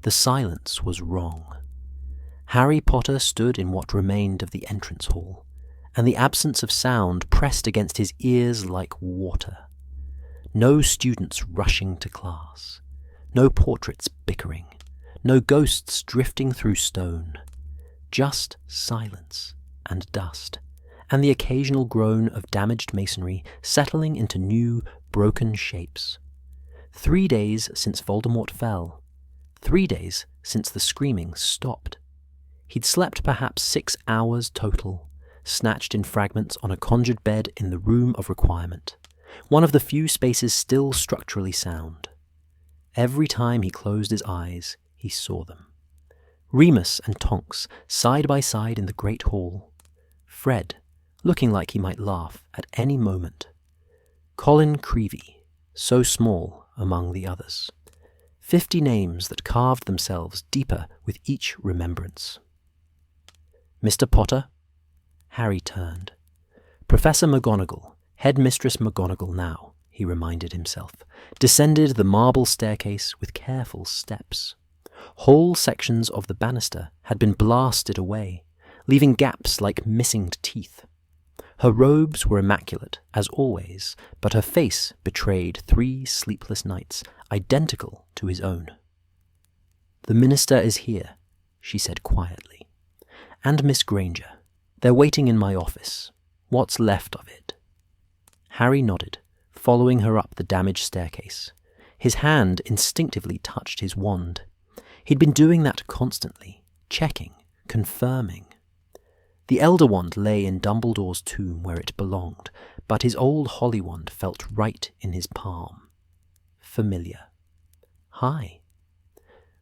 The silence was wrong. Harry Potter stood in what remained of the entrance hall, and the absence of sound pressed against his ears like water. No students rushing to class, no portraits bickering, no ghosts drifting through stone, just silence and dust, and the occasional groan of damaged masonry settling into new, broken shapes. 3 days since Voldemort fell. 3 days since the screaming stopped. He'd slept perhaps 6 hours total, snatched in fragments on a conjured bed in the room of requirement, one of the few spaces still structurally sound. Every time he closed his eyes, he saw them. Remus and Tonks, side by side in the great hall. Fred, looking like he might laugh at any moment. Colin Creevey, so small among the others. 50 names that carved themselves deeper with each remembrance. Mr. Potter? Harry turned. Professor McGonagall, Headmistress McGonagall now, he reminded himself, descended the marble staircase with careful steps. Whole sections of the banister had been blasted away, leaving gaps like missing teeth. Her robes were immaculate, as always, but her face betrayed 3 sleepless nights, identical to his own. "The minister is here," she said quietly. "And Miss Granger. They're waiting in my office. What's left of it?" Harry nodded, following her up the damaged staircase. His hand instinctively touched his wand. He'd been doing that constantly, checking, confirming. The Elder Wand lay in Dumbledore's tomb where it belonged, but his old Holly Wand felt right in his palm. Familiar. Hi.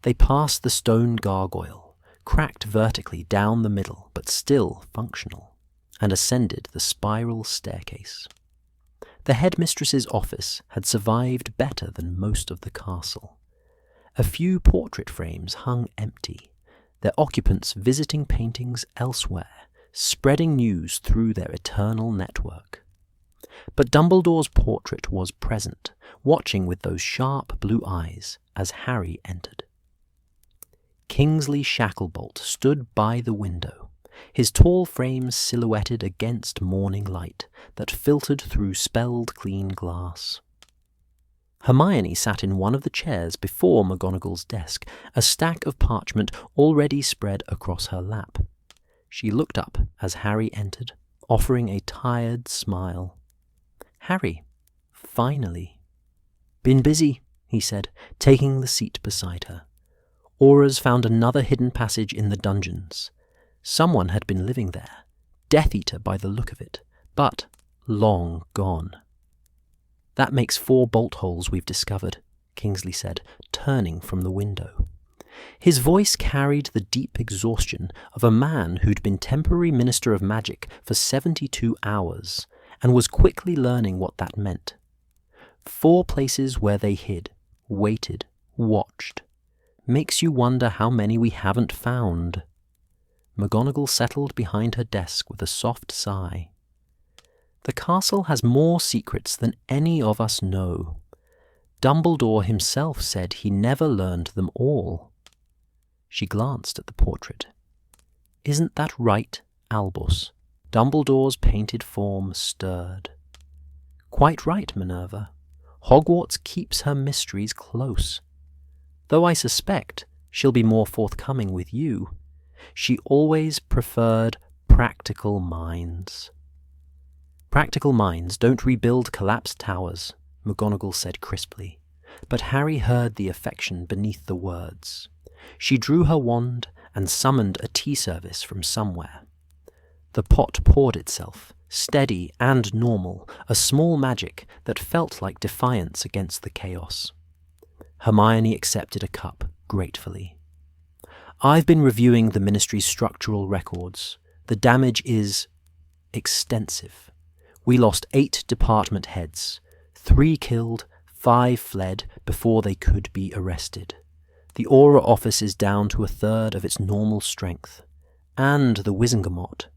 They passed the stone gargoyle, cracked vertically down the middle but still functional, and ascended the spiral staircase. The headmistress's office had survived better than most of the castle. A few portrait frames hung empty, their occupants visiting paintings elsewhere, spreading news through their eternal network. But Dumbledore's portrait was present, watching with those sharp blue eyes as Harry entered. Kingsley Shacklebolt stood by the window, his tall frame silhouetted against morning light that filtered through spelled-clean glass. Hermione sat in one of the chairs before McGonagall's desk, a stack of parchment already spread across her lap. She looked up as Harry entered, offering a tired smile. "Harry, finally." "Been busy," he said, taking the seat beside her. Aura's found another hidden passage in the dungeons. Someone had been living there, Death Eater by the look of it, but long gone. "That makes 4 bolt holes we've discovered," Kingsley said, turning from the window. His voice carried the deep exhaustion of a man who'd been temporary Minister of Magic for 72 hours, and was quickly learning what that meant. 4 places where they hid, waited, watched. Makes you wonder how many we haven't found. McGonagall settled behind her desk with a soft sigh. "The castle has more secrets than any of us know. Dumbledore himself said he never learned them all." She glanced at the portrait. "Isn't that right, Albus?" Dumbledore's painted form stirred. "Quite right, Minerva. Hogwarts keeps her mysteries close. Though I suspect she'll be more forthcoming with you. She always preferred practical minds." "Practical minds don't rebuild collapsed towers," McGonagall said crisply, but Harry heard the affection beneath the words. She drew her wand and summoned a tea service from somewhere. The pot poured itself, steady and normal, a small magic that felt like defiance against the chaos. Hermione accepted a cup gratefully. "I've been reviewing the Ministry's structural records. The damage is extensive. We lost 8 department heads. 3 killed, 5 fled before they could be arrested. The Aura office is down to 1/3 of its normal strength. And the Wizengamot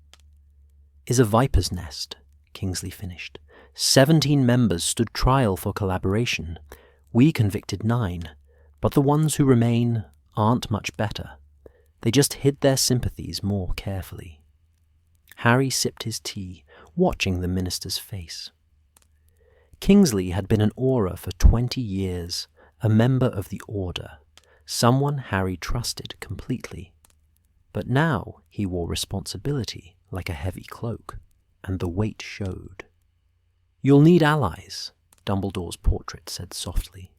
is a viper's nest," Kingsley finished. 17 members stood trial for collaboration. We convicted 9, but the ones who remain aren't much better. They just hid their sympathies more carefully. Harry sipped his tea, watching the minister's face. Kingsley had been an Auror for 20 years, a member of the Order, someone Harry trusted completely. But now he wore responsibility like a heavy cloak, and the weight showed. "You'll need allies," Dumbledore's portrait said softly.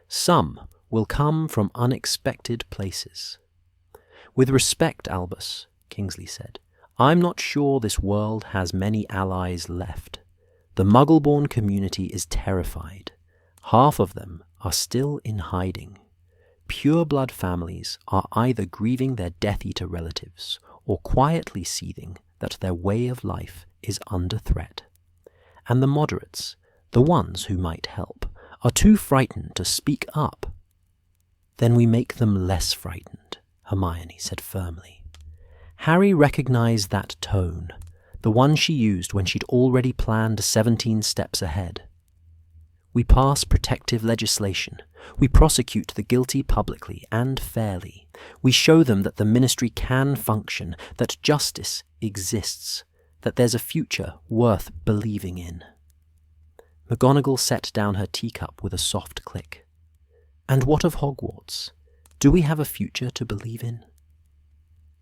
"Some will come from unexpected places." "With respect, Albus," Kingsley said, "I'm not sure this world has many allies left. The Muggle-born community is terrified. Half of them are still in hiding. Pure-blood families are either grieving their Death Eater relatives or quietly seething that their way of life is under threat. And the moderates, the ones who might help, are too frightened to speak up." "Then we make them less frightened," Hermione said firmly. Harry recognized that tone, the one she used when she'd already planned 17 steps ahead. "We pass protective legislation. We prosecute the guilty publicly and fairly. We show them that the ministry can function, that justice exists, that there's a future worth believing in." McGonagall set down her teacup with a soft click. "And what of Hogwarts? Do we have a future to believe in?"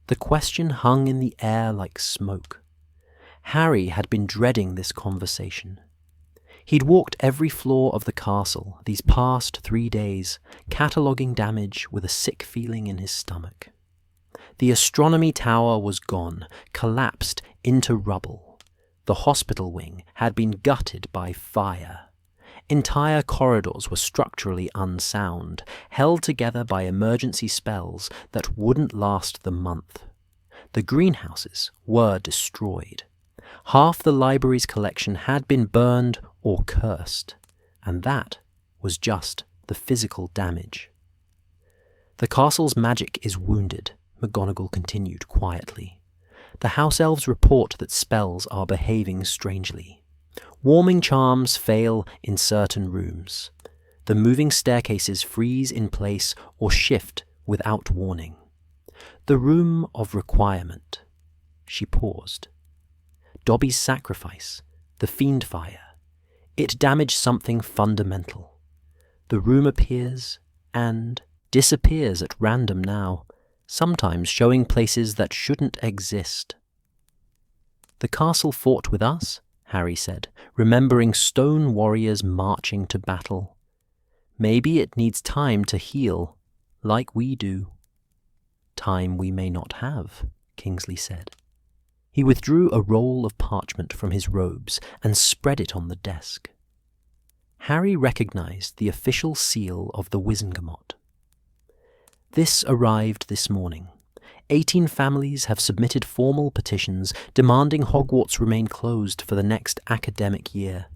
The question hung in the air like smoke. Harry had been dreading this conversation. He'd walked every floor of the castle these past 3 days, cataloguing damage with a sick feeling in his stomach. The astronomy tower was gone, collapsed into rubble. The hospital wing had been gutted by fire. Entire corridors were structurally unsound, held together by emergency spells that wouldn't last the month. The greenhouses were destroyed. Half the library's collection had been burned or cursed, and that was just the physical damage. "The castle's magic is wounded," McGonagall continued quietly. "The house elves report that spells are behaving strangely. Warming charms fail in certain rooms. The moving staircases freeze in place or shift without warning. The room of requirement." She paused. "Dobby's sacrifice, the fiend fire. It damaged something fundamental. The room appears and disappears at random now, sometimes showing places that shouldn't exist." "The castle fought with us," Harry said, remembering stone warriors marching to battle. "Maybe it needs time to heal, like we do." "Time we may not have," Kingsley said. He withdrew a roll of parchment from his robes and spread it on the desk. Harry recognized the official seal of the Wizengamot. "This arrived this morning. 18 families have submitted formal petitions demanding Hogwarts remain closed for the next academic year.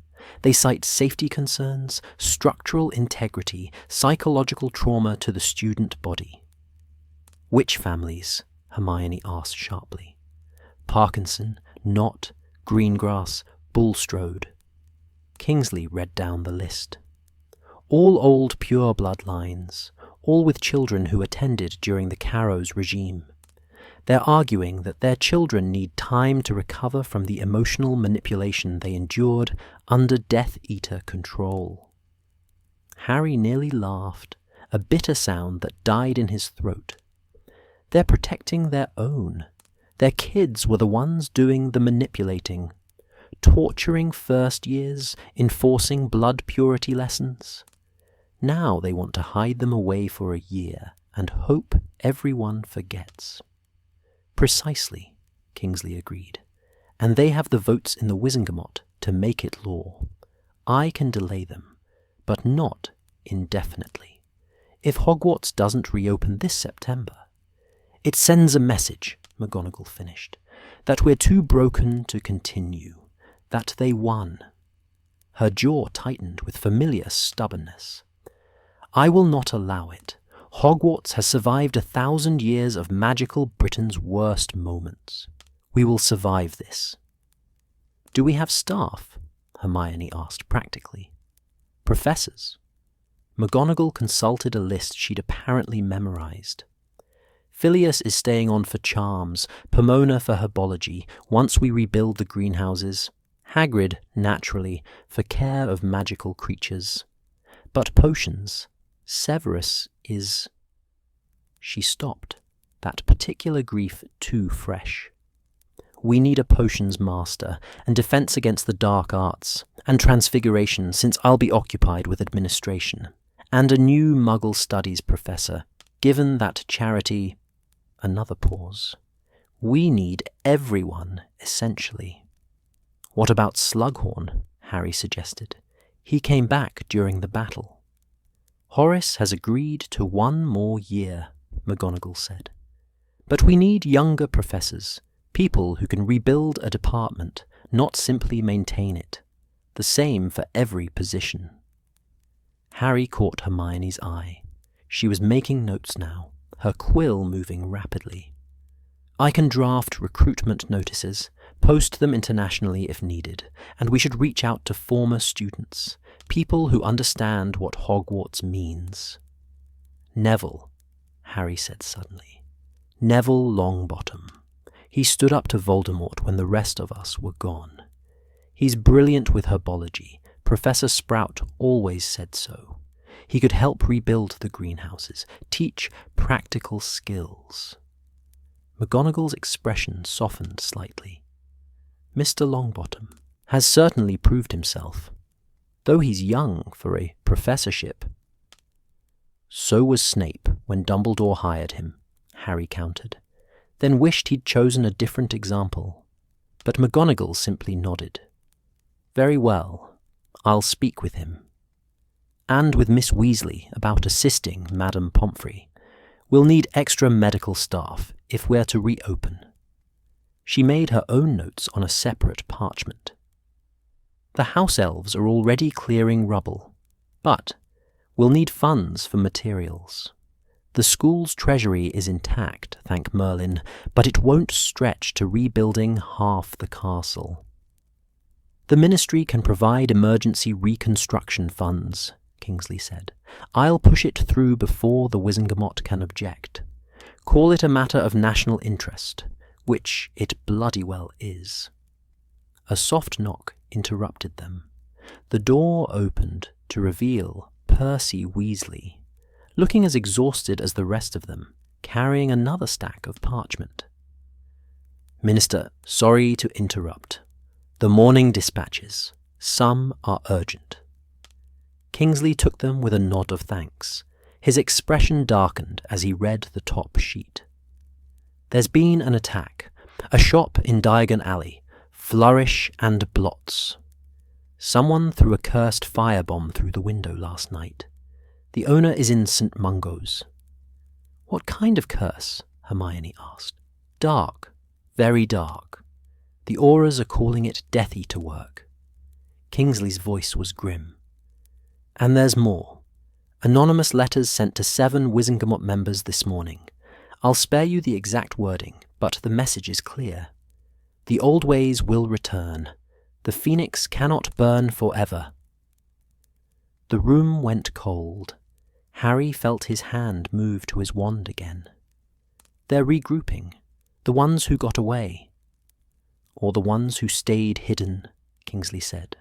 They cite safety concerns, structural integrity, psychological trauma to the student body." "Which families?" Hermione asked sharply. "Parkinson, Knott, Greengrass, Bulstrode." Kingsley read down the list. "All old pure bloodlines, all with children who attended during the Carrows regime. They're arguing that their children need time to recover from the emotional manipulation they endured under Death Eater control." Harry nearly laughed, a bitter sound that died in his throat. "They're protecting their own. Their kids were the ones doing the manipulating, torturing first years, enforcing blood purity lessons. Now they want to hide them away for a year and hope everyone forgets." "Precisely," Kingsley agreed. "And they have the votes in the Wizengamot to make it law. I can delay them, but not indefinitely. If Hogwarts doesn't reopen this September, it sends a message," McGonagall finished, "that we're too broken to continue, that they won." Her jaw tightened with familiar stubbornness. "I will not allow it. Hogwarts has survived 1,000 years of magical Britain's worst moments. We will survive this." "Do we have staff?" Hermione asked practically. "Professors?" McGonagall consulted a list she'd apparently memorized. Phileas is staying on for charms, Pomona for herbology, once we rebuild the greenhouses, Hagrid, naturally, for care of magical creatures. But potions, Severus is... She stopped, that particular grief too fresh. We need a potions master, and defense against the dark arts, and transfiguration, since I'll be occupied with administration, and a new Muggle studies professor, given that charity... Another pause. We need everyone, essentially. What about Slughorn? Harry suggested. He came back during the battle. Horace has agreed to 1 more year, McGonagall said. But we need younger professors, people who can rebuild a department, not simply maintain it. The same for every position. Harry caught Hermione's eye. She was making notes now, her quill moving rapidly. I can draft recruitment notices, post them internationally if needed, and we should reach out to former students, people who understand what Hogwarts means. Neville, Harry said suddenly. Neville Longbottom. He stood up to Voldemort when the rest of us were gone. He's brilliant with herbology. Professor Sprout always said so. He could help rebuild the greenhouses, teach practical skills. McGonagall's expression softened slightly. Mr. Longbottom has certainly proved himself, though he's young for a professorship. So was Snape when Dumbledore hired him, Harry countered, then wished he'd chosen a different example. But McGonagall simply nodded. Very well, I'll speak with him. And with Miss Weasley about assisting Madame Pomfrey. We'll need extra medical staff if we're to reopen. She made her own notes on a separate parchment. The house elves are already clearing rubble, but we'll need funds for materials. The school's treasury is intact, thank Merlin, but it won't stretch to rebuilding half the castle. The Ministry can provide emergency reconstruction funds, Kingsley said. I'll push it through before the Wizengamot can object. Call it a matter of national interest, which it bloody well is. A soft knock interrupted them. The door opened to reveal Percy Weasley, looking as exhausted as the rest of them, carrying another stack of parchment. Minister, sorry to interrupt. The morning dispatches. Some are urgent. Kingsley took them with a nod of thanks. His expression darkened as he read the top sheet. There's been an attack. A shop in Diagon Alley. Flourish and blots. Someone threw a cursed firebomb through the window last night. The owner is in St. Mungo's. What kind of curse? Hermione asked. Dark. Very dark. The auras are calling it deathy to work. Kingsley's voice was grim. And there's more. Anonymous letters sent to 7 Wizengamot members this morning. I'll spare you the exact wording, but the message is clear. The old ways will return. The phoenix cannot burn forever. The room went cold. Harry felt his hand move to his wand again. They're regrouping. The ones who got away. Or the ones who stayed hidden, Kingsley said.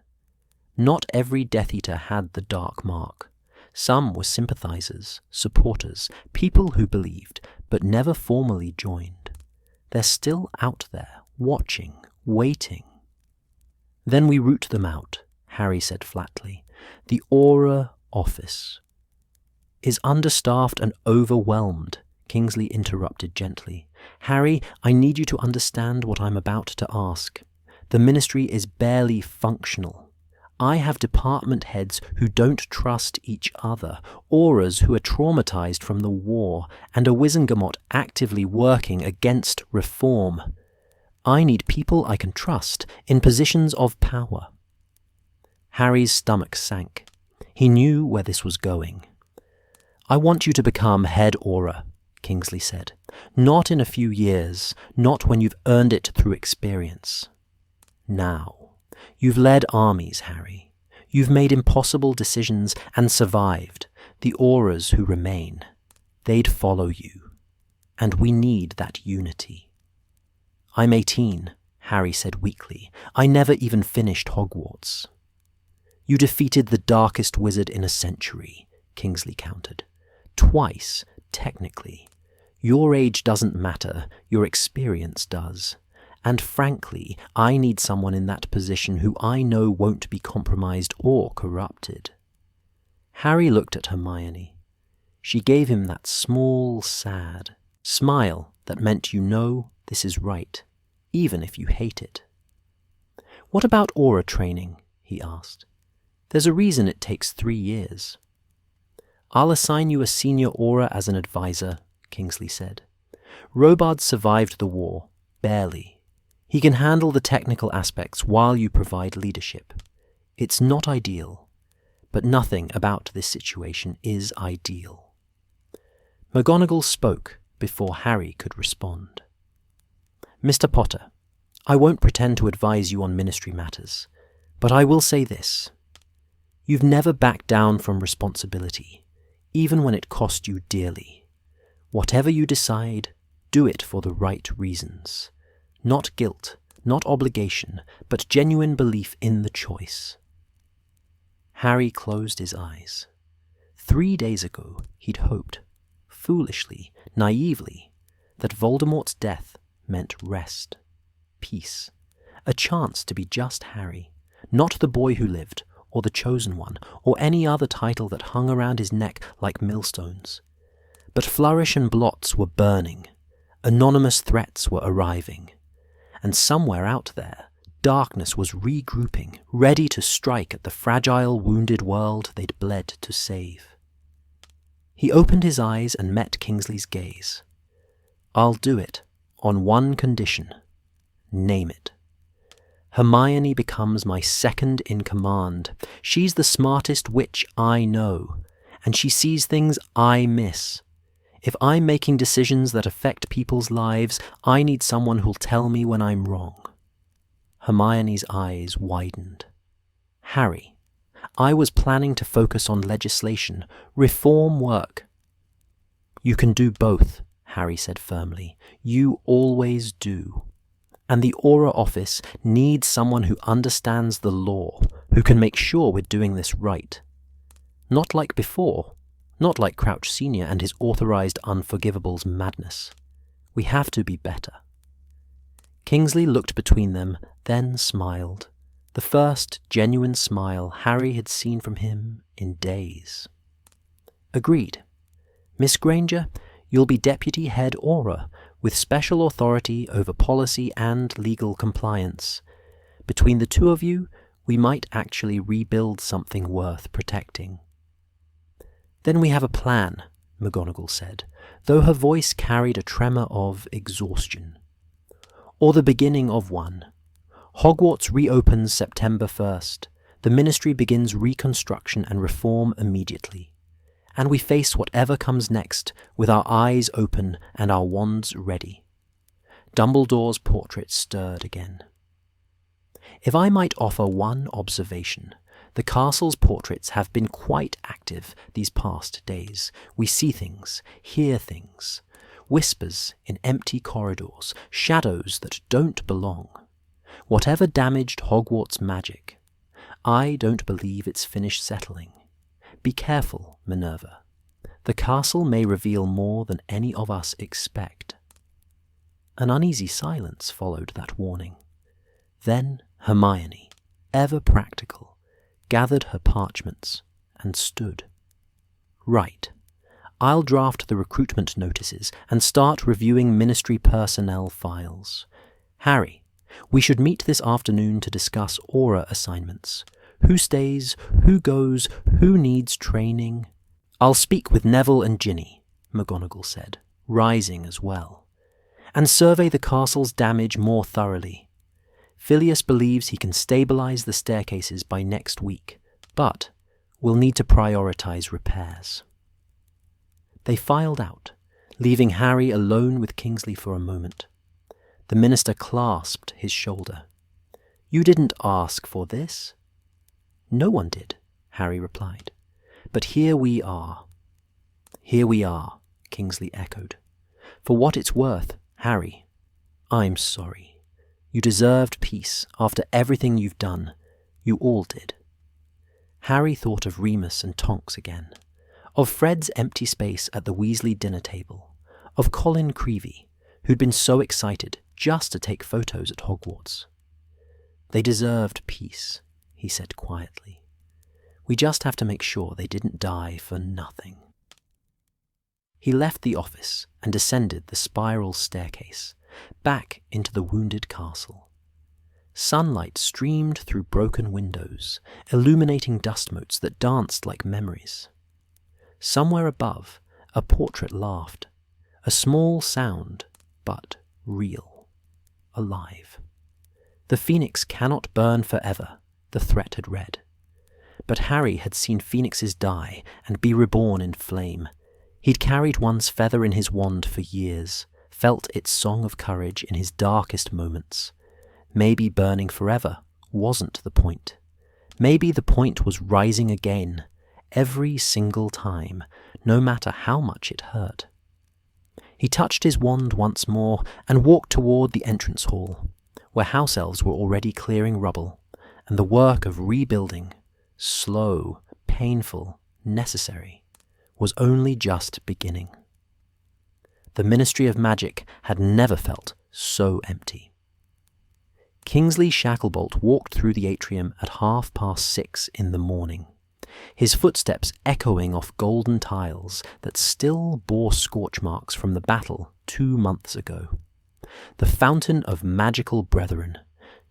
Not every Death Eater had the dark mark. Some were sympathizers, supporters, people who believed, but never formally joined. They're still out there, watching, waiting. Then we root them out, Harry said flatly. The Aura Office is understaffed and overwhelmed, Kingsley interrupted gently. Harry, I need you to understand what I'm about to ask. The Ministry is barely functional. I have department heads who don't trust each other, auras who are traumatized from the war, and a Wizengamot actively working against reform. I need people I can trust in positions of power. Harry's stomach sank. He knew where this was going. I want you to become head aura, Kingsley said. Not in a few years, not when you've earned it through experience. Now. You've led armies, Harry. You've made impossible decisions and survived. the auras who remain, they'd follow you, and we need that unity. I'm 18, Harry said weakly. I never even finished Hogwarts. You defeated the darkest wizard in a century, Kingsley countered. Twice, technically. Your age doesn't matter, your experience does. And frankly, I need someone in that position who I know won't be compromised or corrupted. Harry looked at Hermione. She gave him that small, sad smile that meant you know this is right, even if you hate it. What about aura training? He asked. There's a reason it takes 3 years. I'll assign you a senior aura as an advisor, Kingsley said. Robard survived the war, barely. He can handle the technical aspects while you provide leadership. It's not ideal, but nothing about this situation is ideal. McGonagall spoke before Harry could respond. Mr. Potter, I won't pretend to advise you on ministry matters, but I will say this. You've never backed down from responsibility, even when it cost you dearly. Whatever you decide, do it for the right reasons. Not guilt, not obligation, but genuine belief in the choice. Harry closed his eyes. 3 days ago, he'd hoped, foolishly, naively, that Voldemort's death meant rest, peace, a chance to be just Harry, not the boy who lived, or the chosen one, or any other title that hung around his neck like millstones. But Flourish and Blots were burning, anonymous threats were arriving, and somewhere out there, darkness was regrouping, ready to strike at the fragile, wounded world they'd bled to save. He opened his eyes and met Kingsley's gaze. I'll do it, on one condition. Name it. Hermione becomes my second in command. She's the smartest witch I know, and she sees things I miss. If I'm making decisions that affect people's lives, I need someone who'll tell me when I'm wrong. Hermione's eyes widened. Harry, I was planning to focus on legislation, reform work. You can do both, Harry said firmly. You always do. And the Aura Office needs someone who understands the law, who can make sure we're doing this right. Not like before, not like Crouch Senior and his authorized unforgivables madness. We have to be better. Kingsley looked between them, then smiled. The first genuine smile Harry had seen from him in days. Agreed. Miss Granger, you'll be Deputy Head Aura, with special authority over policy and legal compliance. Between the two of you, we might actually rebuild something worth protecting. Then we have a plan, McGonagall said, though her voice carried a tremor of exhaustion. Or the beginning of one. Hogwarts reopens September 1st. The Ministry begins reconstruction and reform immediately. And we face whatever comes next with our eyes open and our wands ready. Dumbledore's portrait stirred again. If I might offer one observation, the castle's portraits have been quite active these past days. We see things, hear things, whispers in empty corridors, shadows that don't belong. Whatever damaged Hogwarts' magic, I don't believe it's finished settling. Be careful, Minerva. The castle may reveal more than any of us expect. An uneasy silence followed that warning. Then Hermione, ever practical, gathered her parchments and stood. Right. I'll draft the recruitment notices and start reviewing ministry personnel files. Harry, we should meet this afternoon to discuss aura assignments. Who stays, who goes, who needs training? I'll speak with Neville and Ginny, McGonagall said, rising as well, and survey the castle's damage more thoroughly. Phileas believes he can stabilize the staircases by next week, but we'll need to prioritize repairs. They filed out, leaving Harry alone with Kingsley for a moment. The minister clasped his shoulder. You didn't ask for this. No one did, Harry replied. But here we are. "Here we are," Kingsley echoed. "For what it's worth, Harry, I'm sorry. You deserved peace after everything you've done. You all did." Harry thought of Remus and Tonks again, of Fred's empty space at the Weasley dinner table, of Colin Creevey, who'd been so excited just to take photos at Hogwarts. "They deserved peace," he said quietly. "We just have to make sure they didn't die for nothing." He left the office and descended the spiral staircase, back into the wounded castle. Sunlight streamed through broken windows, illuminating dust motes that danced like memories. Somewhere above, a portrait laughed, a small sound, but real, alive. "The phoenix cannot burn forever," the threat had read. But Harry had seen phoenixes die and be reborn in flame. He'd carried one's feather in his wand for years, felt its song of courage in his darkest moments. Maybe burning forever wasn't the point. Maybe the point was rising again, every single time, no matter how much it hurt. He touched his wand once more and walked toward the entrance hall, where house elves were already clearing rubble, and the work of rebuilding, slow, painful, necessary, was only just beginning. The Ministry of Magic had never felt so empty. Kingsley Shacklebolt walked through the atrium at 6:30 in the morning, his footsteps echoing off golden tiles that still bore scorch marks from the battle 2 months ago. The Fountain of Magical Brethren,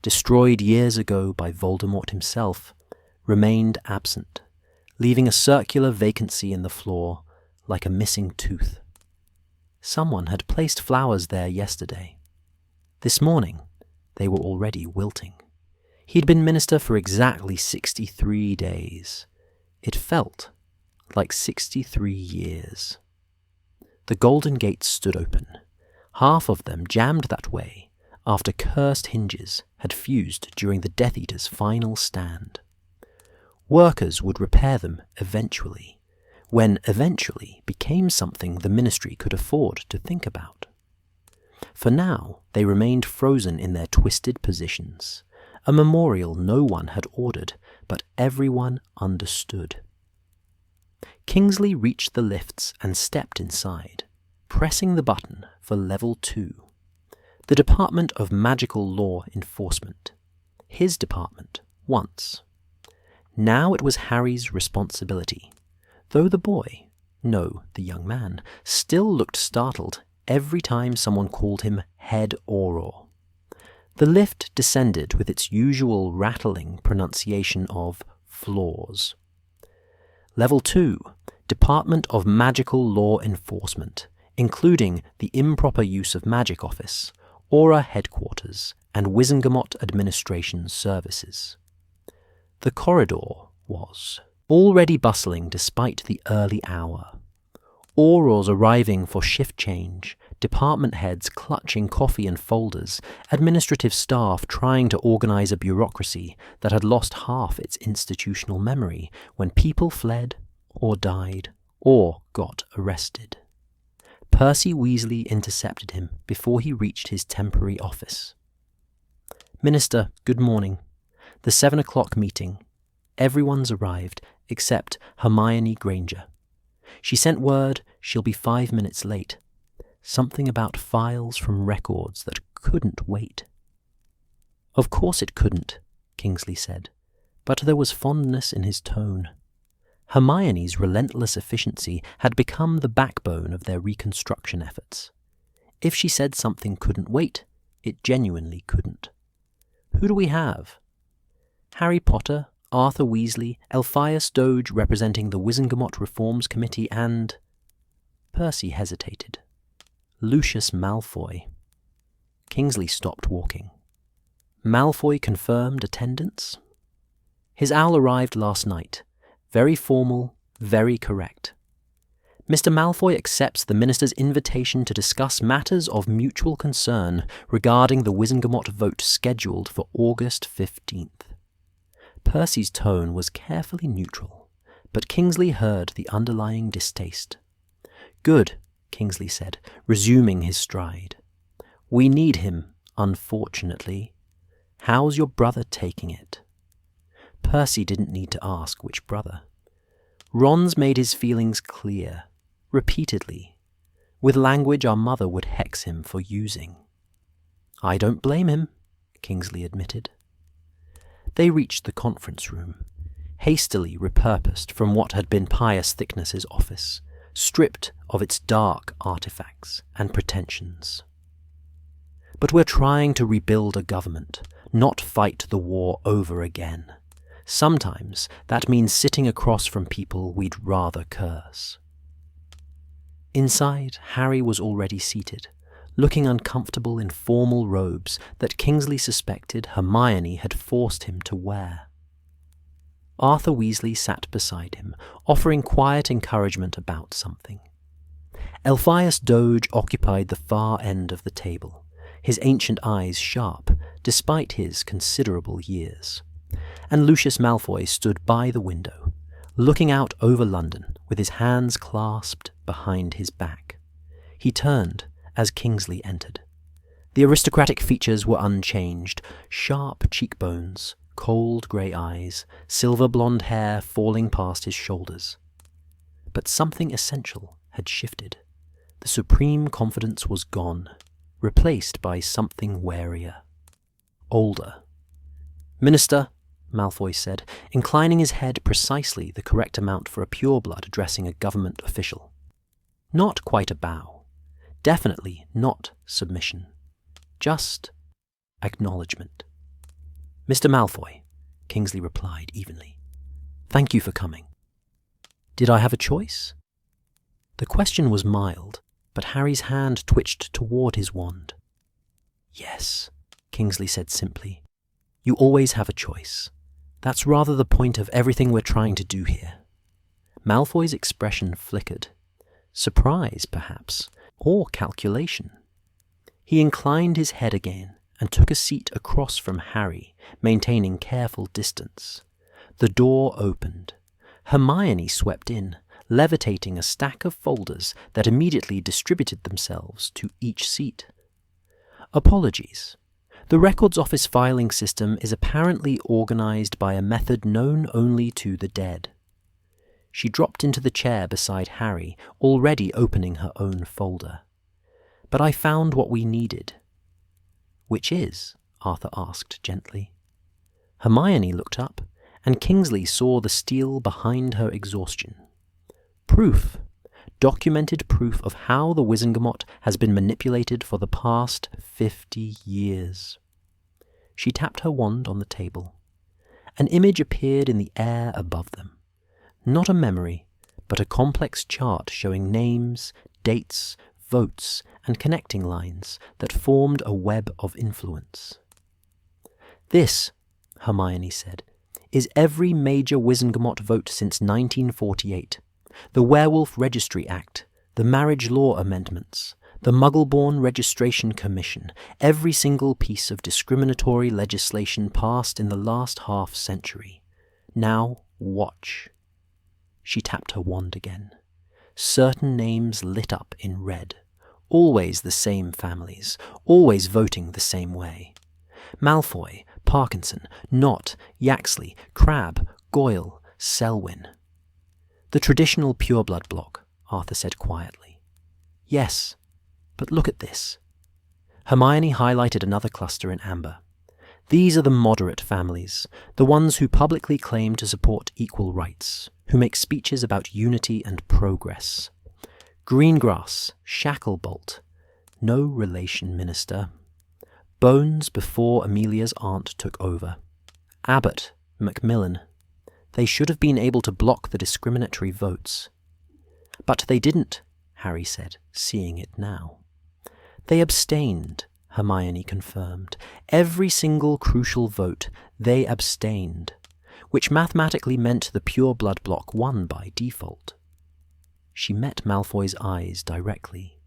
destroyed years ago by Voldemort himself, remained absent, leaving a circular vacancy in the floor like a missing tooth. Someone had placed flowers there yesterday. This morning, they were already wilting. He'd been minister for exactly 63 days. It felt like 63 years. The golden gates stood open, half of them jammed that way after cursed hinges had fused during the Death Eater's final stand. Workers would repair them eventually, when eventually became something the ministry could afford to think about. For now, they remained frozen in their twisted positions, a memorial no one had ordered, but everyone understood. Kingsley reached the lifts and stepped inside, pressing the button for Level 2, the Department of Magical Law Enforcement. His department, once. Now it was Harry's responsibility, though the boy, no, the young man, still looked startled every time someone called him Head Auror. The lift descended with its usual rattling pronunciation of floors. Level 2, Department of Magical Law Enforcement, including the Improper Use of Magic Office, Aura Headquarters, and Wizengamot Administration Services. The corridor was already bustling despite the early hour. Aurors arriving for shift change, department heads clutching coffee and folders, administrative staff trying to organize a bureaucracy that had lost half its institutional memory when people fled or died or got arrested. Percy Weasley intercepted him before he reached his temporary office. "Minister, good morning. The 7 o'clock meeting. Everyone's arrived except Hermione Granger. She sent word she'll be 5 minutes late. Something about files from records that couldn't wait." "Of course it couldn't," Kingsley said, but there was fondness in his tone. Hermione's relentless efficiency had become the backbone of their reconstruction efforts. If she said something couldn't wait, it genuinely couldn't. "Who do we have?" "Harry Potter, Arthur Weasley, Elphias Doge representing the Wizengamot Reforms Committee, and..." Percy hesitated. "Lucius Malfoy." Kingsley stopped walking. "Malfoy confirmed attendance?" "His owl arrived last night. Very formal, very correct. Mr. Malfoy accepts the minister's invitation to discuss matters of mutual concern regarding the Wizengamot vote scheduled for August 15th. Percy's tone was carefully neutral, but Kingsley heard the underlying distaste. Good, Kingsley said, resuming his stride. We need him, unfortunately. How's your brother taking it? Percy didn't need to ask which brother. Ron's made his feelings clear, repeatedly, with language our mother would hex him for using. I don't blame him, Kingsley admitted. They reached the conference room, hastily repurposed from what had been Pius Thickness's office, stripped of its dark artifacts and pretensions. But we're trying to rebuild a government, not fight the war over again. Sometimes that means sitting across from people we'd rather curse. Inside, Harry was already seated, looking uncomfortable in formal robes that Kingsley suspected Hermione had forced him to wear. Arthur Weasley sat beside him, offering quiet encouragement about something. Elphias Doge occupied the far end of the table, his ancient eyes sharp, despite his considerable years. And Lucius Malfoy stood by the window, looking out over London with his hands clasped behind his back. He turned as Kingsley entered. The aristocratic features were unchanged, sharp cheekbones, cold grey eyes, silver blonde hair falling past his shoulders. But something essential had shifted. The supreme confidence was gone, replaced by something warier, older. Minister, Malfoy said, inclining his head precisely the correct amount for a pureblood addressing a government official. Not quite a bow. Definitely not submission. Just acknowledgement. Mr. Malfoy, Kingsley replied evenly. Thank you for coming. Did I have a choice? The question was mild, but Harry's hand twitched toward his wand. Yes, Kingsley said simply. You always have a choice. That's rather the point of everything we're trying to do here. Malfoy's expression flickered. Surprise, perhaps, or calculation. He inclined his head again and took a seat across from Harry, maintaining careful distance. The door opened. Hermione swept in, levitating a stack of folders that immediately distributed themselves to each seat. Apologies. The Records Office filing system is apparently organized by a method known only to the dead. She dropped into the chair beside Harry, already opening her own folder. But I found what we needed. Which is? Arthur asked gently. Hermione looked up, and Kingsley saw the steel behind her exhaustion. Proof. Documented proof of how the Wizengamot has been manipulated for the past 50 years. She tapped her wand on the table. An image appeared in the air above them. Not a memory, but a complex chart showing names, dates, votes, and connecting lines that formed a web of influence. This, Hermione said, is every major Wizengamot vote since 1948. The Werewolf Registry Act, the Marriage Law Amendments, the Muggleborn Registration Commission, every single piece of discriminatory legislation passed in the last half-century. Now watch. She tapped her wand again. Certain names lit up in red. Always the same families, always voting the same way. Malfoy, Parkinson, Knott, Yaxley, Crabbe, Goyle, Selwyn. The traditional pureblood block, Arthur said quietly. Yes, but look at this. Hermione highlighted another cluster in amber. These are the moderate families, the ones who publicly claim to support equal rights, who make speeches about unity and progress. Greengrass, Shacklebolt, no relation, Minister. Bones before Amelia's aunt took over. Abbott, Macmillan. They should have been able to block the discriminatory votes. But they didn't, Harry said, seeing it now. They abstained, Hermione confirmed. Every single crucial vote, they abstained, which mathematically meant the pure blood block won by default. She met Malfoy's eyes directly.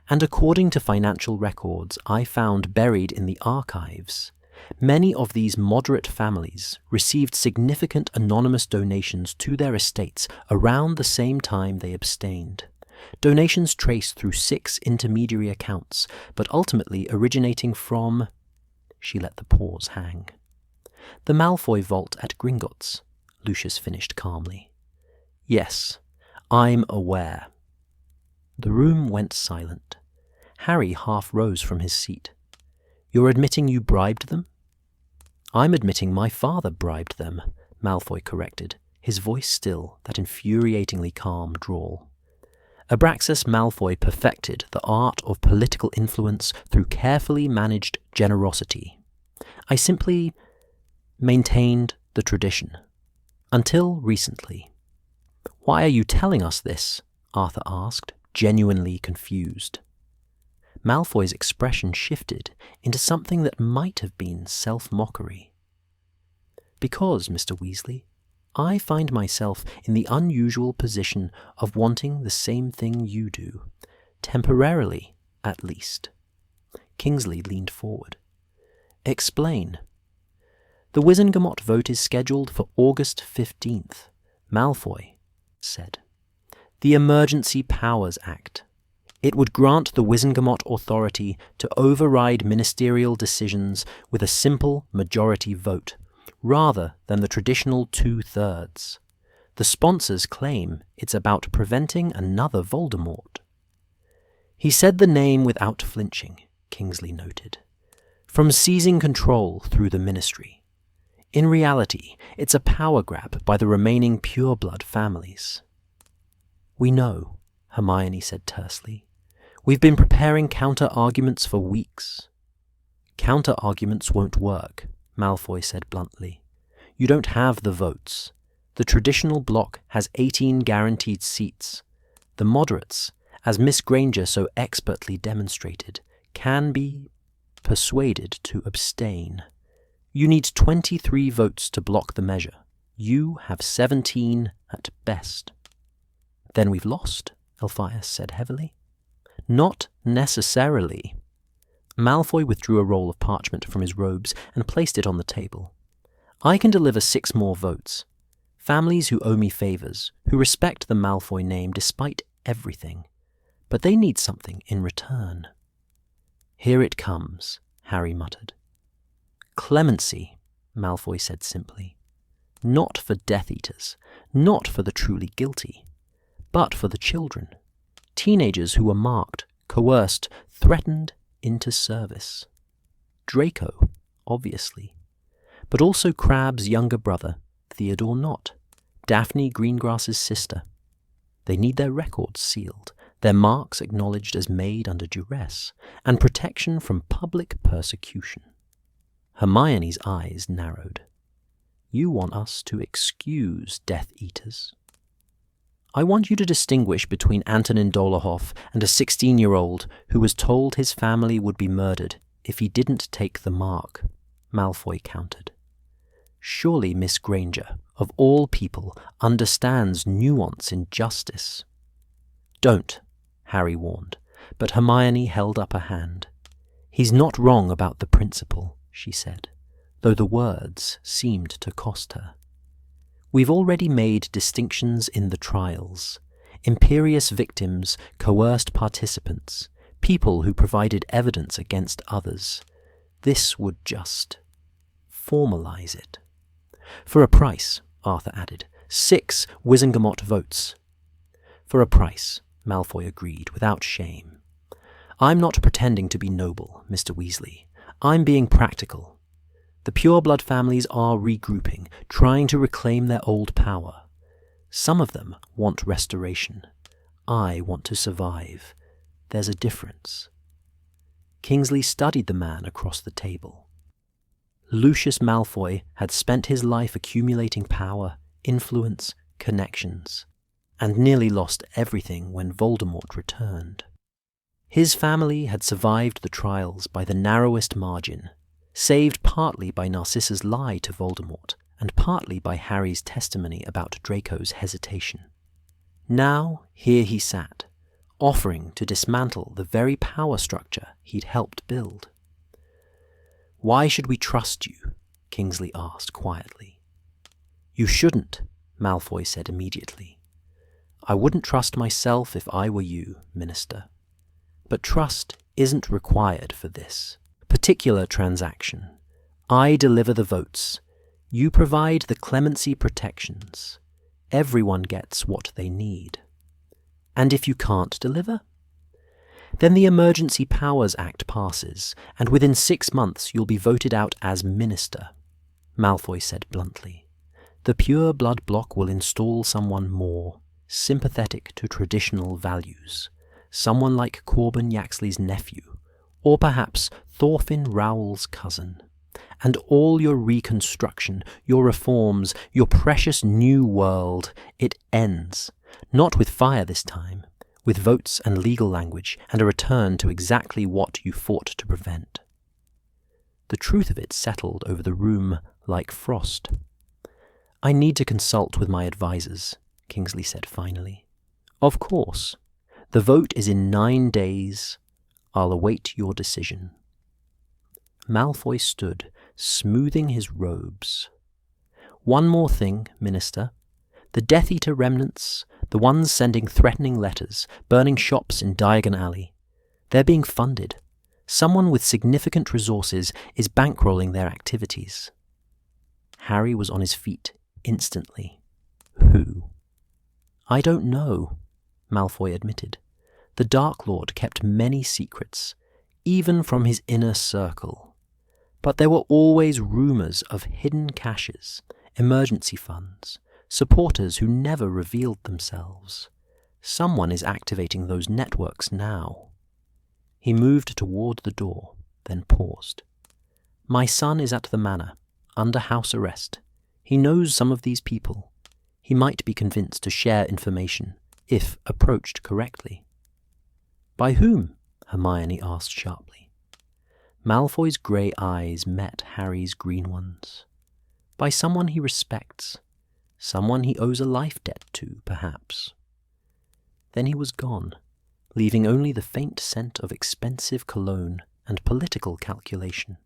And according to financial records I found buried in the archives, many of these moderate families received significant anonymous donations to their estates around the same time they abstained, Donations traced through 6 intermediary accounts, but ultimately originating from... She let the pause hang. The Malfoy vault at Gringotts, Lucius finished calmly. Yes, I'm aware. The room went silent. Harry half rose from his seat. You're admitting you bribed them? I'm admitting my father bribed them, Malfoy corrected, his voice still that infuriatingly calm drawl. Abraxas Malfoy perfected the art of political influence through carefully managed generosity. I simply maintained the tradition. Until recently. Why are you telling us this? Arthur asked, genuinely confused. Malfoy's expression shifted into something that might have been self-mockery. Because, Mr. Weasley, I find myself in the unusual position of wanting the same thing you do, temporarily, at least. Kingsley leaned forward. Explain. The Wizengamot vote is scheduled for August 15th, Malfoy said. The Emergency Powers Act. It would grant the Wizengamot authority to override ministerial decisions with a simple majority vote, rather than the traditional 2/3. The sponsors claim it's about preventing another Voldemort. He said the name without flinching, Kingsley noted. From seizing control through the ministry. In reality, it's a power grab by the remaining pureblood families. We know, Hermione said tersely. We've been preparing counter-arguments for weeks. Counter-arguments won't work, Malfoy said bluntly. You don't have the votes. The traditional bloc has 18 guaranteed seats. The moderates, as Miss Granger so expertly demonstrated, can be persuaded to abstain. You need 23 votes to block the measure. You have 17 at best. Then we've lost, Elphias said heavily. Not necessarily. Malfoy withdrew a roll of parchment from his robes and placed it on the table. I can deliver 6 more votes. Families who owe me favours, who respect the Malfoy name despite everything. But they need something in return. Here it comes, Harry muttered. Clemency, Malfoy said simply. Not for Death Eaters, not for the truly guilty, but for the children. Teenagers who were marked, coerced, threatened into service. Draco, obviously. But also Crabbe's younger brother, Theodore Nott, Daphne Greengrass's sister. They need their records sealed, their marks acknowledged as made under duress, and protection from public persecution. Hermione's eyes narrowed. You want us to excuse Death Eaters? I want you to distinguish between Antonin Dolohov and a 16-year-old who was told his family would be murdered if he didn't take the mark, Malfoy countered. Surely Miss Granger, of all people, understands nuance in justice. Don't, Harry warned, but Hermione held up a hand. He's not wrong about the principle, she said, though the words seemed to cost her. We've already made distinctions in the trials. Imperious victims, coerced participants, people who provided evidence against others. This would just formalize it. For a price, Arthur added. 6 Wizengamot votes. For a price, Malfoy agreed, without shame. I'm not pretending to be noble, Mr. Weasley. I'm being practical. The pureblood families are regrouping, trying to reclaim their old power. Some of them want restoration. I want to survive. There's a difference. Kingsley studied the man across the table. Lucius Malfoy had spent his life accumulating power, influence, connections, and nearly lost everything when Voldemort returned. His family had survived the trials by the narrowest margin, saved partly by Narcissa's lie to Voldemort and partly by Harry's testimony about Draco's hesitation. Now here he sat, offering to dismantle the very power structure he'd helped build. Why should we trust you? Kingsley asked quietly. You shouldn't, Malfoy said immediately. I wouldn't trust myself if I were you, Minister. But trust isn't required for this particular transaction. I deliver the votes. You provide the clemency protections. Everyone gets what they need. And if you can't deliver? Then the Emergency Powers Act passes, and within 6 months you'll be voted out as minister, Malfoy said bluntly. The Pure Blood Block will install someone more, sympathetic to traditional values, someone like Corbin Yaxley's nephew, or perhaps Thorfinn Rowell's cousin. And all your reconstruction, your reforms, your precious new world, it ends, not with fire this time, with votes and legal language and a return to exactly what you fought to prevent. The truth of it settled over the room like frost. I need to consult with my advisors, Kingsley said finally. Of course. The vote is in 9 days. I'll await your decision. Malfoy stood, smoothing his robes. One more thing, Minister. The Death Eater remnants, the ones sending threatening letters, burning shops in Diagon Alley, they're being funded. Someone with significant resources is bankrolling their activities. Harry was on his feet instantly. Who? I don't know, Malfoy admitted. The Dark Lord kept many secrets, even from his inner circle. But there were always rumours of hidden caches, emergency funds, supporters who never revealed themselves. Someone is activating those networks now. He moved toward the door, then paused. My son is at the manor, under house arrest. He knows some of these people. He might be convinced to share information, if approached correctly. By whom? Hermione asked sharply. Malfoy's grey eyes met Harry's green ones. By someone he respects. Someone he owes a life debt to, perhaps. Then he was gone, leaving only the faint scent of expensive cologne and political calculation.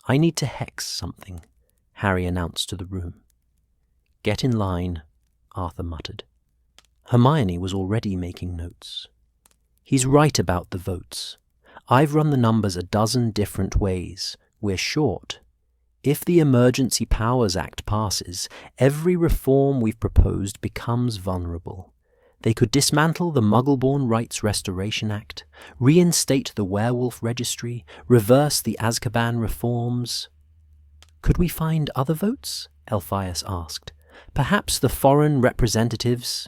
I need to hex something, Harry announced to the room. Get in line, Arthur muttered. Hermione was already making notes. He's right about the votes. I've run the numbers a dozen different ways. We're short. If the Emergency Powers Act passes, every reform we've proposed becomes vulnerable. They could dismantle the Muggleborn Rights Restoration Act, reinstate the Werewolf Registry, reverse the Azkaban reforms. Could we find other votes? Elphias asked. Perhaps the foreign representatives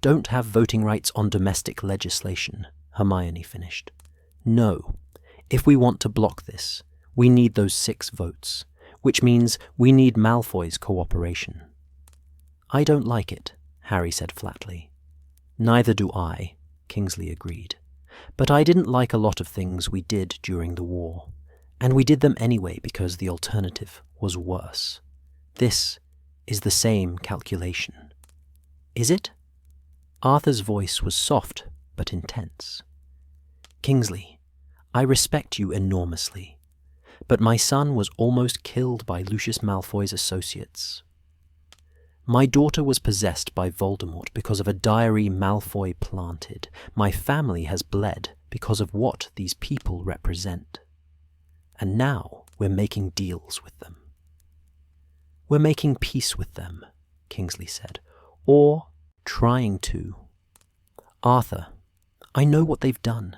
don't have voting rights on domestic legislation, Hermione finished. No. If we want to block this, we need those 6 votes, which means we need Malfoy's cooperation. I don't like it, Harry said flatly. Neither do I, Kingsley agreed. But I didn't like a lot of things we did during the war, and we did them anyway because the alternative was worse. This is the same calculation. Is it? Arthur's voice was soft but intense. Kingsley, I respect you enormously, but my son was almost killed by Lucius Malfoy's associates. My daughter was possessed by Voldemort because of a diary Malfoy planted. My family has bled because of what these people represent. And now we're making deals with them. We're making peace with them, Kingsley said, or trying to. Arthur, I know what they've done.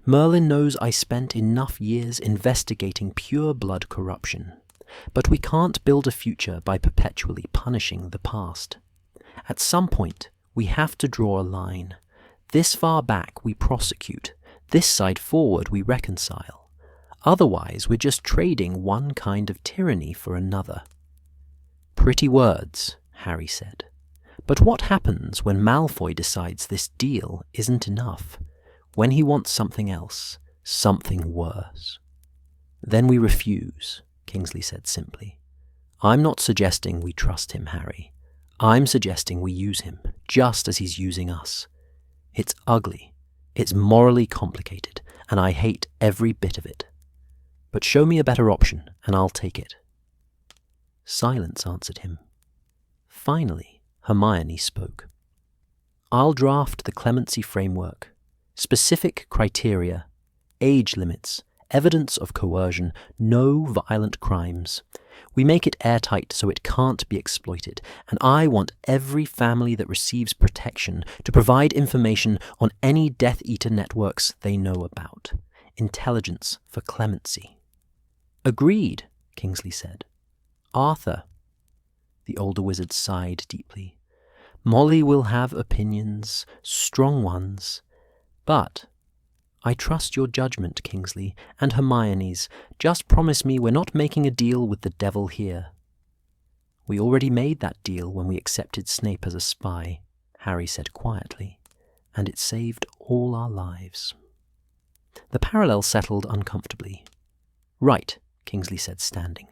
Merlin knows I spent enough years investigating pure blood corruption. But we can't build a future by perpetually punishing the past. At some point, we have to draw a line. This far back we prosecute, this side forward we reconcile. Otherwise, we're just trading one kind of tyranny for another. Pretty words, Harry said. But what happens when Malfoy decides this deal isn't enough? When he wants something else, something worse? Then we refuse, Kingsley said simply. I'm not suggesting we trust him, Harry. I'm suggesting we use him, just as he's using us. It's ugly, it's morally complicated, and I hate every bit of it. But show me a better option, and I'll take it. Silence answered him. Finally, Hermione spoke. I'll draft the clemency framework. Specific criteria, age limits, evidence of coercion, no violent crimes. We make it airtight so it can't be exploited, and I want every family that receives protection to provide information on any Death Eater networks they know about. Intelligence for clemency. Agreed, Kingsley said. Arthur. The older wizard sighed deeply. Molly will have opinions, strong ones, but I trust your judgment, Kingsley, and Hermione's. Just promise me we're not making a deal with the devil here. We already made that deal when we accepted Snape as a spy, Harry said quietly, and it saved all our lives. The parallel settled uncomfortably. Right, Kingsley said, standing.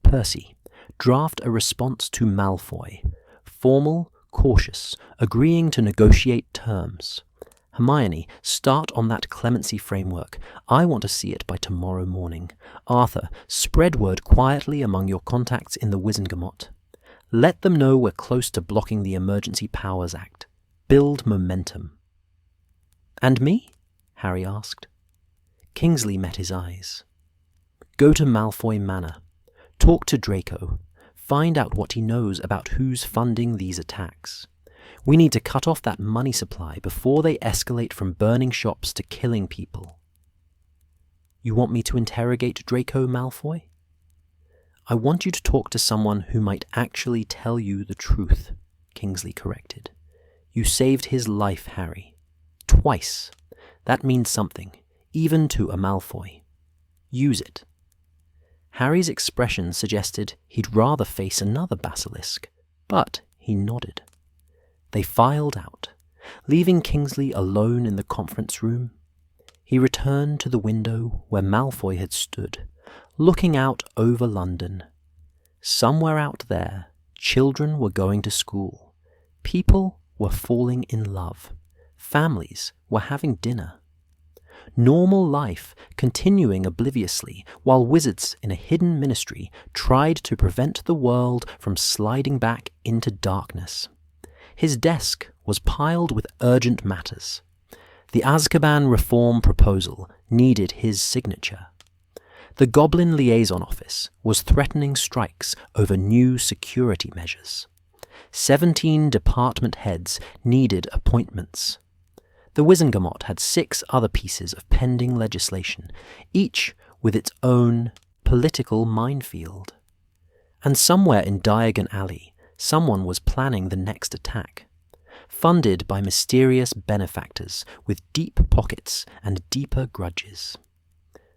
Percy, draft a response to Malfoy. Formal, cautious, agreeing to negotiate terms. Hermione, start on that clemency framework. I want to see it by tomorrow morning. Arthur, spread word quietly among your contacts in the Wizengamot. Let them know we're close to blocking the Emergency Powers Act. Build momentum. And me? Harry asked. Kingsley met his eyes. Go to Malfoy Manor. Talk to Draco. Find out what he knows about who's funding these attacks. We need to cut off that money supply before they escalate from burning shops to killing people. You want me to interrogate Draco Malfoy? I want you to talk to someone who might actually tell you the truth, Kingsley corrected. You saved his life, Harry. Twice. That means something, even to a Malfoy. Use it. Harry's expression suggested he'd rather face another basilisk, but he nodded. They filed out, leaving Kingsley alone in the conference room. He returned to the window where Malfoy had stood, looking out over London. Somewhere out there, children were going to school. People were falling in love. Families were having dinner. Normal life continuing obliviously while wizards in a hidden ministry tried to prevent the world from sliding back into darkness. His desk was piled with urgent matters. The Azkaban reform proposal needed his signature. The Goblin Liaison Office was threatening strikes over new security measures. 17 department heads needed appointments. The Wizengamot had 6 other pieces of pending legislation, each with its own political minefield. And somewhere in Diagon Alley, someone was planning the next attack, funded by mysterious benefactors with deep pockets and deeper grudges.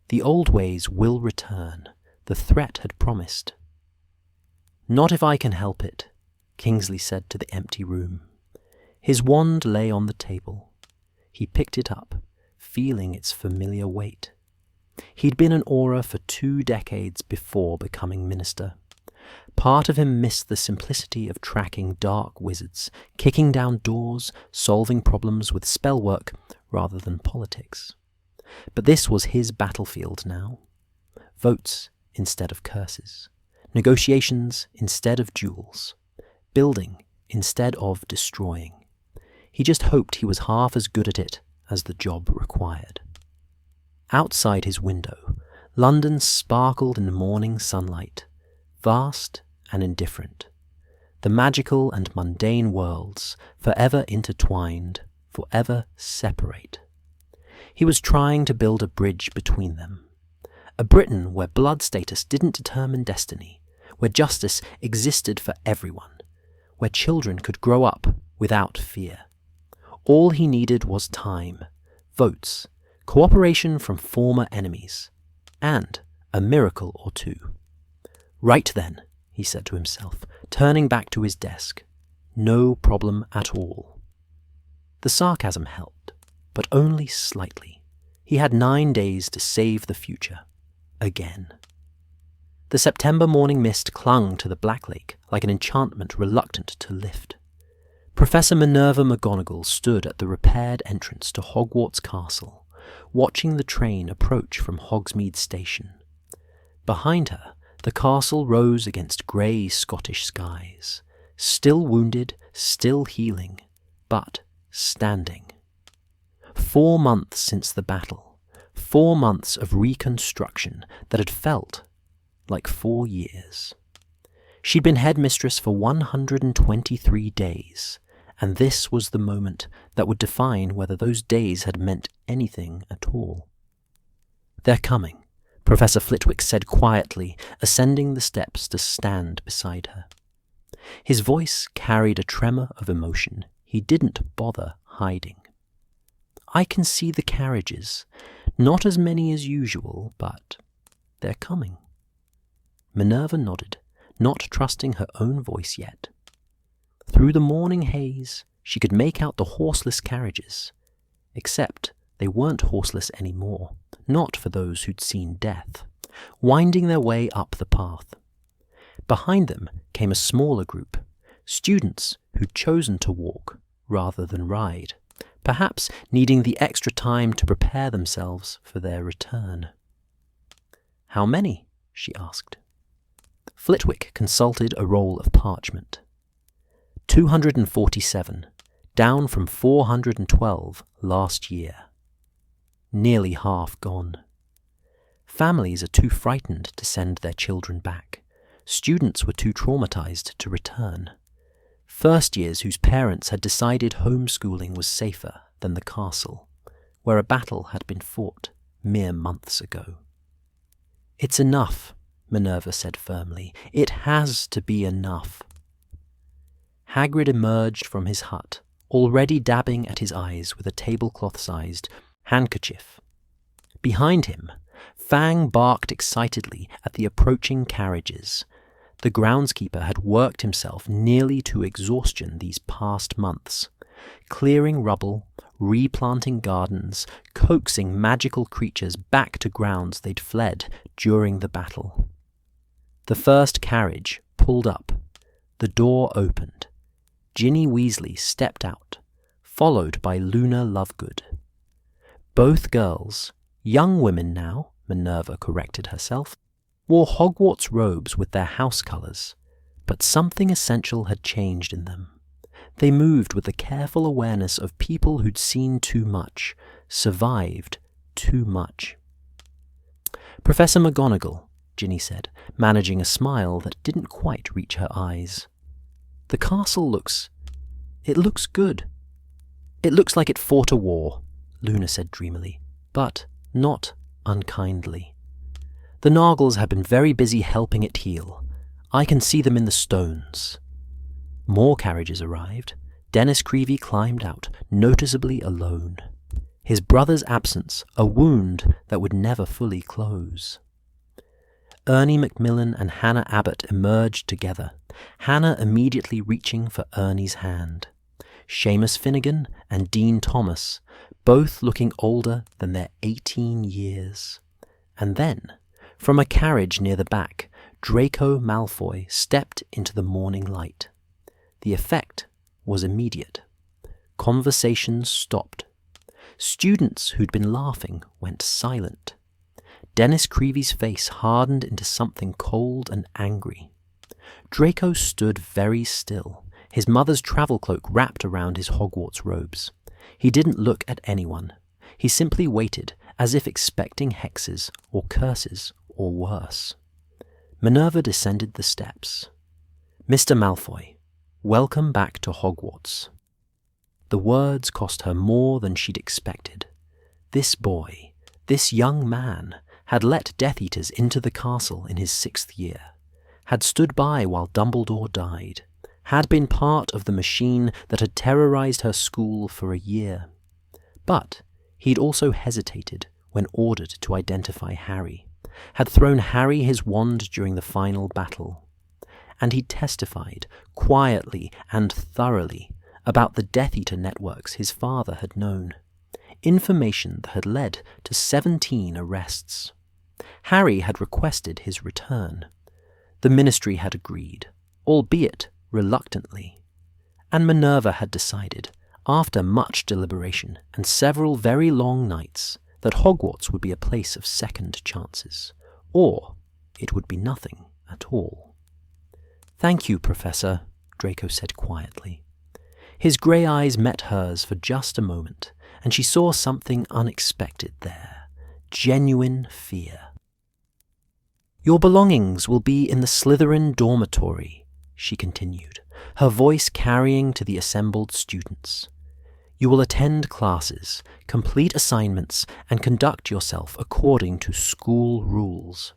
The old ways will return, the threat had promised. Not if I can help it, Kingsley said to the empty room. His wand lay on the table. He picked it up, feeling its familiar weight. He'd been an Auror for 2 decades before becoming minister. Part of him missed the simplicity of tracking dark wizards, kicking down doors, solving problems with spellwork rather than politics. But this was his battlefield now. Votes instead of curses. Negotiations instead of duels. Building instead of destroying. He just hoped he was half as good at it as the job required. Outside his window, London sparkled in the morning sunlight, vast and indifferent. The magical and mundane worlds, forever intertwined, forever separate. He was trying to build a bridge between them. A Britain where blood status didn't determine destiny, where justice existed for everyone, where children could grow up without fear. All he needed was time, votes, cooperation from former enemies, and a miracle or two. Right then, he said to himself, turning back to his desk. No problem at all. The sarcasm helped, but only slightly. He had 9 days to save the future. Again. The September morning mist clung to the Black Lake like an enchantment reluctant to lift. Professor Minerva McGonagall stood at the repaired entrance to Hogwarts Castle, watching the train approach from Hogsmeade Station. Behind her, the castle rose against grey Scottish skies, still wounded, still healing, but standing. 4 months since the battle, 4 months of reconstruction that had felt like 4 years. She'd been headmistress for 123 days, and this was the moment that would define whether those days had meant anything at all. "They're coming," Professor Flitwick said quietly, ascending the steps to stand beside her. His voice carried a tremor of emotion he didn't bother hiding. "I can see the carriages, not as many as usual, but they're coming." Minerva nodded, not trusting her own voice yet. Through the morning haze, she could make out the horseless carriages, except they weren't horseless anymore, not for those who'd seen death, winding their way up the path. Behind them came a smaller group, students who'd chosen to walk rather than ride, perhaps needing the extra time to prepare themselves for their return. "How many?" she asked. Flitwick consulted a roll of parchment. 247, down from 412 last year. Nearly half gone. Families are too frightened to send their children back. Students were too traumatized to return. First years whose parents had decided homeschooling was safer than the castle, where a battle had been fought mere months ago. "It's enough," Minerva said firmly. "It has to be enough." Hagrid emerged from his hut, already dabbing at his eyes with a tablecloth-sized handkerchief. Behind him, Fang barked excitedly at the approaching carriages. The groundskeeper had worked himself nearly to exhaustion these past months, clearing rubble, replanting gardens, coaxing magical creatures back to grounds they'd fled during the battle. The first carriage pulled up. The door opened. Ginny Weasley stepped out, followed by Luna Lovegood. Both girls, young women now, Minerva corrected herself, wore Hogwarts robes with their house colours, but something essential had changed in them. They moved with the careful awareness of people who'd seen too much, survived too much. "Professor McGonagall," Ginny said, managing a smile that didn't quite reach her eyes. "The castle looks good." "It looks like it fought a war," Luna said dreamily, "but not unkindly. The Nargles have been very busy helping it heal. I can see them in the stones." More carriages arrived. Dennis Creevey climbed out, noticeably alone. His brother's absence, a wound that would never fully close. Ernie Macmillan and Hannah Abbott emerged together, Hannah immediately reaching for Ernie's hand. Seamus Finnegan and Dean Thomas, both looking older than their 18 years. And then, from a carriage near the back, Draco Malfoy stepped into the morning light. The effect was immediate. Conversations stopped. Students who'd been laughing went silent. Dennis Creevey's face hardened into something cold and angry. Draco stood very still, his mother's travel cloak wrapped around his Hogwarts robes. He didn't look at anyone. He simply waited, as if expecting hexes or curses or worse. Minerva descended the steps. "Mr. Malfoy, welcome back to Hogwarts." The words cost her more than she'd expected. This boy, this young man, had let Death Eaters into the castle in his 6th year, had stood by while Dumbledore died, had been part of the machine that had terrorized her school for a year. But he'd also hesitated when ordered to identify Harry, had thrown Harry his wand during the final battle, and he'd testified quietly and thoroughly about the Death Eater networks his father had known, information that had led to 17 arrests. Harry had requested his return. The Ministry had agreed, albeit reluctantly, and Minerva had decided, after much deliberation and several very long nights, that Hogwarts would be a place of second chances, or it would be nothing at all. "Thank you, Professor," Draco said quietly. His grey eyes met hers for just a moment, and she saw something unexpected there, genuine fear. "Your belongings will be in the Slytherin dormitory," she continued, her voice carrying to the assembled students. "You will attend classes, complete assignments, and conduct yourself according to school rules.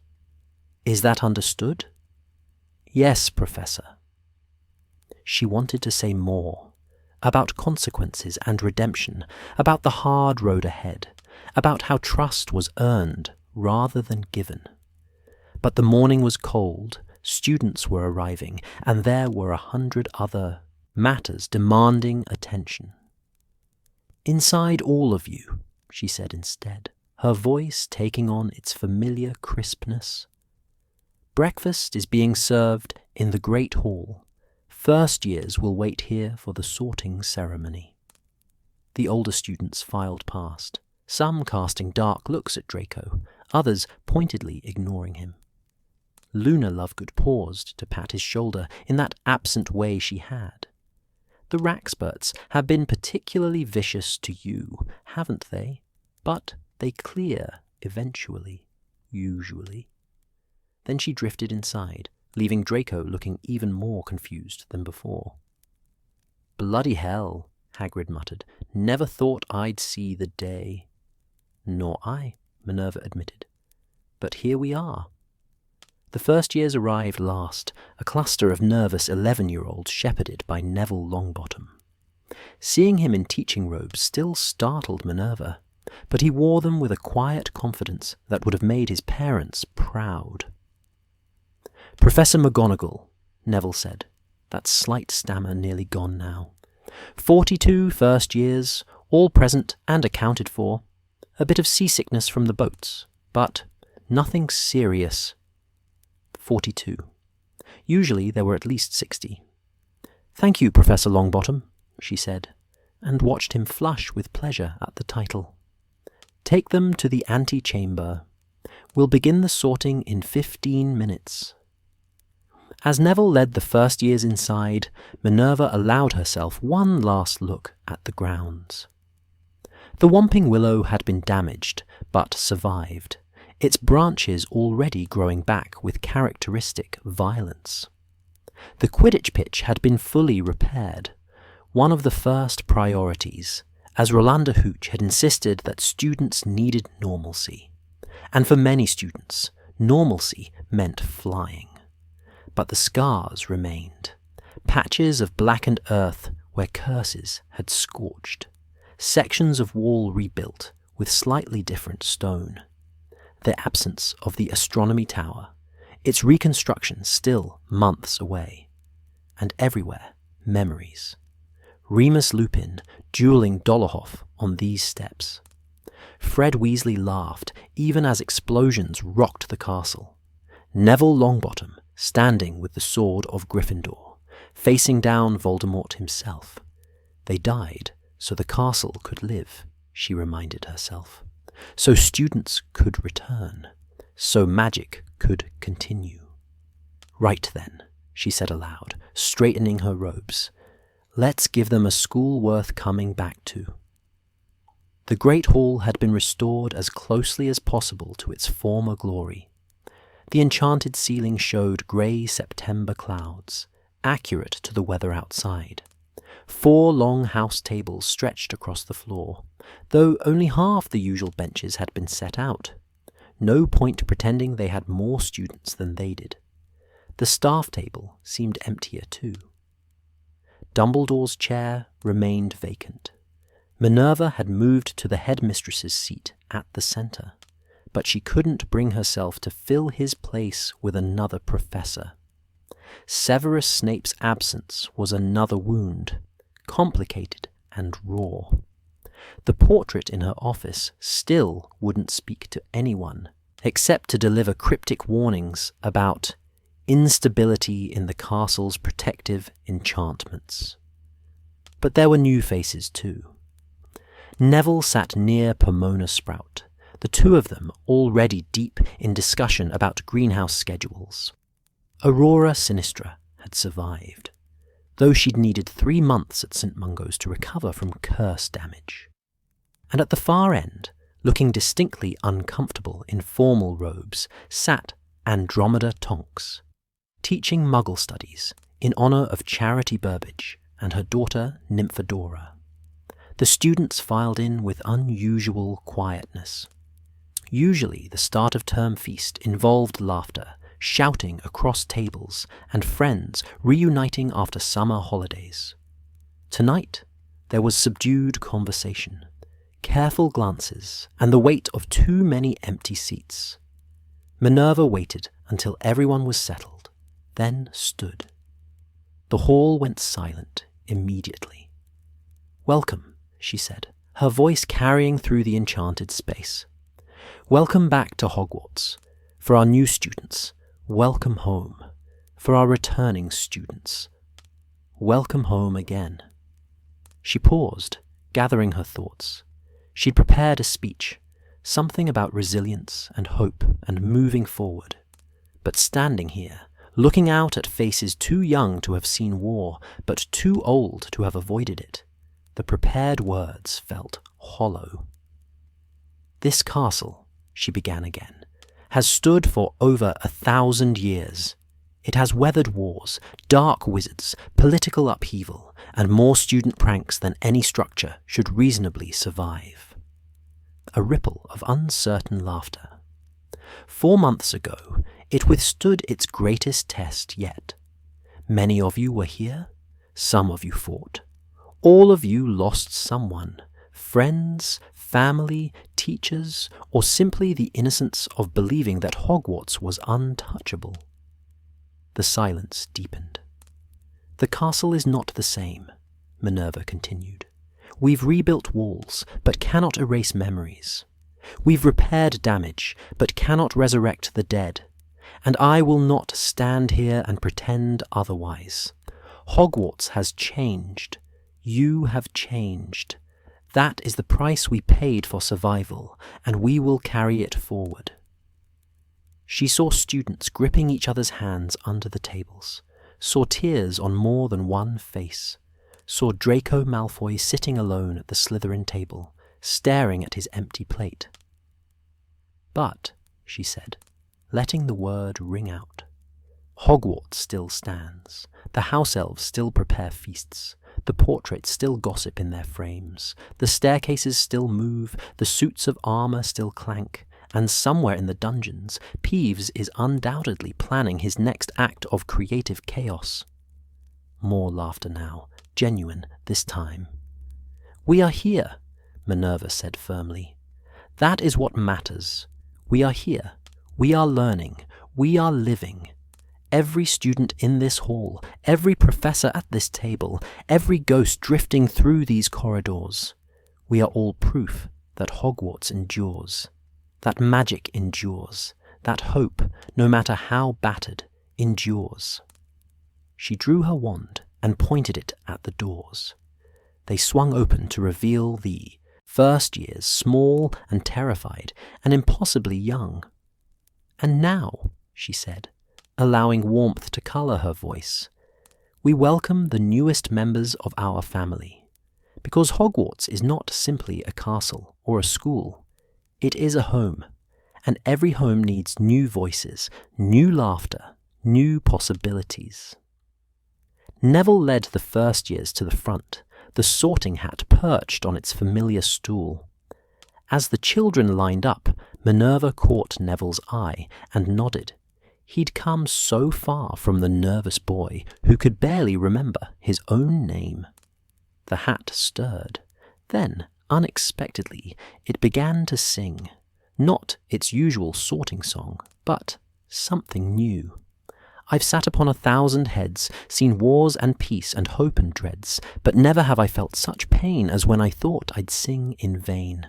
Is that understood?" "Yes, Professor." She wanted to say more, about consequences and redemption, about the hard road ahead, about how trust was earned rather than given. But the morning was cold, students were arriving, and there were 100 other matters demanding attention. "Inside all of you," she said instead, her voice taking on its familiar crispness. "Breakfast is being served in the Great Hall. First years will wait here for the sorting ceremony." The older students filed past, some casting dark looks at Draco, others pointedly ignoring him. Luna Lovegood paused to pat his shoulder in that absent way she had. "The Raxperts have been particularly vicious to you, haven't they? But they clear eventually, usually." Then she drifted inside, leaving Draco looking even more confused than before. "Bloody hell," Hagrid muttered. "Never thought I'd see the day." "Nor I," Minerva admitted. "But here we are." The first years arrived last, a cluster of nervous 11-year-olds shepherded by Neville Longbottom. Seeing him in teaching robes still startled Minerva, but he wore them with a quiet confidence that would have made his parents proud. "Professor McGonagall," Neville said, that slight stammer nearly gone now. 42 first years, all present and accounted for. A bit of seasickness from the boats, but nothing serious. 42. Usually there were at least 60. "Thank you, Professor Longbottom," she said, and watched him flush with pleasure at the title. "Take them to the antechamber. We'll begin the sorting in 15 minutes. As Neville led the first years inside, Minerva allowed herself one last look at the grounds. The Whomping Willow had been damaged, but survived, its branches already growing back with characteristic violence. The Quidditch pitch had been fully repaired, one of the first priorities, as Rolanda Hooch had insisted that students needed normalcy. And for many students, normalcy meant flying. But the scars remained, patches of blackened earth where curses had scorched, sections of wall rebuilt with slightly different stone, the absence of the astronomy tower, its reconstruction still months away, and everywhere memories. Remus Lupin dueling Dolohov on these steps. Fred Weasley laughed even as explosions rocked the castle. Neville Longbottom standing with the sword of Gryffindor, facing down Voldemort himself. They died so the castle could live, she reminded herself. So students could return. So magic could continue. "Right then," she said aloud, straightening her robes. "Let's give them a school worth coming back to." The Great Hall had been restored as closely as possible to its former glory. The enchanted ceiling showed grey September clouds, accurate to the weather outside. 4 long house tables stretched across the floor, though only half the usual benches had been set out. No point pretending they had more students than they did. The staff table seemed emptier too. Dumbledore's chair remained vacant. Minerva had moved to the headmistress's seat at the centre, but she couldn't bring herself to fill his place with another professor. Severus Snape's absence was another wound, complicated and raw. The portrait in her office still wouldn't speak to anyone, except to deliver cryptic warnings about instability in the castle's protective enchantments. But there were new faces too. Neville sat near Pomona Sprout, the two of them already deep in discussion about greenhouse schedules. Aurora Sinistra had survived. though she'd needed 3 months at St. Mungo's to recover from curse damage. And at the far end, looking distinctly uncomfortable in formal robes, sat Andromeda Tonks, teaching Muggle studies in honour of Charity Burbage and her daughter Nymphadora. The students filed in with unusual quietness. Usually the start of term feast involved laughter, shouting across tables, and friends reuniting after summer holidays. Tonight there was subdued conversation, careful glances, and the weight of too many empty seats. Minerva waited until everyone was settled, then stood. The hall went silent immediately. "Welcome," she said, her voice carrying through the enchanted space. "Welcome back to Hogwarts. For our new students, welcome home. For our returning students, welcome home again." She paused, gathering her thoughts. She'd prepared a speech, something about resilience and hope and moving forward. But standing here, looking out at faces too young to have seen war, but too old to have avoided it, the prepared words felt hollow. "This castle," she began again, "has stood for over 1,000 years. It has weathered wars, dark wizards, political upheaval, and more student pranks than any structure should reasonably survive." A ripple of uncertain laughter. 4 months ago, it withstood its greatest test yet. Many of you were here, some of you fought. All of you lost someone, friends, family, teachers, or simply the innocence of believing that Hogwarts was untouchable. The silence deepened. "The castle is not the same," Minerva continued. "We've rebuilt walls, but cannot erase memories. We've repaired damage, but cannot resurrect the dead. And I will not stand here and pretend otherwise. Hogwarts has changed. You have changed. That is the price we paid for survival, and we will carry it forward." She saw students gripping each other's hands under the tables, saw tears on more than one face, saw Draco Malfoy sitting alone at the Slytherin table, staring at his empty plate. "But," she said, letting the word ring out, "Hogwarts still stands. The house elves still prepare feasts. The portraits still gossip in their frames. The staircases still move. The suits of armour still clank. And somewhere in the dungeons, Peeves is undoubtedly planning his next act of creative chaos." More laughter now, genuine this time. "We are here," Minerva said firmly. "That is what matters. We are here. We are learning. We are living. Every student in this hall, every professor at this table, every ghost drifting through these corridors. We are all proof that Hogwarts endures, that magic endures, that hope, no matter how battered, endures." She drew her wand and pointed it at the doors. They swung open to reveal the first years, small and terrified and impossibly young. "And now," she said, allowing warmth to colour her voice, "we welcome the newest members of our family. Because Hogwarts is not simply a castle or a school. It is a home, and every home needs new voices, new laughter, new possibilities." Neville led the first years to the front, the sorting hat perched on its familiar stool. As the children lined up, Minerva caught Neville's eye and nodded. He'd come so far from the nervous boy who could barely remember his own name. The hat stirred. Then, unexpectedly, it began to sing. Not its usual sorting song, but something new. "I've sat upon 1,000 heads, seen wars and peace and hope and dreads, but never have I felt such pain as when I thought I'd sing in vain."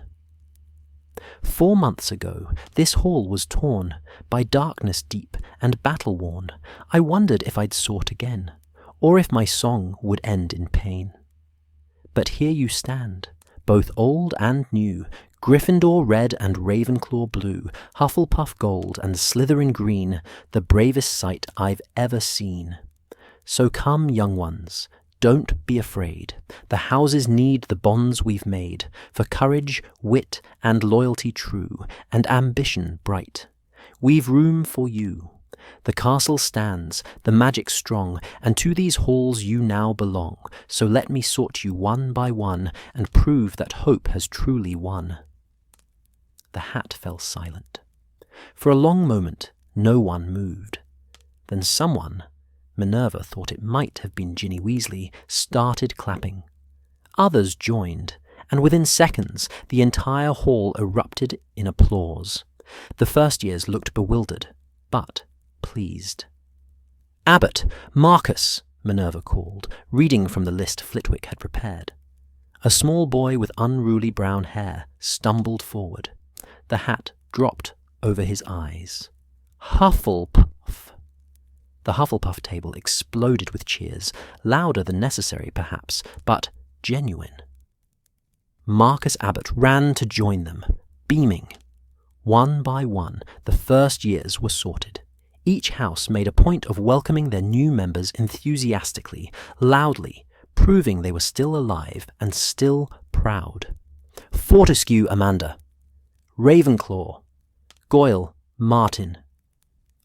4 months ago, this hall was torn by darkness deep and battle-worn. I wondered if I'd sort again, or if my song would end in pain. But here you stand, both old and new, Gryffindor red and Ravenclaw blue, Hufflepuff gold and Slytherin green, the bravest sight I've ever seen. So come, young ones, Don't be afraid. The houses need the bonds we've made, for courage, wit, and loyalty true, and ambition bright. We've room for you. The castle stands, the magic strong, and to these halls you now belong. So let me sort you one by one, and prove that hope has truly won. The hat fell silent. For a long moment, no one moved. Then someone, Minerva thought it might have been Ginny Weasley, started clapping. Others joined, and within seconds the entire hall erupted in applause. The first years looked bewildered, but pleased. "Abbot! Marcus!" Minerva called, reading from the list Flitwick had prepared. A small boy with unruly brown hair stumbled forward. The hat dropped over his eyes. "Hufflepuff!" The Hufflepuff table exploded with cheers, louder than necessary perhaps, but genuine. Marcus Abbott ran to join them, beaming. One by one, the first years were sorted. Each house made a point of welcoming their new members enthusiastically, loudly, proving they were still alive and still proud. Fortescue Amanda, Ravenclaw, Goyle, Martin.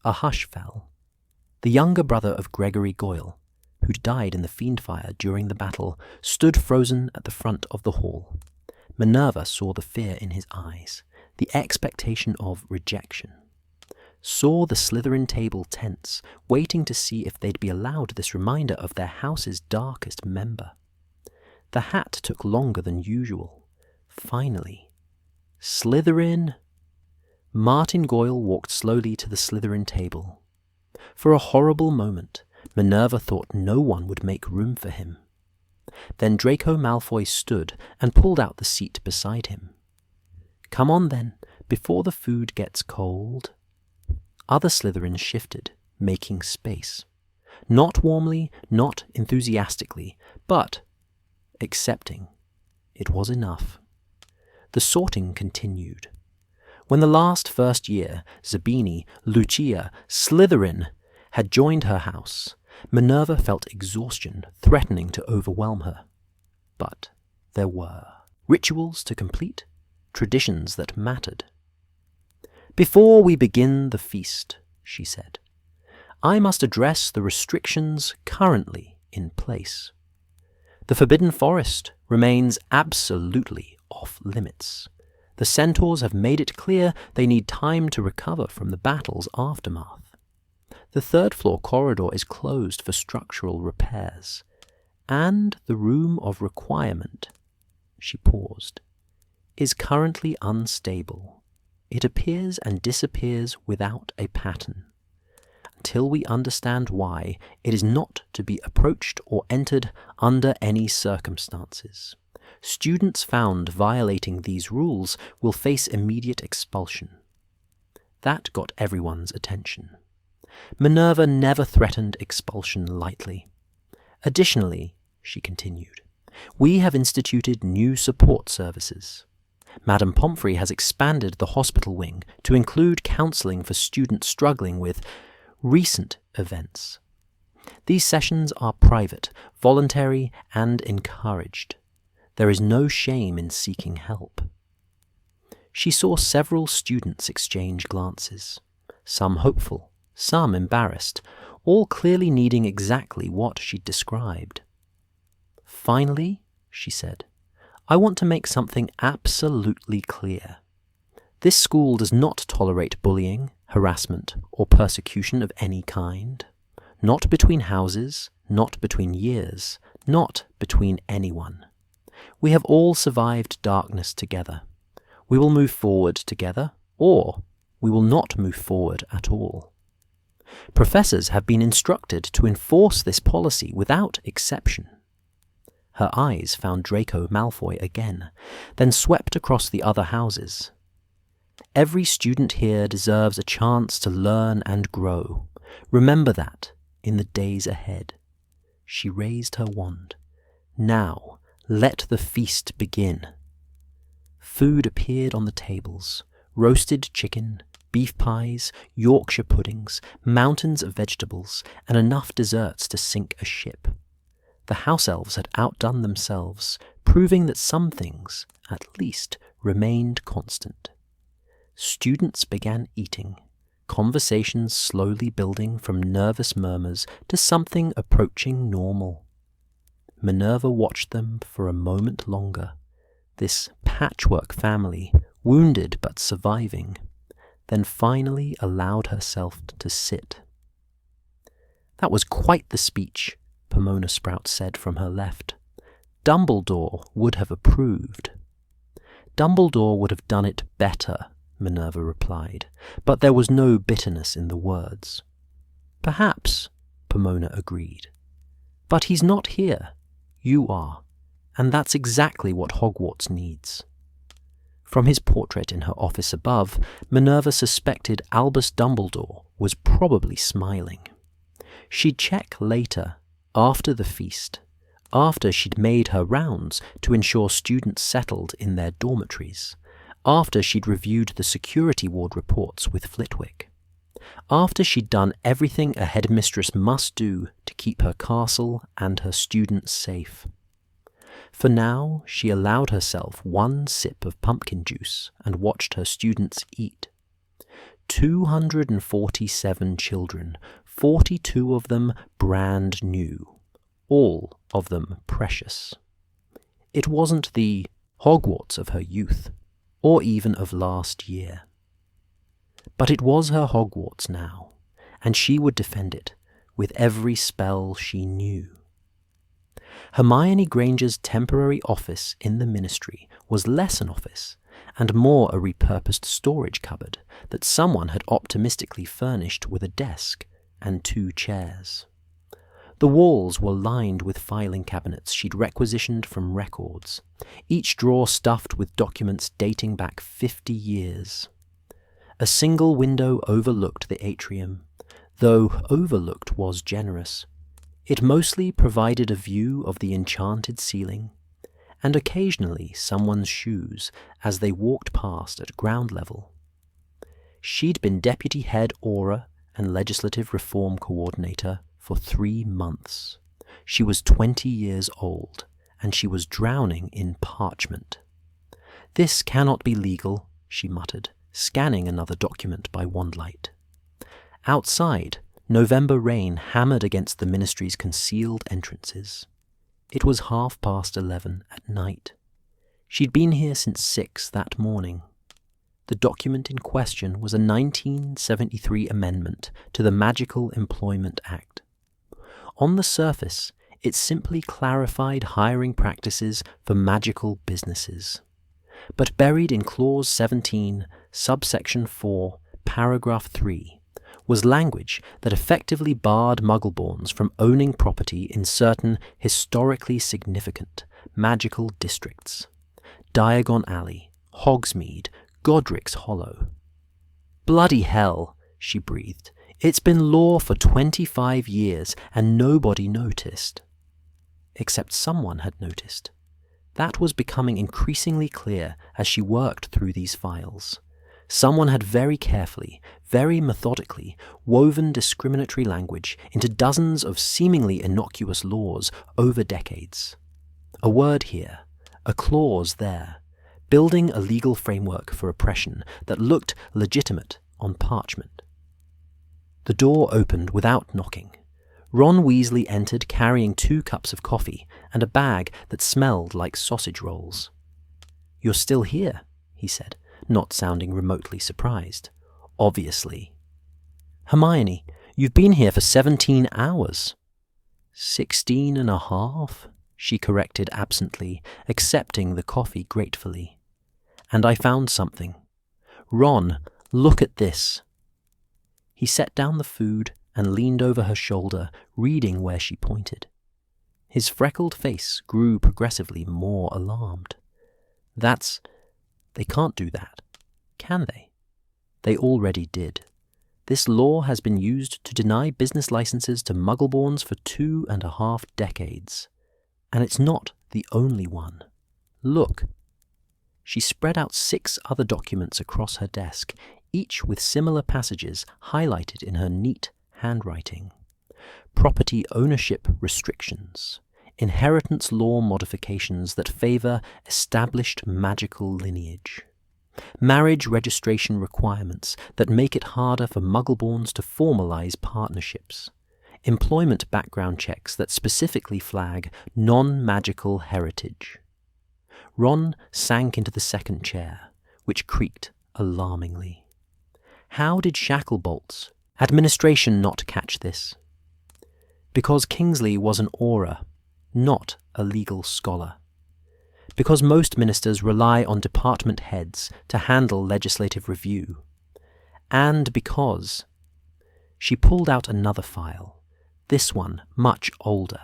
A hush fell. The younger brother of Gregory Goyle, who'd died in the Fiendfire during the battle, stood frozen at the front of the hall. Minerva saw the fear in his eyes, the expectation of rejection. Saw the Slytherin table tense, waiting to see if they'd be allowed this reminder of their house's darkest member. The hat took longer than usual. Finally. Slytherin. Martin Goyle walked slowly to the Slytherin table. For a horrible moment, Minerva thought no one would make room for him. Then Draco Malfoy stood and pulled out the seat beside him. "Come on then, before the food gets cold." Other Slytherins shifted, making space. Not warmly, not enthusiastically, but accepting. It was enough. The sorting continued. When the last first year, Zabini, Lucia, Slytherin, had joined her house, Minerva felt exhaustion threatening to overwhelm her. But there were rituals to complete, traditions that mattered. "Before we begin the feast," she said, "I must address the restrictions currently in place. The Forbidden Forest remains absolutely off limits. The centaurs have made it clear they need time to recover from the battle's aftermath. The third-floor corridor is closed for structural repairs, and the Room of Requirement," she paused, "is currently unstable. It appears and disappears without a pattern. Until we understand why, it is not to be approached or entered under any circumstances. Students found violating these rules will face immediate expulsion." That got everyone's attention. Minerva never threatened expulsion lightly. "Additionally," she continued, "we have instituted new support services. Madame Pomfrey has expanded the hospital wing to include counselling for students struggling with recent events. These sessions are private, voluntary, and encouraged. There is no shame in seeking help." She saw several students exchange glances, some hopeful, some embarrassed, all clearly needing exactly what she'd described. "Finally," she said, "I want to make something absolutely clear. This school does not tolerate bullying, harassment, or persecution of any kind. Not between houses, not between years, not between anyone. We have all survived darkness together. We will move forward together, or we will not move forward at all. Professors have been instructed to enforce this policy without exception." Her eyes found Draco Malfoy again, then swept across the other houses. "Every student here deserves a chance to learn and grow. Remember that in the days ahead." She raised her wand. "Now, let the feast begin." Food appeared on the tables. Roasted chicken, beef pies, Yorkshire puddings, mountains of vegetables, and enough desserts to sink a ship. The house elves had outdone themselves, proving that some things, at least, remained constant. Students began eating, conversations slowly building from nervous murmurs to something approaching normal. Minerva watched them for a moment longer, this patchwork family, wounded but surviving, then finally allowed herself to sit. "That was quite the speech," Pomona Sprout said from her left. "Dumbledore would have approved." "Dumbledore would have done it better," Minerva replied, but there was no bitterness in the words. "Perhaps," Pomona agreed. "But he's not here. You are, and that's exactly what Hogwarts needs." From his portrait in her office above, Minerva suspected Albus Dumbledore was probably smiling. She'd check later, after the feast, after she'd made her rounds to ensure students settled in their dormitories, after she'd reviewed the security ward reports with Flitwick, after she'd done everything a headmistress must do to keep her castle and her students safe. For now, she allowed herself one sip of pumpkin juice and watched her students eat. 247 children, 42 of them brand new, all of them precious. It wasn't the Hogwarts of her youth, or even of last year. But it was her Hogwarts now, and she would defend it with every spell she knew. Hermione Granger's temporary office in the Ministry was less an office and more a repurposed storage cupboard that someone had optimistically furnished with a desk and 2 chairs. The walls were lined with filing cabinets she'd requisitioned from records, each drawer stuffed with documents dating back 50 years. A single window overlooked the atrium, though overlooked was generous. It mostly provided a view of the enchanted ceiling, and occasionally someone's shoes as they walked past at ground level. She'd been Deputy Head Aura and Legislative Reform Coordinator for 3 months. She was 20 years old, and she was drowning in parchment. "This cannot be legal," she muttered, scanning another document by wandlight. Outside, November rain hammered against the Ministry's concealed entrances. It was 11:30 at night. She'd been here since 6 that morning. The document in question was a 1973 amendment to the Magical Employment Act. On the surface, it simply clarified hiring practices for magical businesses. But buried in Clause 17, subsection 4, paragraph 3, was language that effectively barred Muggleborns from owning property in certain historically significant magical districts. Diagon Alley, Hogsmeade, Godric's Hollow. "Bloody hell," she breathed. "It's been law for 25 years and nobody noticed." Except someone had noticed. That was becoming increasingly clear as she worked through these files. Someone had very carefully, very methodically woven discriminatory language into dozens of seemingly innocuous laws over decades. A word here, a clause there, building a legal framework for oppression that looked legitimate on parchment. The door opened without knocking. Ron Weasley entered carrying 2 cups of coffee and a bag that smelled like sausage rolls. "You're still here," he said, not sounding remotely surprised. "Obviously." "Hermione, you've been here for 17 hours. 16 and a half, she corrected absently, accepting the coffee gratefully. "And I found something. Ron, look at this." He set down the food and leaned over her shoulder, reading where she pointed. His freckled face grew progressively more alarmed. They can't do that, can they? They already did. This law has been used to deny business licenses to Muggleborns for 2.5 decades. And it's not the only one. Look. She spread out 6 other documents across her desk, each with similar passages highlighted in her neat handwriting. Property ownership restrictions, inheritance law modifications that favour established magical lineage, marriage registration requirements that make it harder for Muggleborns to formalise partnerships, employment background checks that specifically flag non-magical heritage. Ron sank into the second chair, which creaked alarmingly. How did Shacklebolt's administration not catch this? Because Kingsley was an aura, not a legal scholar. Because most ministers rely on department heads to handle legislative review. And because she pulled out another file, this one much older.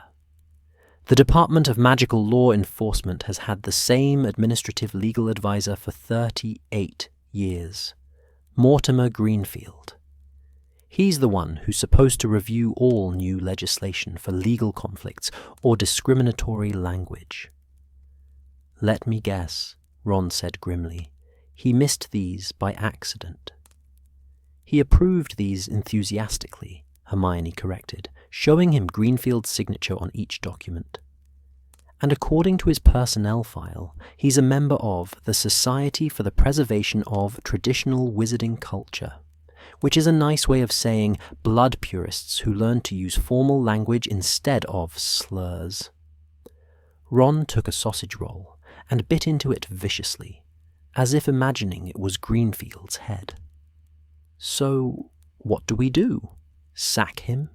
The Department of Magical Law Enforcement has had the same administrative legal advisor for 38 years, Mortimer Greenfield. He's the one who's supposed to review all new legislation for legal conflicts or discriminatory language. Let me guess, Ron said grimly. He missed these by accident. He approved these enthusiastically, Hermione corrected, showing him Greenfield's signature on each document. And according to his personnel file, he's a member of the Society for the Preservation of Traditional Wizarding Culture, which is a nice way of saying blood purists who learn to use formal language instead of slurs. Ron took a sausage roll and bit into it viciously, as if imagining it was Greenfield's head. So, what do we do? Sack him?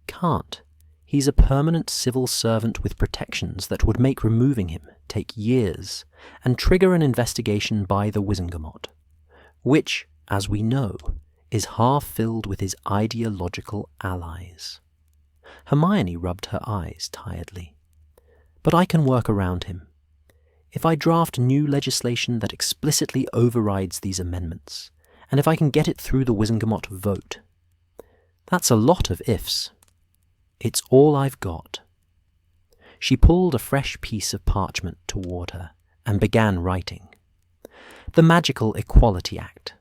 Can't. He's a permanent civil servant with protections that would make removing him take years and trigger an investigation by the Wizengamot, which, as we know, is half filled with his ideological allies. Hermione rubbed her eyes tiredly. But I can work around him. If I draft new legislation that explicitly overrides these amendments, and if I can get it through the Wizengamot vote. That's a lot of ifs. It's all I've got. She pulled a fresh piece of parchment toward her and began writing. The Magical Equality Act.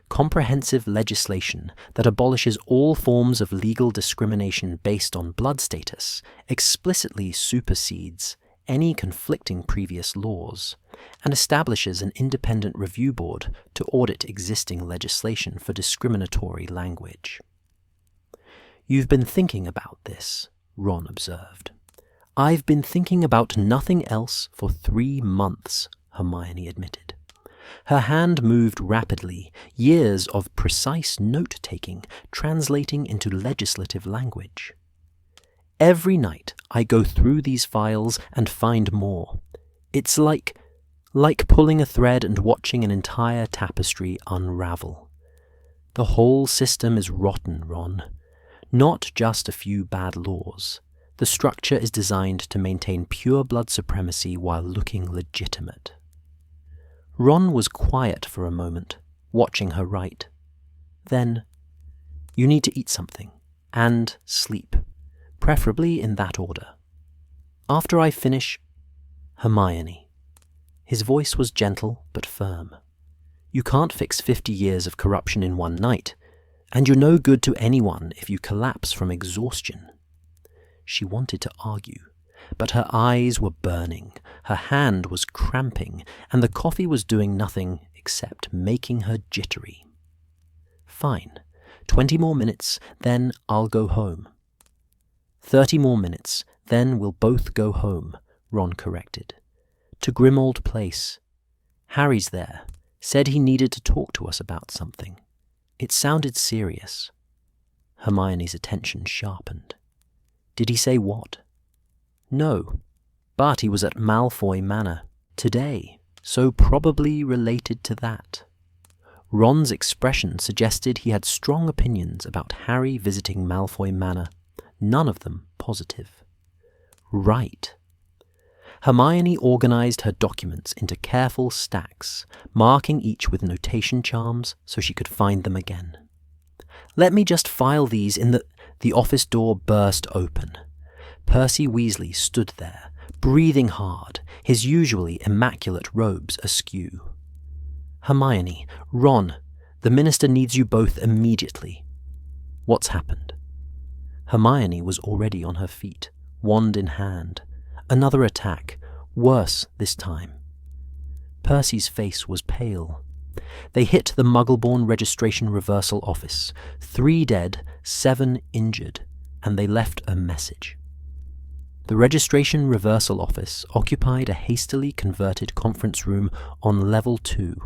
Comprehensive legislation that abolishes all forms of legal discrimination based on blood status explicitly supersedes any conflicting previous laws and establishes an independent review board to audit existing legislation for discriminatory language. You've been thinking about this, Ron observed. I've been thinking about nothing else for 3 months, Hermione admitted. Her hand moved rapidly, years of precise note-taking translating into legislative language. Every night I go through these files and find more. It's like pulling a thread and watching an entire tapestry unravel. The whole system is rotten, Ron. Not just a few bad laws. The structure is designed to maintain pure blood supremacy while looking legitimate. Ron was quiet for a moment, watching her write. Then, you need to eat something, and sleep, preferably in that order. After I finish, Hermione. His voice was gentle but firm. You can't fix 50 years of corruption in one night, and you're no good to anyone if you collapse from exhaustion. She wanted to argue, but her eyes were burning, her hand was cramping, and the coffee was doing nothing except making her jittery. Fine, 20 more minutes, then I'll go home. 30 more minutes, then we'll both go home, Ron corrected. To Grimmauld Place. Harry's there, said he needed to talk to us about something. It sounded serious. Hermione's attention sharpened. Did he say what? No, but he was at Malfoy Manor today, so probably related to that. Ron's expression suggested he had strong opinions about Harry visiting Malfoy Manor, none of them positive. Right. Hermione organised her documents into careful stacks, marking each with notation charms so she could find them again. Let me just file these in the office door burst open. Percy Weasley stood there, breathing hard, his usually immaculate robes askew. Hermione, Ron, the minister needs you both immediately. What's happened? Hermione was already on her feet, wand in hand. Another attack, worse this time. Percy's face was pale. They hit the Muggleborn Registration Reversal Office. 3 dead, 7 injured, and they left a message. The Registration Reversal Office occupied a hastily converted conference room on level 2.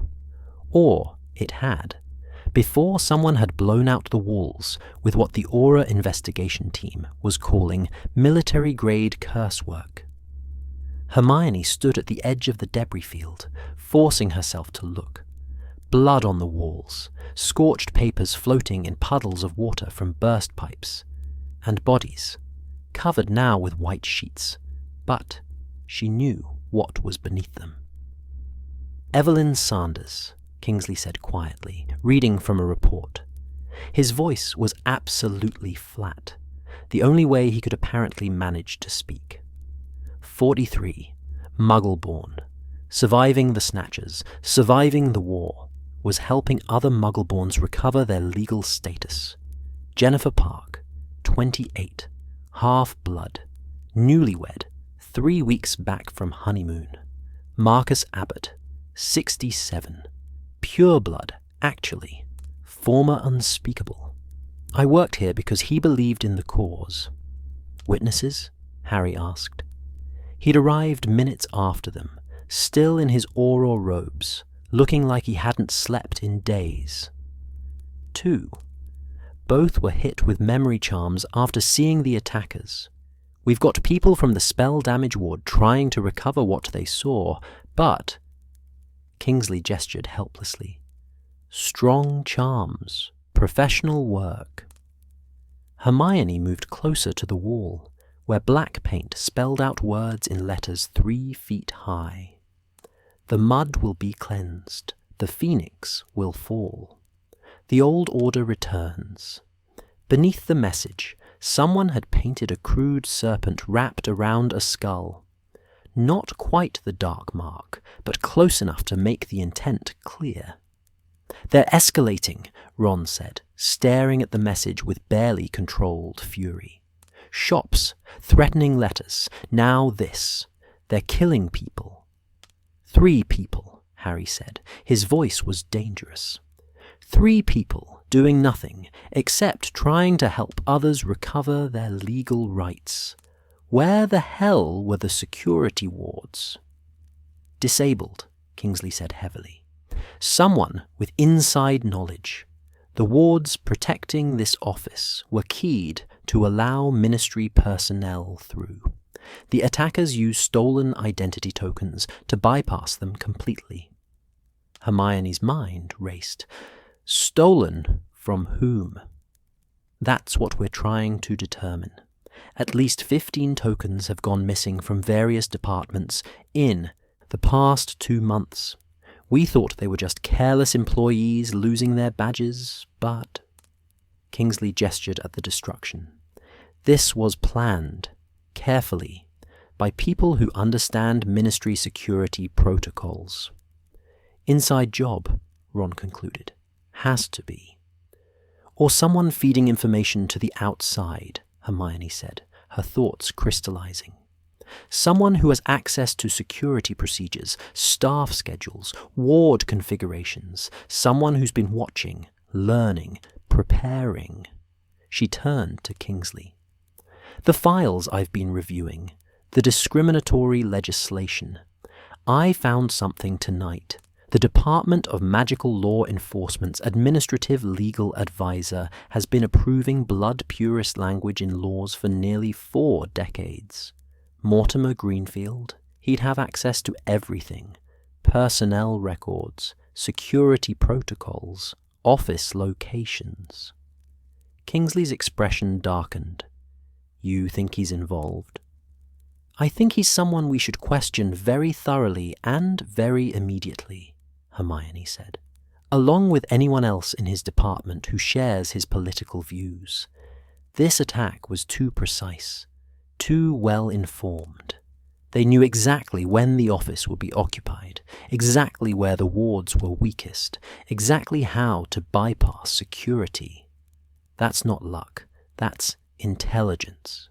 Or it had, before someone had blown out the walls with what the Aura investigation team was calling military-grade curse work. Hermione stood at the edge of the debris field, forcing herself to look. Blood on the walls, scorched papers floating in puddles of water from burst pipes, and bodies, covered now with white sheets, but she knew what was beneath them. "Evelyn Sanders," Kingsley said quietly, reading from a report. His voice was absolutely flat, the only way he could apparently manage to speak. 43, Muggleborn, surviving the Snatchers, surviving the war, was helping other Muggleborns recover their legal status. Jennifer Park, 28, half-blood, newlywed, 3 weeks back from honeymoon. Marcus Abbott, 67, pure blood, actually, former unspeakable. I worked here because he believed in the cause. Witnesses? Harry asked. He'd arrived minutes after them, still in his Auror robes, looking like he hadn't slept in days. 2. Both were hit with memory charms after seeing the attackers. We've got people from the spell damage ward trying to recover what they saw, but... Kingsley gestured helplessly. Strong charms, professional work. Hermione moved closer to the wall, where black paint spelled out words in letters 3 feet high. The mud will be cleansed, the phoenix will fall. The old order returns. Beneath the message, someone had painted a crude serpent wrapped around a skull. Not quite the dark mark, but close enough to make the intent clear. "They're escalating," Ron said, staring at the message with barely controlled fury. "Shops, threatening letters, now this. They're killing people." 3 people, Harry said. His voice was dangerous. 3 people doing nothing except trying to help others recover their legal rights. Where the hell were the security wards? "Disabled," Kingsley said heavily. "Someone with inside knowledge. The wards protecting this office were keyed to allow Ministry personnel through. The attackers used stolen identity tokens to bypass them completely." Hermione's mind raced. Stolen from whom? That's what we're trying to determine. At least 15 tokens have gone missing from various departments in the past 2 months. We thought they were just careless employees losing their badges, but... Kingsley gestured at the destruction. This was planned, carefully, by people who understand Ministry security protocols. Inside job, Ron concluded. Has to be. Or someone feeding information to the outside, Hermione said, her thoughts crystallizing. Someone who has access to security procedures, staff schedules, ward configurations. Someone who's been watching, learning, preparing. She turned to Kingsley. "The files I've been reviewing, the discriminatory legislation. I found something tonight. The Department of Magical Law Enforcement's Administrative Legal Advisor has been approving blood purist language in laws for nearly 4 decades. Mortimer Greenfield, he'd have access to everything. Personnel records, security protocols, office locations." Kingsley's expression darkened. "You think he's involved?" "I think he's someone we should question very thoroughly and very immediately," Hermione said, "along with anyone else in his department who shares his political views. This attack was too precise, too well informed. They knew exactly when the office would be occupied, exactly where the wards were weakest, exactly how to bypass security. That's not luck, that's intelligence.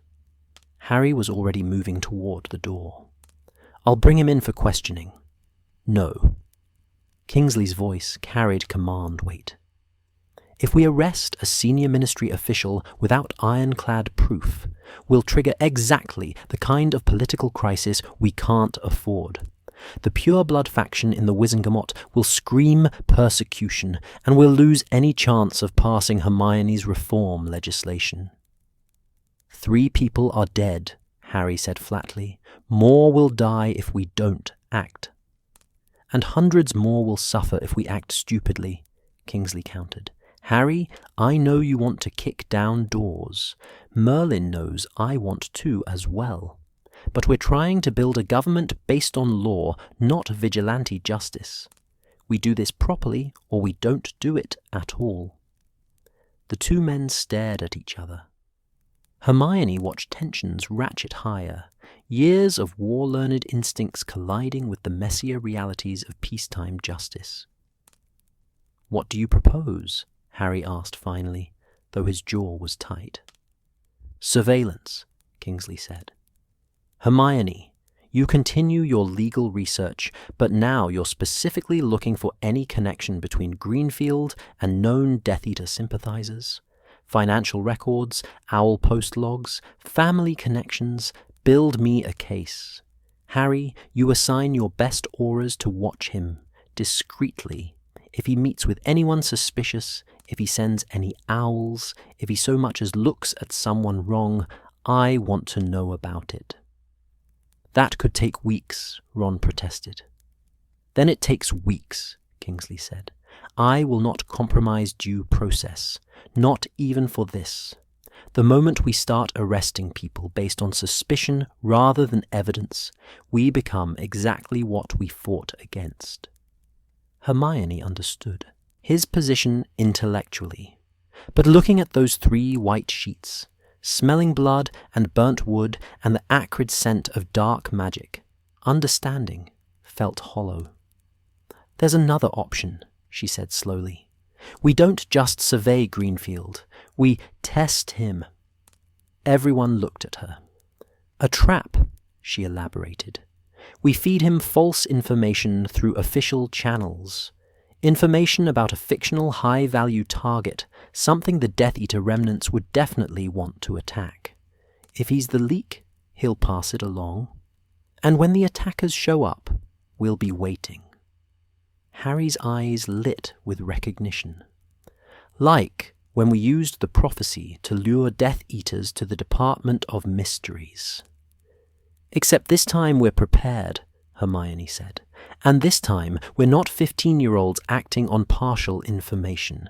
Harry was already moving toward the door. "I'll bring him in for questioning." "No." Kingsley's voice carried command weight. "If we arrest a senior ministry official without ironclad proof, we'll trigger exactly the kind of political crisis we can't afford. The pure-blood faction in the Wizengamot will scream persecution, and we'll lose any chance of passing Hermione's reform legislation." "3 people are dead," Harry said flatly. "More will die if we don't act." "And hundreds more will suffer if we act stupidly," Kingsley countered. "Harry, I know you want to kick down doors. Merlin knows I want to as well. But we're trying to build a government based on law, not vigilante justice. We do this properly, or we don't do it at all." The 2 men stared at each other. Hermione watched tensions ratchet higher, years of war-learned instincts colliding with the messier realities of peacetime justice. "What do you propose?" Harry asked finally, though his jaw was tight. "Surveillance," Kingsley said. "Hermione, you continue your legal research, but now you're specifically looking for any connection between Greenfield and known Death Eater sympathizers. Financial records, Owl Post logs, family connections, build me a case. Harry, you assign your best auras to watch him, discreetly. If he meets with anyone suspicious, if he sends any owls, if he so much as looks at someone wrong, I want to know about it." "That could take weeks," Ron protested. "Then it takes weeks," Kingsley said. "I will not compromise due process, not even for this. The moment we start arresting people based on suspicion rather than evidence, we become exactly what we fought against." Hermione understood his position intellectually, but looking at those 3 white sheets, smelling blood and burnt wood and the acrid scent of dark magic, understanding felt hollow. "There's another option," she said slowly. "We don't just survey Greenfield, we test him." Everyone looked at her. "A trap," she elaborated. "We feed him false information through official channels. Information about a fictional high-value target, something the Death Eater remnants would definitely want to attack. If he's the leak, he'll pass it along. And when the attackers show up, we'll be waiting." Harry's eyes lit with recognition. "Like when we used the prophecy to lure Death Eaters to the Department of Mysteries." "Except this time we're prepared," Hermione said. "And this time we're not 15-year-olds acting on partial information.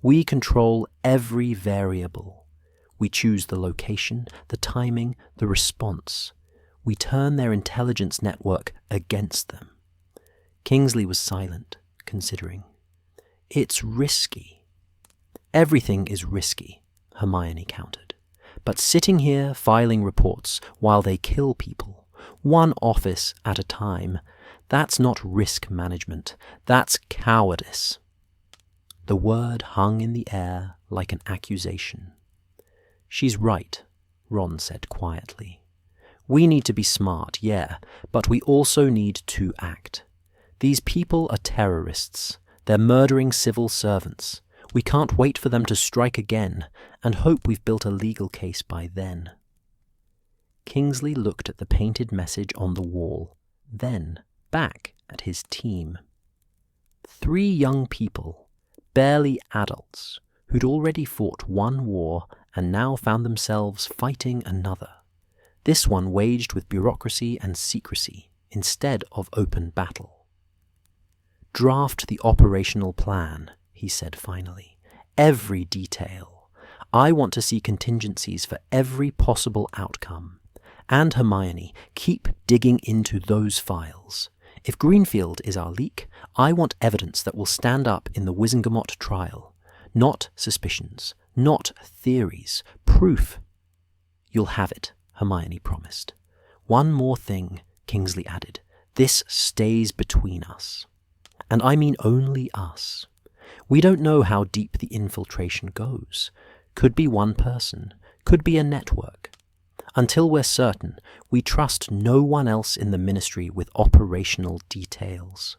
We control every variable. We choose the location, the timing, the response. We turn their intelligence network against them." Kingsley was silent, considering. "It's risky." "Everything is risky," Hermione countered. "But sitting here filing reports while they kill people, one office at a time, that's not risk management, that's cowardice." The word hung in the air like an accusation. "She's right," Ron said quietly. "We need to be smart, yeah, but we also need to act. These people are terrorists. They're murdering civil servants. We can't wait for them to strike again and hope we've built a legal case by then." Kingsley looked at the painted message on the wall, then back at his team. 3 young people, barely adults, who'd already fought one war and now found themselves fighting another. This one waged with bureaucracy and secrecy instead of open battle. "Draft the operational plan," he said finally. "Every detail. I want to see contingencies for every possible outcome. And Hermione, keep digging into those files. If Greenfield is our leak, I want evidence that will stand up in the Wizengamot trial. Not suspicions, not theories, proof." "You'll have it," Hermione promised. "One more thing," Kingsley added. "This stays between us. And I mean only us. We don't know how deep the infiltration goes. Could be one person, could be a network. Until we're certain, we trust no one else in the ministry with operational details."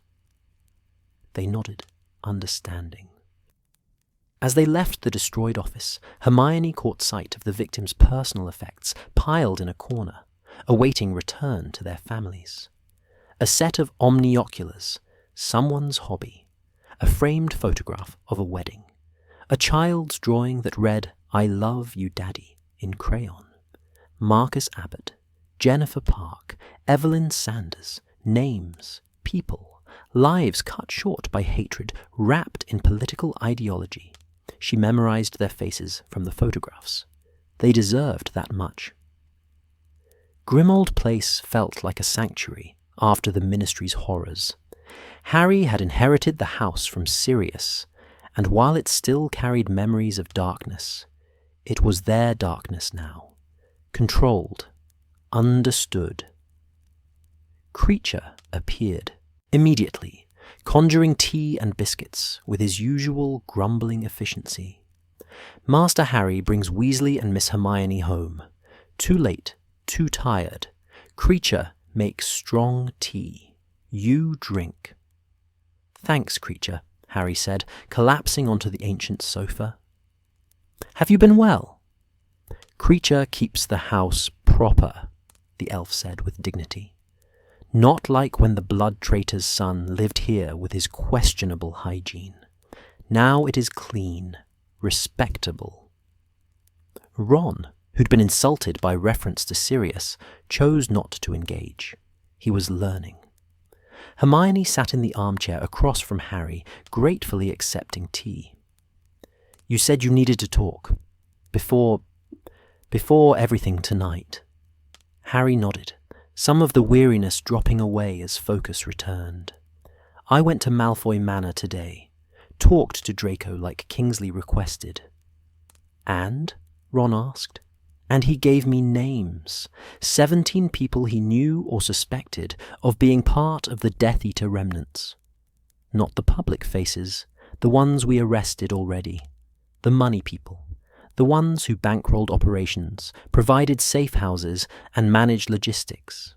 They nodded, understanding. As they left the destroyed office, Hermione caught sight of the victims' personal effects piled in a corner, awaiting return to their families. A set of omnioculars, someone's hobby, a framed photograph of a wedding, a child's drawing that read, "I love you, Daddy," in crayon, Marcus Abbott, Jennifer Park, Evelyn Sanders, names, people, lives cut short by hatred, wrapped in political ideology. She memorized their faces from the photographs. They deserved that much. Grimmauld Place felt like a sanctuary after the ministry's horrors. Harry had inherited the house from Sirius, and while it still carried memories of darkness, it was their darkness now, controlled, understood. Creature appeared immediately, conjuring tea and biscuits with his usual grumbling efficiency. Master Harry brings Weasley and Miss Hermione home. Too late, too tired. Creature makes strong tea. You drink. "Thanks, Creature," Harry said, collapsing onto the ancient sofa. "Have you been well?" "Creature keeps the house proper," the elf said with dignity. "Not like when the blood traitor's son lived here with his questionable hygiene. Now it is clean, respectable." Ron, who'd been insulted by reference to Sirius, chose not to engage. He was learning. Hermione sat in the armchair across from Harry, gratefully accepting tea. "You said you needed to talk. Before everything tonight." Harry nodded, some of the weariness dropping away as focus returned. "I went to Malfoy Manor today, talked to Draco like Kingsley requested." "And?" Ron asked. "And he gave me names, 17 people he knew or suspected of being part of the Death Eater remnants. Not the public faces, the ones we arrested already, the money people, the ones who bankrolled operations, provided safe houses, and managed logistics."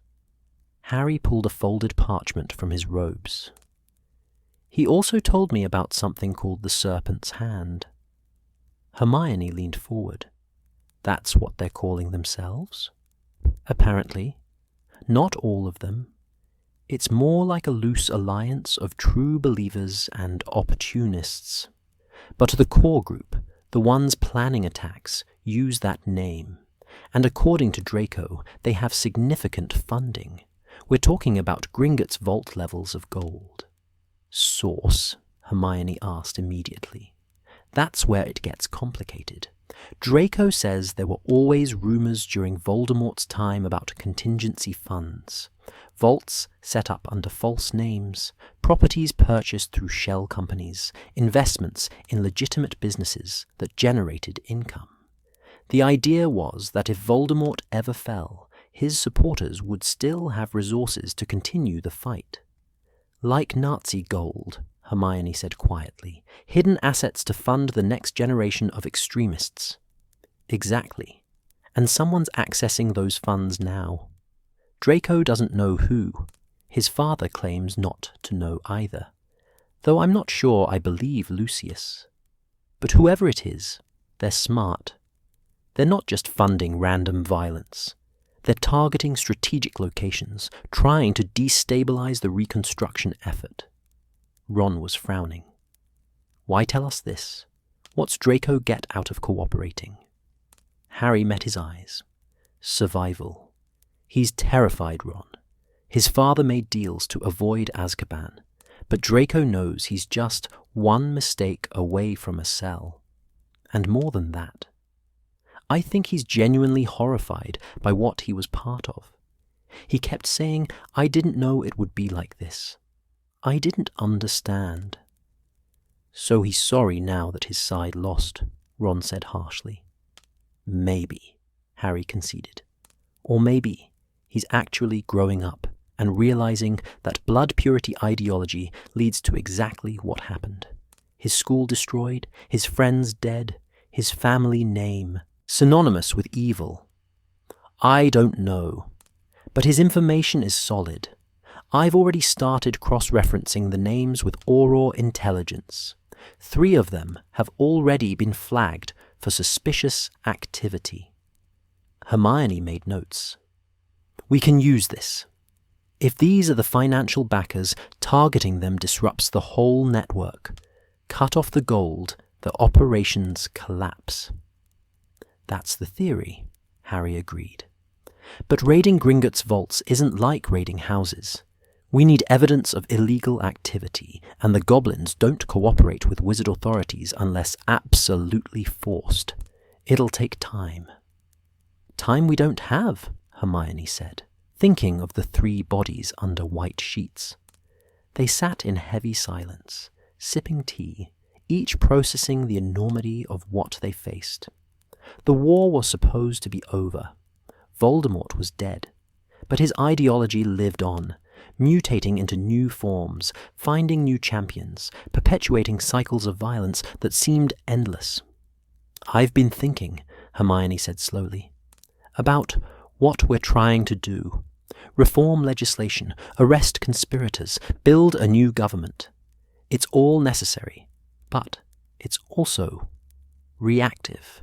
Harry pulled a folded parchment from his robes. "He also told me about something called the Serpent's Hand." Hermione leaned forward. "That's what they're calling themselves?" "Apparently. Not all of them. It's more like a loose alliance of true believers and opportunists. But the core group, the ones planning attacks, use that name, and according to Draco, they have significant funding. We're talking about Gringotts vault levels of gold." "Source?" Hermione asked immediately. "That's where it gets complicated. Draco says there were always rumors during Voldemort's time about contingency funds, vaults set up under false names, properties purchased through shell companies, investments in legitimate businesses that generated income. The idea was that if Voldemort ever fell, his supporters would still have resources to continue the fight. Like Nazi gold," Hermione said quietly, "hidden assets to fund the next generation of extremists." "Exactly. And someone's accessing those funds now. Draco doesn't know who. His father claims not to know either. Though I'm not sure I believe Lucius. But whoever it is, they're smart. They're not just funding random violence. They're targeting strategic locations, trying to destabilize the reconstruction effort." Ron was frowning. "Why tell us this? What's Draco get out of cooperating?" Harry met his eyes. "Survival. He's terrified, Ron. His father made deals to avoid Azkaban, but Draco knows he's just one mistake away from a cell. And more than that. I think he's genuinely horrified by what he was part of. He kept saying, 'I didn't know it would be like this. I didn't understand.'" "So he's sorry now that his side lost," Ron said harshly. "Maybe," Harry conceded. "Or maybe he's actually growing up and realizing that blood purity ideology leads to exactly what happened. His school destroyed, his friends dead, his family name synonymous with evil. I don't know. But his information is solid. I've already started cross-referencing the names with Auror Intelligence. 3 of them have already been flagged for suspicious activity. Hermione made notes. We can use this. If these are the financial backers, targeting them disrupts the whole network. Cut off the gold, the operations collapse. That's the theory, Harry agreed. But raiding Gringotts' vaults isn't like raiding houses. We need evidence of illegal activity, and the goblins don't cooperate with wizard authorities unless absolutely forced. It'll take time. Time we don't have, Hermione said, thinking of the 3 bodies under white sheets. They sat in heavy silence, sipping tea, each processing the enormity of what they faced. The war was supposed to be over. Voldemort was dead, but his ideology lived on, mutating into new forms, finding new champions, perpetuating cycles of violence that seemed endless. I've been thinking, Hermione said slowly, about what we're trying to do. Reform legislation, arrest conspirators, build a new government. It's all necessary, but it's also reactive.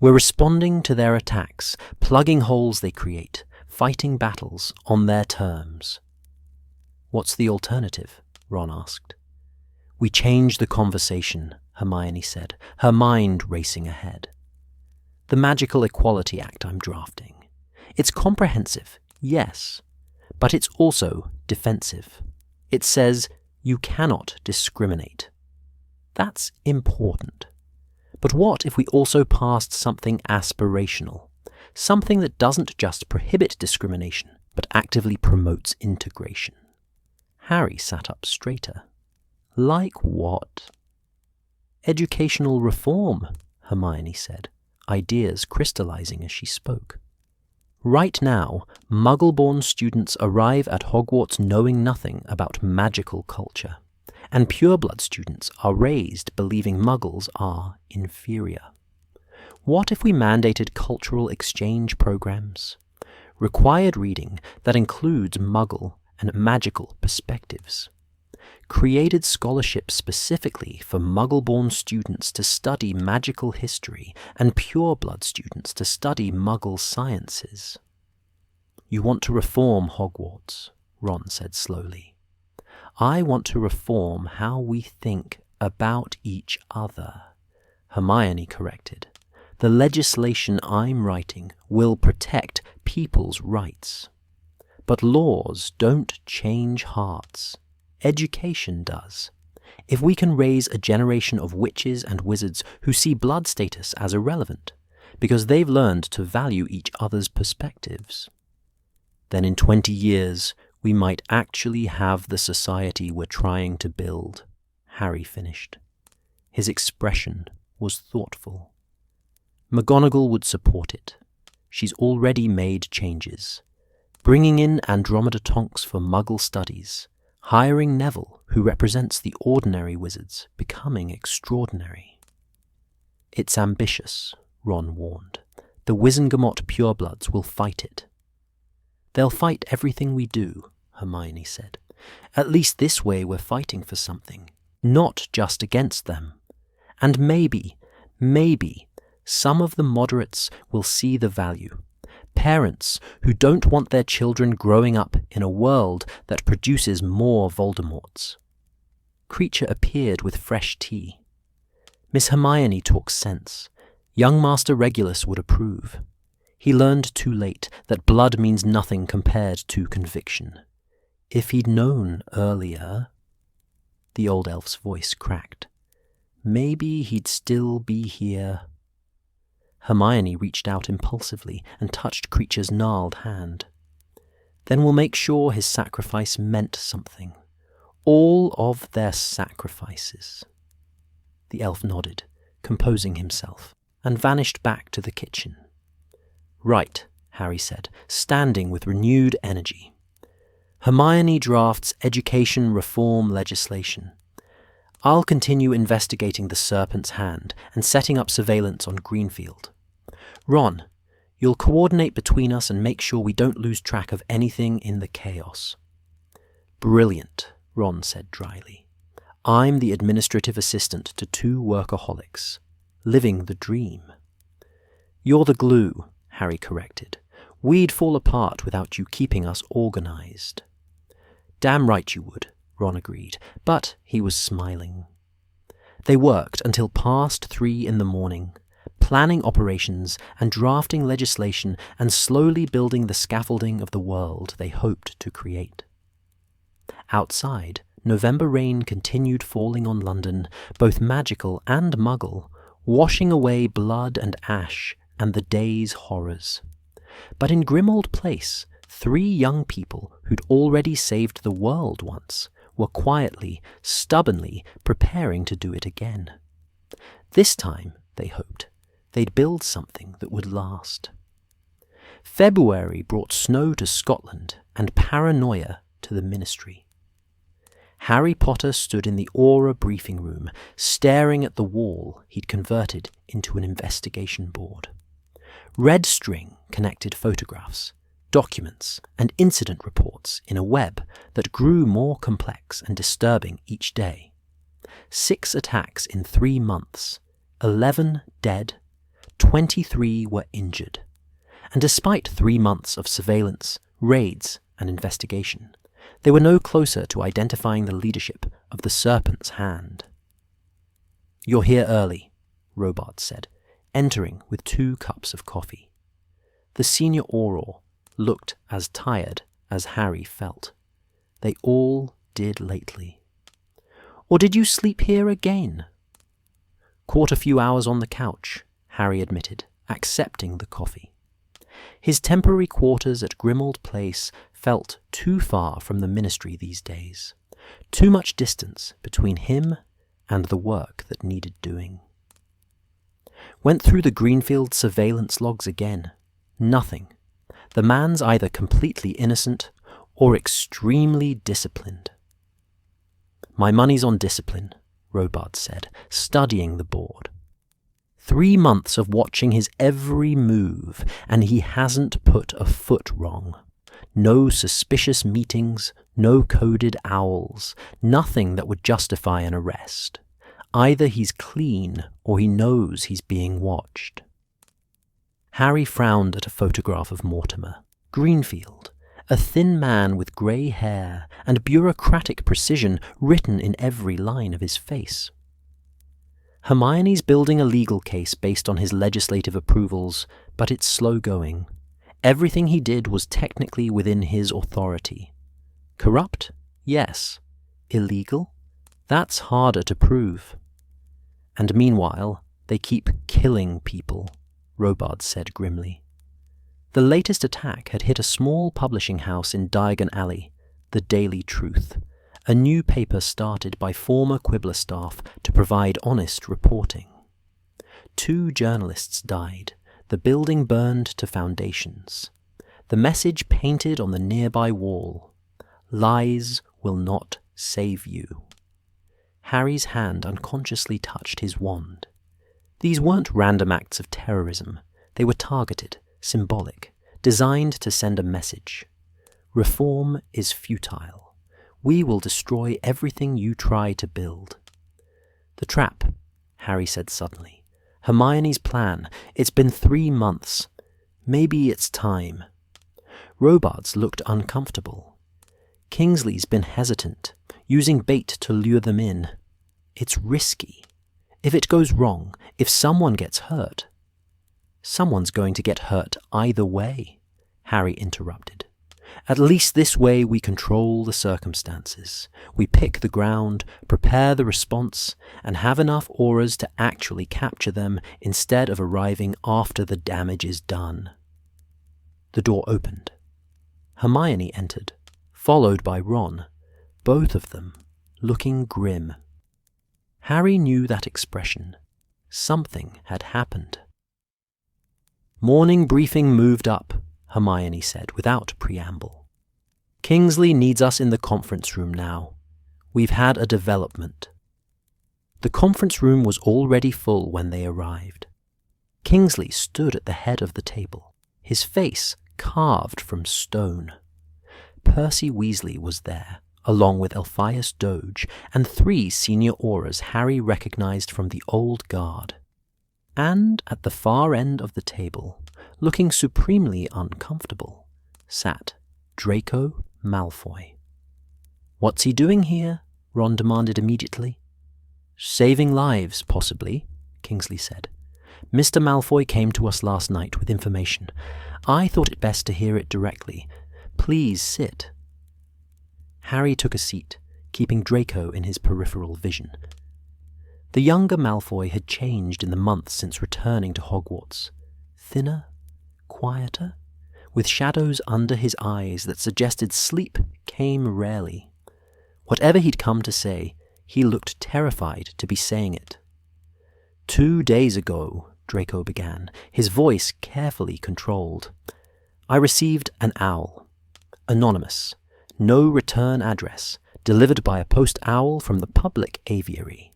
We're responding to their attacks, plugging holes they create, fighting battles on their terms. What's the alternative? Ron asked. We change the conversation, Hermione said, her mind racing ahead. The Magical Equality Act I'm drafting. It's comprehensive, yes, but it's also defensive. It says you cannot discriminate. That's important. But what if we also passed something aspirational? Something that doesn't just prohibit discrimination, but actively promotes integration? Harry sat up straighter. Like what? Educational reform, Hermione said, ideas crystallizing as she spoke. Right now, Muggle-born students arrive at Hogwarts knowing nothing about magical culture, and pureblood students are raised believing Muggles are inferior. What if we mandated cultural exchange programs? Required reading that includes Muggle and magical perspectives. Created scholarships specifically for Muggle-born students to study magical history and pureblood students to study Muggle sciences. You want to reform Hogwarts, Ron said slowly. I want to reform how we think about each other, Hermione corrected. The legislation I'm writing will protect people's rights. But laws don't change hearts. Education does. If we can raise a generation of witches and wizards who see blood status as irrelevant, because they've learned to value each other's perspectives, then in 20 years we might actually have the society we're trying to build, Harry finished. His expression was thoughtful. McGonagall would support it. She's already made changes. Bringing in Andromeda Tonks for Muggle studies, hiring Neville, who represents the ordinary wizards, becoming extraordinary. It's ambitious, Ron warned. The Wizengamot purebloods will fight it. They'll fight everything we do, Hermione said. At least this way we're fighting for something, not just against them. And maybe, some of the moderates will see the value. Parents who don't want their children growing up in a world that produces more Voldemorts. Creature appeared with fresh tea. Miss Hermione talks sense. Young Master Regulus would approve. He learned too late that blood means nothing compared to conviction. If he'd known earlier... The old elf's voice cracked. Maybe he'd still be here. Hermione reached out impulsively and touched Creature's gnarled hand. Then we'll make sure his sacrifice meant something. All of their sacrifices. The elf nodded, composing himself, and vanished back to the kitchen. Right, Harry said, standing with renewed energy. Hermione drafts education reform legislation. I'll continue investigating the Serpent's Hand and setting up surveillance on Greenfield. Ron, You'll coordinate between us and make sure we don't lose track of anything in the chaos." "Brilliant," Ron said dryly. "I'm the administrative assistant to two workaholics, living the dream." "You're the glue," Harry corrected. "We'd fall apart without you keeping us organized." "Damn right you would," Ron agreed, but he was smiling. They worked until past 3 in the morning, planning operations and drafting legislation and slowly building the scaffolding of the world they hoped to create. Outside, November rain continued falling on London, both magical and muggle, washing away blood and ash and the day's horrors. But in Grimmauld Place, 3 young people who'd already saved the world once were quietly, stubbornly preparing to do it again. This time, they hoped, they'd build something that would last. February brought snow to Scotland and paranoia to the Ministry. Harry Potter stood in the Aura briefing room, staring at the wall he'd converted into an investigation board. Red string connected photographs, documents, and incident reports in a web that grew more complex and disturbing each day. 6 attacks in 3 months, 11 dead, 23 were injured. And despite 3 months of surveillance, raids, and investigation, they were no closer to identifying the leadership of the Serpent's Hand. "You're here early," Robards said, entering with 2 cups of coffee. The senior Auror looked as tired as Harry felt. They all did lately. "Or did you sleep here again?" "Caught a few hours on the couch," Harry admitted, accepting the coffee. His temporary quarters at Grimmauld Place felt too far from the Ministry these days, too much distance between him and the work that needed doing. Went through the Greenfield surveillance logs again. Nothing. The man's either completely innocent or extremely disciplined. "My money's on discipline," Robards said, studying the board. 3 months of watching his every move, and he hasn't put a foot wrong. No suspicious meetings, no coded owls, nothing that would justify an arrest. Either he's clean or he knows he's being watched. Harry frowned at a photograph of Mortimer, Greenfield, a thin man with grey hair and bureaucratic precision written in every line of his face. Hermione's building a legal case based on his legislative approvals, but it's slow going. Everything he did was technically within his authority. Corrupt? Yes. Illegal? That's harder to prove. And meanwhile, they keep killing people, Robards said grimly. The latest attack had hit a small publishing house in Diagon Alley, the Daily Truth, a new paper started by former Quibbler staff to provide honest reporting. 2 journalists died, the building burned to foundations. The message painted on the nearby wall: "Lies will not save you." Harry's hand unconsciously touched his wand. These weren't random acts of terrorism. They were targeted, symbolic, designed to send a message. Reform is futile. We will destroy everything you try to build. "The trap," Harry said suddenly. "Hermione's plan. It's been 3 months. Maybe it's time." Robards looked uncomfortable. "Kingsley's been hesitant, using bait to lure them in. It's risky. If it goes wrong, if someone gets hurt..." "Someone's going to get hurt either way," Harry interrupted. "At least this way we control the circumstances. We pick the ground, prepare the response, and have enough auras to actually capture them instead of arriving after the damage is done." The door opened. Hermione entered, followed by Ron, both of them looking grim. Harry knew that expression. Something had happened. "Morning briefing moved up," Hermione said without preamble. "Kingsley needs us in the conference room now. We've had a development." The conference room was already full when they arrived. Kingsley stood at the head of the table, his face carved from stone. Percy Weasley was there, along with Elphias Doge and 3 senior Aurors Harry recognized from the old guard. And at the far end of the table, looking supremely uncomfortable, sat Draco Malfoy. "What's he doing here?" Ron demanded immediately. "Saving lives, possibly," Kingsley said. "Mr. Malfoy came to us last night with information. I thought it best to hear it directly. Please sit." Harry took a seat, keeping Draco in his peripheral vision. The younger Malfoy had changed in the months since returning to Hogwarts. Thinner, quieter, with shadows under his eyes that suggested sleep came rarely. Whatever he'd come to say, he looked terrified to be saying it. "2 days ago," Draco began, his voice carefully controlled, "I received an owl. Anonymous. No return address. Delivered by a post owl from the public aviary.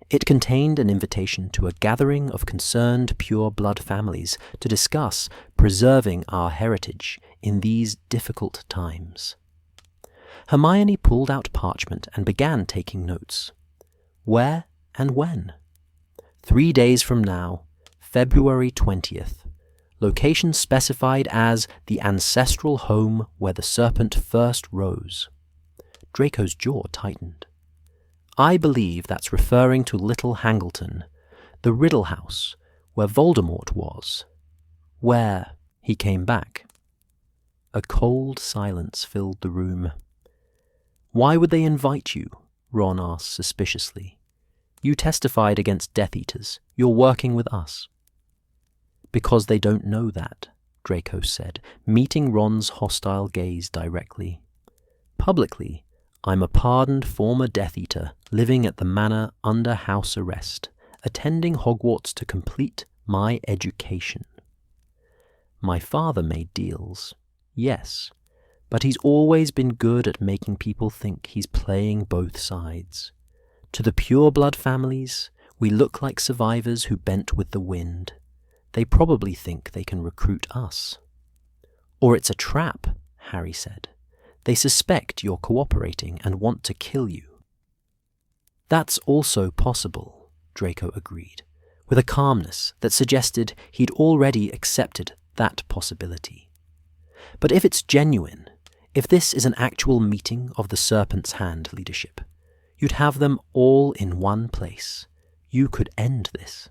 It contained an invitation to a gathering of concerned pure-blood families to discuss preserving our heritage in these difficult times." Hermione pulled out parchment and began taking notes. "Where and when?" 3 days from now, February 20th. Location specified as the ancestral home where the serpent first rose. Draco's jaw tightened. "I believe that's referring to Little Hangleton, the Riddle House, where Voldemort was. Where he came back." A cold silence filled the room. "Why would they invite you?" Ron asked suspiciously. "You testified against Death Eaters. You're working with us." "Because they don't know that," Draco said, meeting Ron's hostile gaze directly. "Publicly, I'm a pardoned former Death Eater living at the manor under house arrest, attending Hogwarts to complete my education. My father made deals, yes, but he's always been good at making people think he's playing both sides. To the pure-blood families, we look like survivors who bent with the wind. They probably think they can recruit us." "Or it's a trap," Harry said. "They suspect you're cooperating and want to kill you." "That's also possible," Draco agreed, with a calmness that suggested he'd already accepted that possibility. "But if it's genuine, if this is an actual meeting of the Serpent's Hand leadership, you'd have them all in one place. You could end this."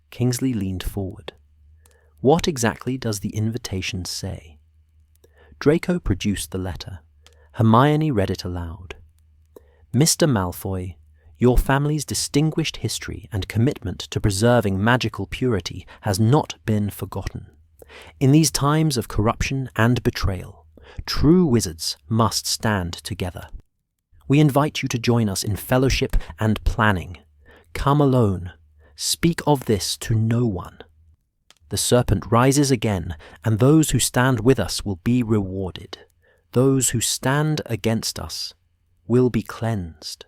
Kingsley leaned forward. "What exactly does the invitation say?" Draco produced the letter. Hermione read it aloud. "Mr. Malfoy, your family's distinguished history and commitment to preserving magical purity has not been forgotten. In these times of corruption and betrayal, true wizards must stand together. We invite you to join us in fellowship and planning. Come alone. Speak of this to no one. The serpent rises again, and those who stand with us will be rewarded. Those who stand against us will be cleansed."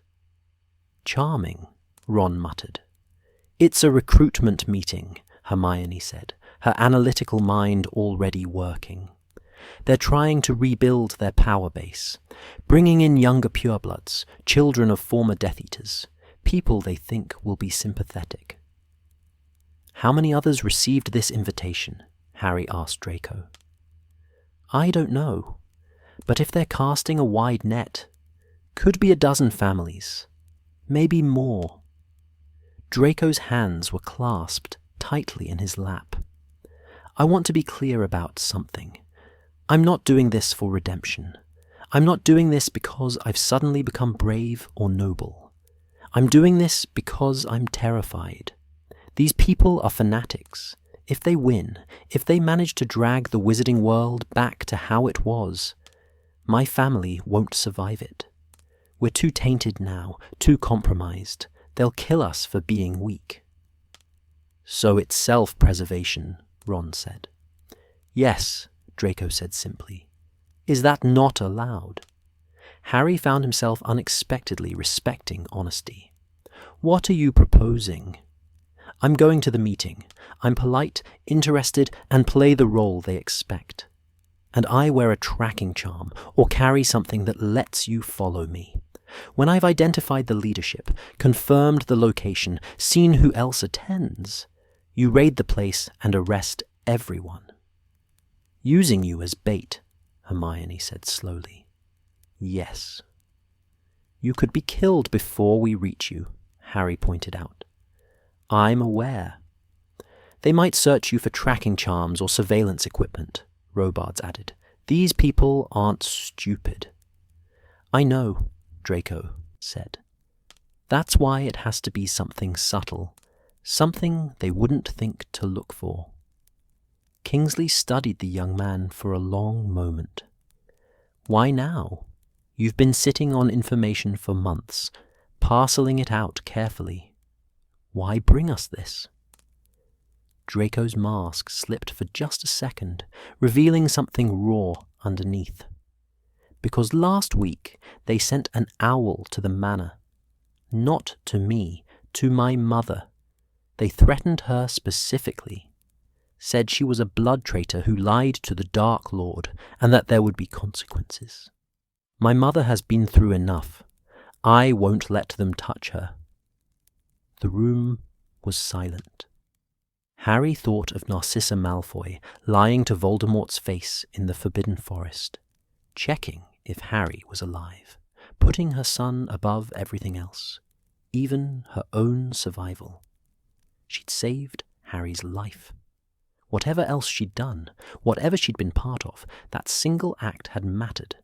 "Charming," Ron muttered. "It's a recruitment meeting," Hermione said, her analytical mind already working. "They're trying to rebuild their power base, bringing in younger purebloods, children of former Death Eaters, people they think will be sympathetic." "How many others received this invitation?" Harry asked Draco. "I don't know, but if they're casting a wide net, could be a dozen families, maybe more." Draco's hands were clasped tightly in his lap. "I want to be clear about something. I'm not doing this for redemption. I'm not doing this because I've suddenly become brave or noble. I'm doing this because I'm terrified. These people are fanatics. If they win, if they manage to drag the wizarding world back to how it was, my family won't survive it. We're too tainted now, too compromised. They'll kill us for being weak." "So it's self-preservation," Ron said. "Yes," Draco said simply. "Is that not allowed?" Harry found himself unexpectedly respecting honesty. "What are you proposing?" I'm going to the meeting. I'm polite, interested, and play the role they expect. And I wear a tracking charm or carry something that lets you follow me. When I've identified the leadership, confirmed the location, seen who else attends, you raid the place and arrest everyone. Using you as bait, Hermione said slowly. Yes. You could be killed before we reach you, Harry pointed out. I'm aware. They might search you for tracking charms or surveillance equipment, Robards added. These people aren't stupid. I know, Draco said. That's why it has to be something subtle, something they wouldn't think to look for. Kingsley studied the young man for a long moment. Why now? You've been sitting on information for months, parceling it out carefully. Why bring us this? Draco's mask slipped for just a second, revealing something raw underneath. Because last week they sent an owl to the manor. Not to me, to my mother. They threatened her specifically. Said she was a blood traitor who lied to the Dark Lord and that there would be consequences. My mother has been through enough. I won't let them touch her. The room was silent. Harry thought of Narcissa Malfoy lying to Voldemort's face in the Forbidden Forest, checking if Harry was alive, putting her son above everything else, even her own survival. She'd saved Harry's life. Whatever else she'd done, whatever she'd been part of, that single act had mattered.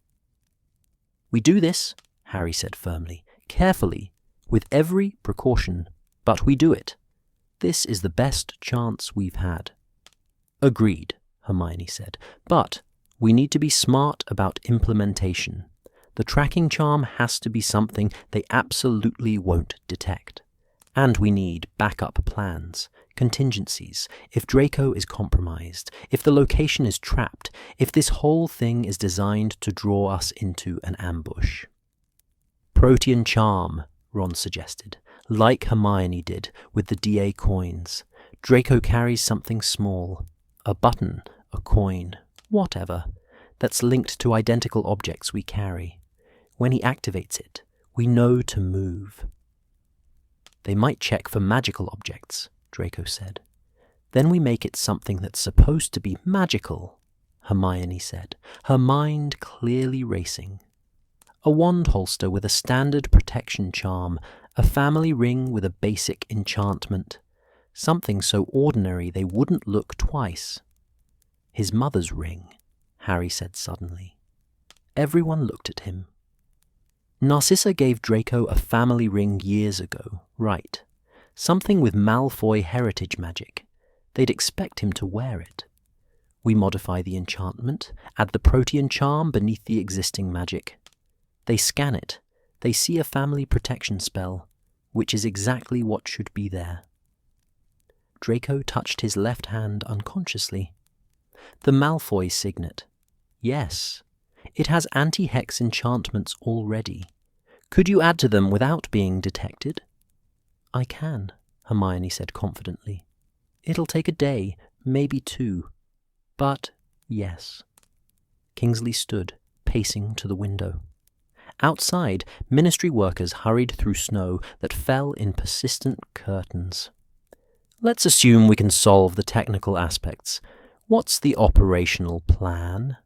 We do this, Harry said firmly, carefully, with every precaution, but we do it. This is the best chance we've had. Agreed, Hermione said, but we need to be smart about implementation. The tracking charm has to be something they absolutely won't detect. And we need backup plans, contingencies, if Draco is compromised, if the location is trapped, if this whole thing is designed to draw us into an ambush. Protean charm, Ron suggested, like Hermione did with the DA coins. Draco carries something small, a button, a coin, whatever, that's linked to identical objects we carry. When he activates it, we know to move. They might check for magical objects, Draco said. Then we make it something that's supposed to be magical, Hermione said, her mind clearly racing. A wand holster with a standard protection charm, a family ring with a basic enchantment, something so ordinary they wouldn't look twice. His mother's ring, Harry said suddenly. Everyone looked at him. Narcissa gave Draco a family ring years ago, right? Something with Malfoy heritage magic. They'd expect him to wear it. We modify the enchantment, add the Protean charm beneath the existing magic. They scan it. They see a family protection spell, which is exactly what should be there. Draco touched his left hand unconsciously. The Malfoy signet. Yes. It has anti-hex enchantments already. Could you add to them without being detected? I can, Hermione said confidently. It'll take a day, maybe 2. But yes. Kingsley stood, pacing to the window. Outside, ministry workers hurried through snow that fell in persistent curtains. Let's assume we can solve the technical aspects. What's the operational plan?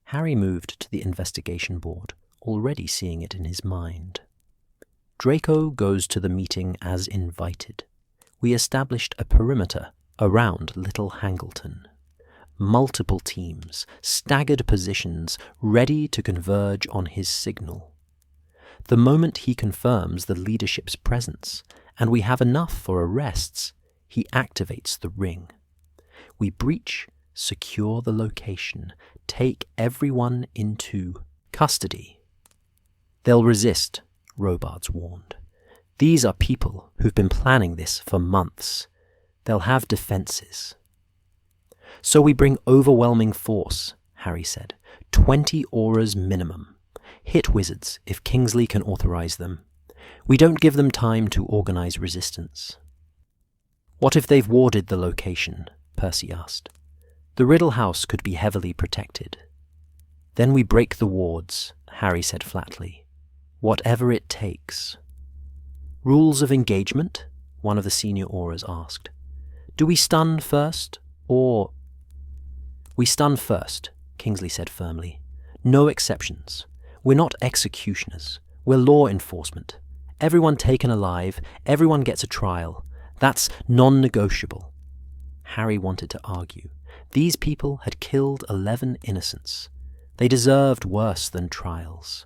Harry moved to the investigation board, already seeing it in his mind. Draco goes to the meeting as invited. We established a perimeter around Little Hangleton. Multiple teams, staggered positions, ready to converge on his signal. The moment he confirms the leadership's presence, and we have enough for arrests, he activates the ring. We breach, secure the location, take everyone into custody. They'll resist, Robards warned. These are people who've been planning this for months. They'll have defenses. So we bring overwhelming force, Harry said. 20 auras minimum. Hit wizards if Kingsley can authorize them. We don't give them time to organize resistance. What if they've warded the location? Percy asked. The Riddle House could be heavily protected. Then we break the wards, Harry said flatly. Whatever it takes. Rules of engagement? One of the senior Aurors asked. Do we stun first, or... We stun first, Kingsley said firmly. No exceptions. We're not executioners. We're law enforcement. Everyone taken alive, everyone gets a trial. That's non-negotiable. Harry wanted to argue. These people had killed 11 innocents. They deserved worse than trials.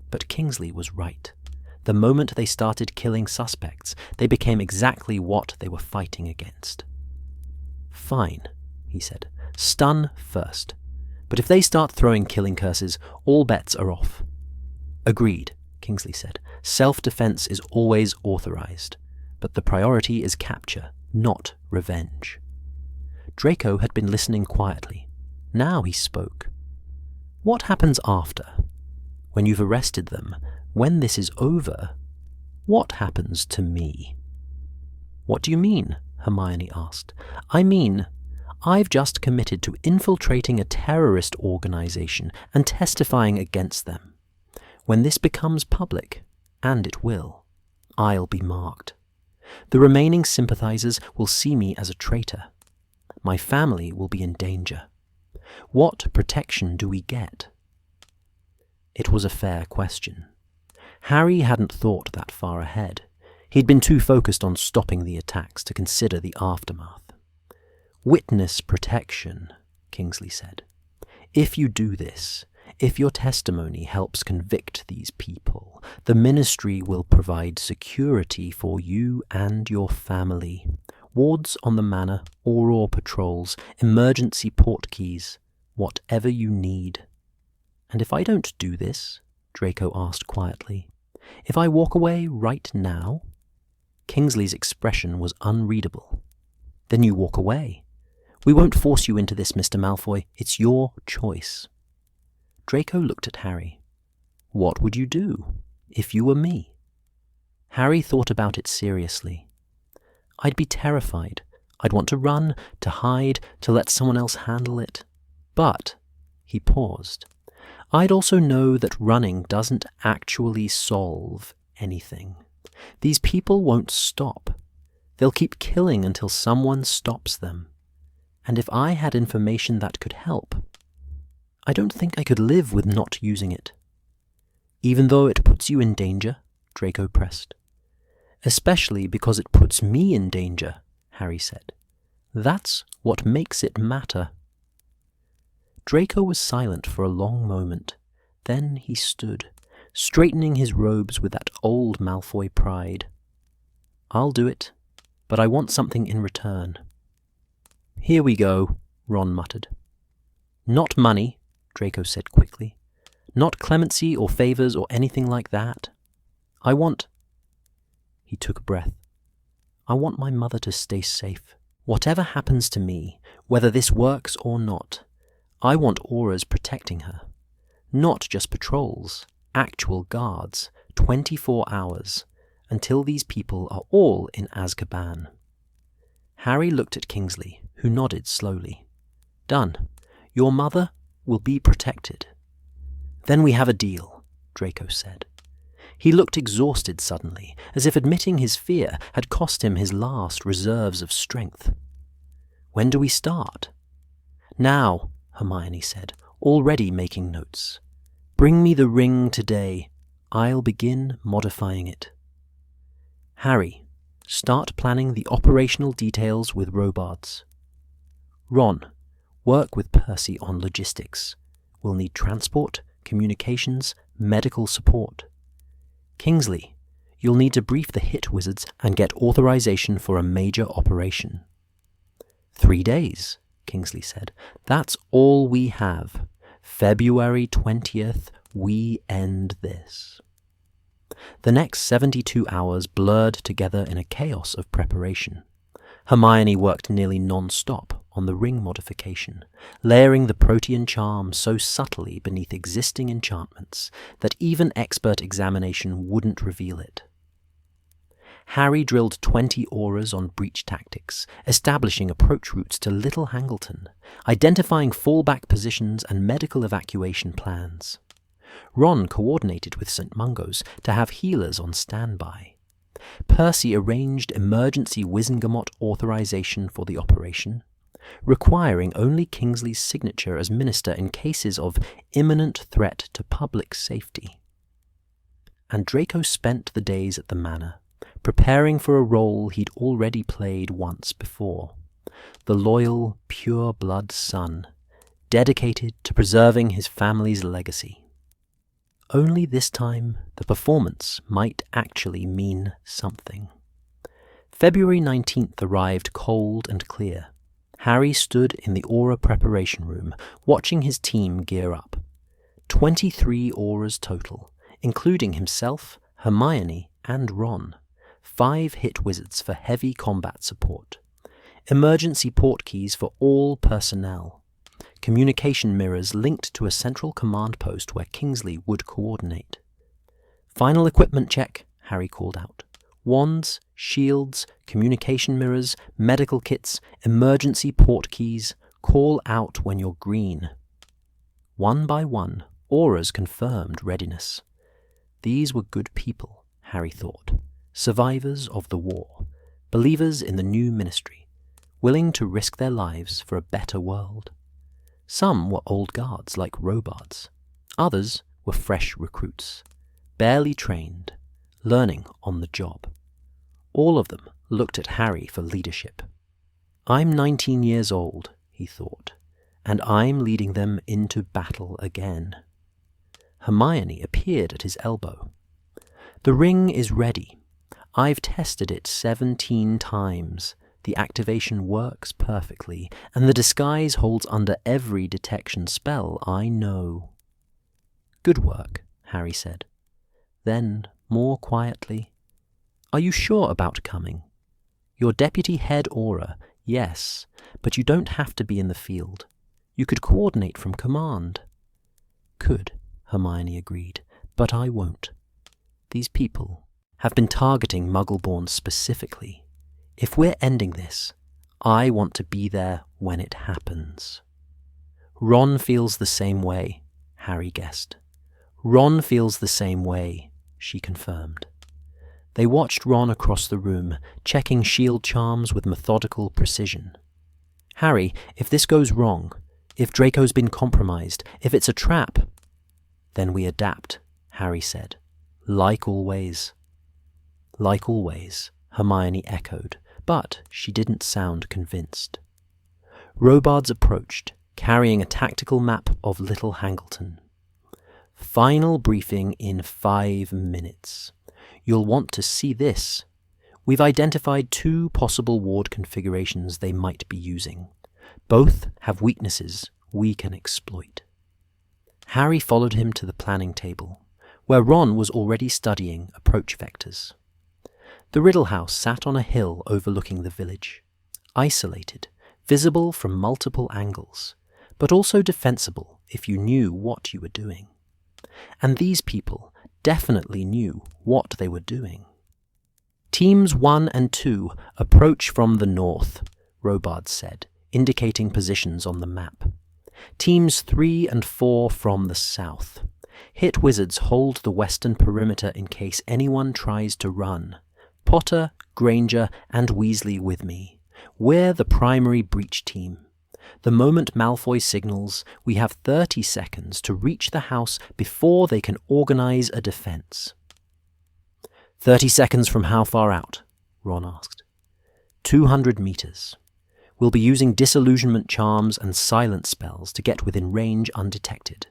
But Kingsley was right. The moment they started killing suspects, they became exactly what they were fighting against. Fine, he said. Stun first. But if they start throwing killing curses, all bets are off. Agreed, Kingsley said. Self-defense is always authorized. But the priority is capture, not revenge. Draco had been listening quietly. Now he spoke. What happens after? When you've arrested them, when this is over, what happens to me? What do you mean? Hermione asked. I mean, I've just committed to infiltrating a terrorist organization and testifying against them. When this becomes public, and it will, I'll be marked. The remaining sympathizers will see me as a traitor. My family will be in danger. What protection do we get? It was a fair question. Harry hadn't thought that far ahead. He'd been too focused on stopping the attacks to consider the aftermath. Witness protection, Kingsley said. If you do this, if your testimony helps convict these people, the Ministry will provide security for you and your family. Wards on the manor, Auror patrols, emergency portkeys, whatever you need. And if I don't do this, Draco asked quietly, if I walk away right now? Kingsley's expression was unreadable. Then you walk away. We won't force you into this, Mr. Malfoy. It's your choice. Draco looked at Harry. What would you do if you were me? Harry thought about it seriously. I'd be terrified. I'd want to run, to hide, to let someone else handle it. But, he paused, I'd also know that running doesn't actually solve anything. These people won't stop. They'll keep killing until someone stops them. And if I had information that could help, I don't think I could live with not using it. Even though it puts you in danger, Draco pressed. Especially because it puts me in danger, Harry said. That's what makes it matter. Draco was silent for a long moment. Then he stood, straightening his robes with that old Malfoy pride. I'll do it, but I want something in return. Here we go, Ron muttered. Not money, Draco said quickly. Not clemency or favors or anything like that. I want... He took a breath. I want my mother to stay safe. Whatever happens to me, whether this works or not, I want Aurors protecting her. Not just patrols, actual guards, 24 hours, until these people are all in Azkaban. Harry looked at Kingsley, who nodded slowly. Done. Your mother will be protected. Then we have a deal, Draco said. He looked exhausted suddenly, as if admitting his fear had cost him his last reserves of strength. When do we start? Now, Hermione said, already making notes. Bring me the ring today. I'll begin modifying it. Harry, start planning the operational details with Robards. Ron, work with Percy on logistics. We'll need transport, communications, medical support. Kingsley, you'll need to brief the hit wizards and get authorization for a major operation. 3 days, Kingsley said. That's all we have. February 20th, we end this. The next 72 hours blurred together in a chaos of preparation. Hermione worked nearly non-stop on the ring modification, layering the protean charm so subtly beneath existing enchantments that even expert examination wouldn't reveal it. Harry drilled 20 auras on breach tactics, establishing approach routes to Little Hangleton, identifying fallback positions and medical evacuation plans. Ron coordinated with St. Mungo's to have healers on standby. Percy arranged emergency Wizengamot authorization for the operation, requiring only Kingsley's signature as minister in cases of imminent threat to public safety. And Draco spent the days at the manor, preparing for a role he'd already played once before, the loyal, pure-blood son, dedicated to preserving his family's legacy. Only this time, the performance might actually mean something. February 19th arrived cold and clear. Harry stood in the aura preparation room, watching his team gear up. 23 auras total, including himself, Hermione, and Ron. 5 hit wizards for heavy combat support. Emergency port keys for all personnel. Communication mirrors linked to a central command post where Kingsley would coordinate. "Final equipment check," Harry called out. "Wands, shields, communication mirrors, medical kits, emergency port keys. Call out when you're green." One by one, auras confirmed readiness. These were good people, Harry thought. Survivors of the war, believers in the new ministry, willing to risk their lives for a better world. Some were old guards like Robards. Others were fresh recruits, barely trained, learning on the job. All of them looked at Harry for leadership. "I'm 19 years old," he thought, "and I'm leading them into battle again." Hermione appeared at his elbow. "The ring is ready. I've tested it 17 times. The activation works perfectly, and the disguise holds under every detection spell I know." "Good work," Harry said. Then, more quietly, "Are you sure about coming? Your deputy head aura, yes, but you don't have to be in the field. You could coordinate from command." "Could," Hermione agreed, "but I won't. These people have been targeting Muggleborns specifically. If we're ending this, I want to be there when it happens." "Ron feels the same way," Harry guessed. "Ron feels the same way," she confirmed. They watched Ron across the room, checking shield charms with methodical precision. "Harry, if this goes wrong, if Draco's been compromised, if it's a trap—" "Then we adapt," Harry said. "Like always." "Like always," Hermione echoed, but she didn't sound convinced. Robards approached, carrying a tactical map of Little Hangleton. "Final briefing in 5 minutes. You'll want to see this. We've identified 2 possible ward configurations they might be using. Both have weaknesses we can exploit." Harry followed him to the planning table, where Ron was already studying approach vectors. The Riddle House sat on a hill overlooking the village, isolated, visible from multiple angles, but also defensible if you knew what you were doing. And these people definitely knew what they were doing. "Teams 1 and 2 approach from the north," Robards said, indicating positions on the map. "Teams 3 and 4 from the south. Hit wizards hold the western perimeter in case anyone tries to run. Potter, Granger, and Weasley with me. We're the primary breach team. The moment Malfoy signals, we have 30 seconds to reach the house before they can organize a defense." "30 seconds from how far out?" Ron asked. 200 meters. We'll be using disillusionment charms and silence spells to get within range undetected,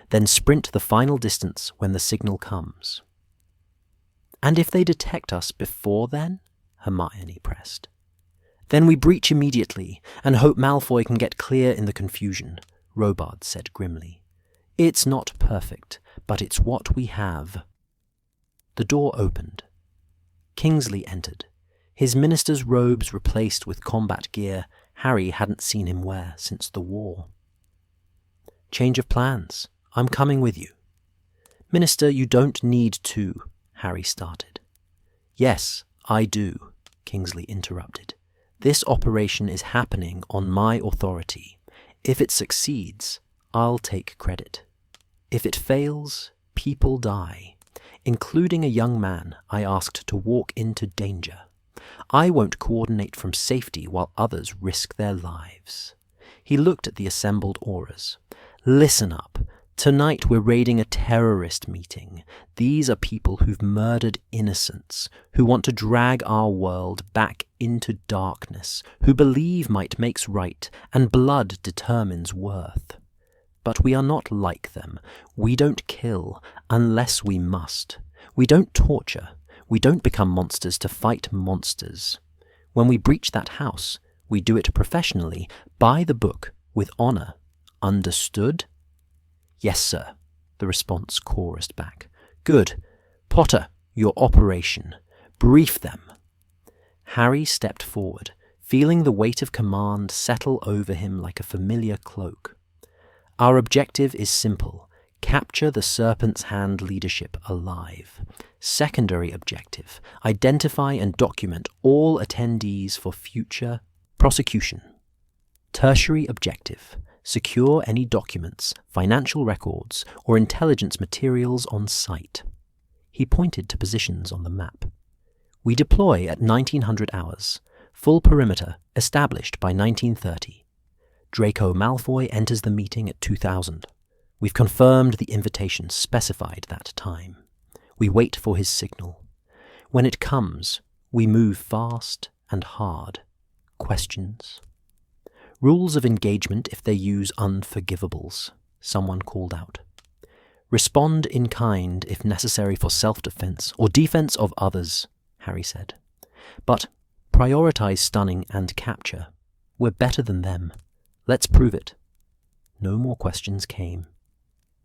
then sprint the final distance when the signal comes." "And if they detect us before then?" Hermione pressed. "Then we breach immediately and hope Malfoy can get clear in the confusion," Robards said grimly. "It's not perfect, but it's what we have." The door opened. Kingsley entered, his minister's robes replaced with combat gear Harry hadn't seen him wear since the war. "Change of plans. I'm coming with you." "Minister, you don't need to," Harry started. "Yes, I do, Kingsley interrupted. This operation is happening on my authority. If it succeeds, I'll take credit. If it fails, people die, including a young man I asked to walk into danger. I won't coordinate from safety while others risk their lives. He looked at the assembled Aurors. Listen up. Tonight we're raiding a terrorist meeting. These are people who've murdered innocents, who want to drag our world back into darkness, who believe might makes right and blood determines worth. But we are not like them. We don't kill unless we must. We don't torture. We don't become monsters to fight monsters. When we breach that house, we do it professionally, by the book, with honor. Understood? Yes, sir, the response chorused back. Good. Potter, your operation. Brief them. Harry stepped forward, feeling the weight of command settle over him like a familiar cloak. Our objective is simple. Capture the Serpent's Hand leadership alive. Secondary objective, identify and document all attendees for future prosecution. Tertiary objective, secure any documents, financial records, or intelligence materials on site. He pointed to positions on the map. We deploy at 1900 hours. Full perimeter established by 1930. Draco Malfoy enters the meeting at 2000. We've confirmed the invitation specified that time. We wait for his signal. When it comes, we move fast and hard. Questions? Rules of engagement if they use unforgivables, someone called out. Respond in kind if necessary for self-defense or defense of others, Harry said. But prioritize stunning and capture. We're better than them. Let's prove it. No more questions came.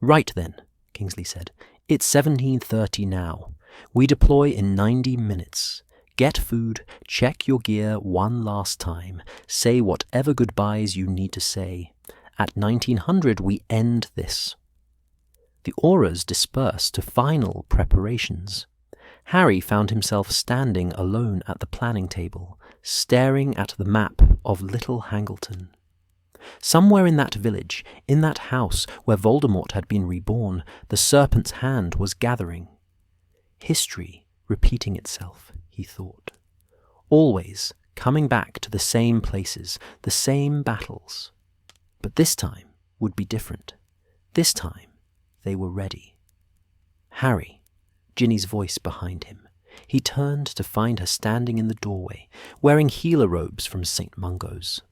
Right then, Kingsley said. It's 17:30 now. We deploy in 90 minutes. Get food, check your gear one last time, say whatever goodbyes you need to say. At 1900 we end this. The Aurors dispersed to final preparations. Harry found himself standing alone at the planning table, staring at the map of Little Hangleton. Somewhere in that village, in that house where Voldemort had been reborn, the Serpent's Hand was gathering. History repeating itself, he thought. Always coming back to the same places, the same battles. But this time would be different. This time they were ready. Harry, Ginny's voice behind him. He turned to find her standing in the doorway, wearing healer robes from St. Mungo's.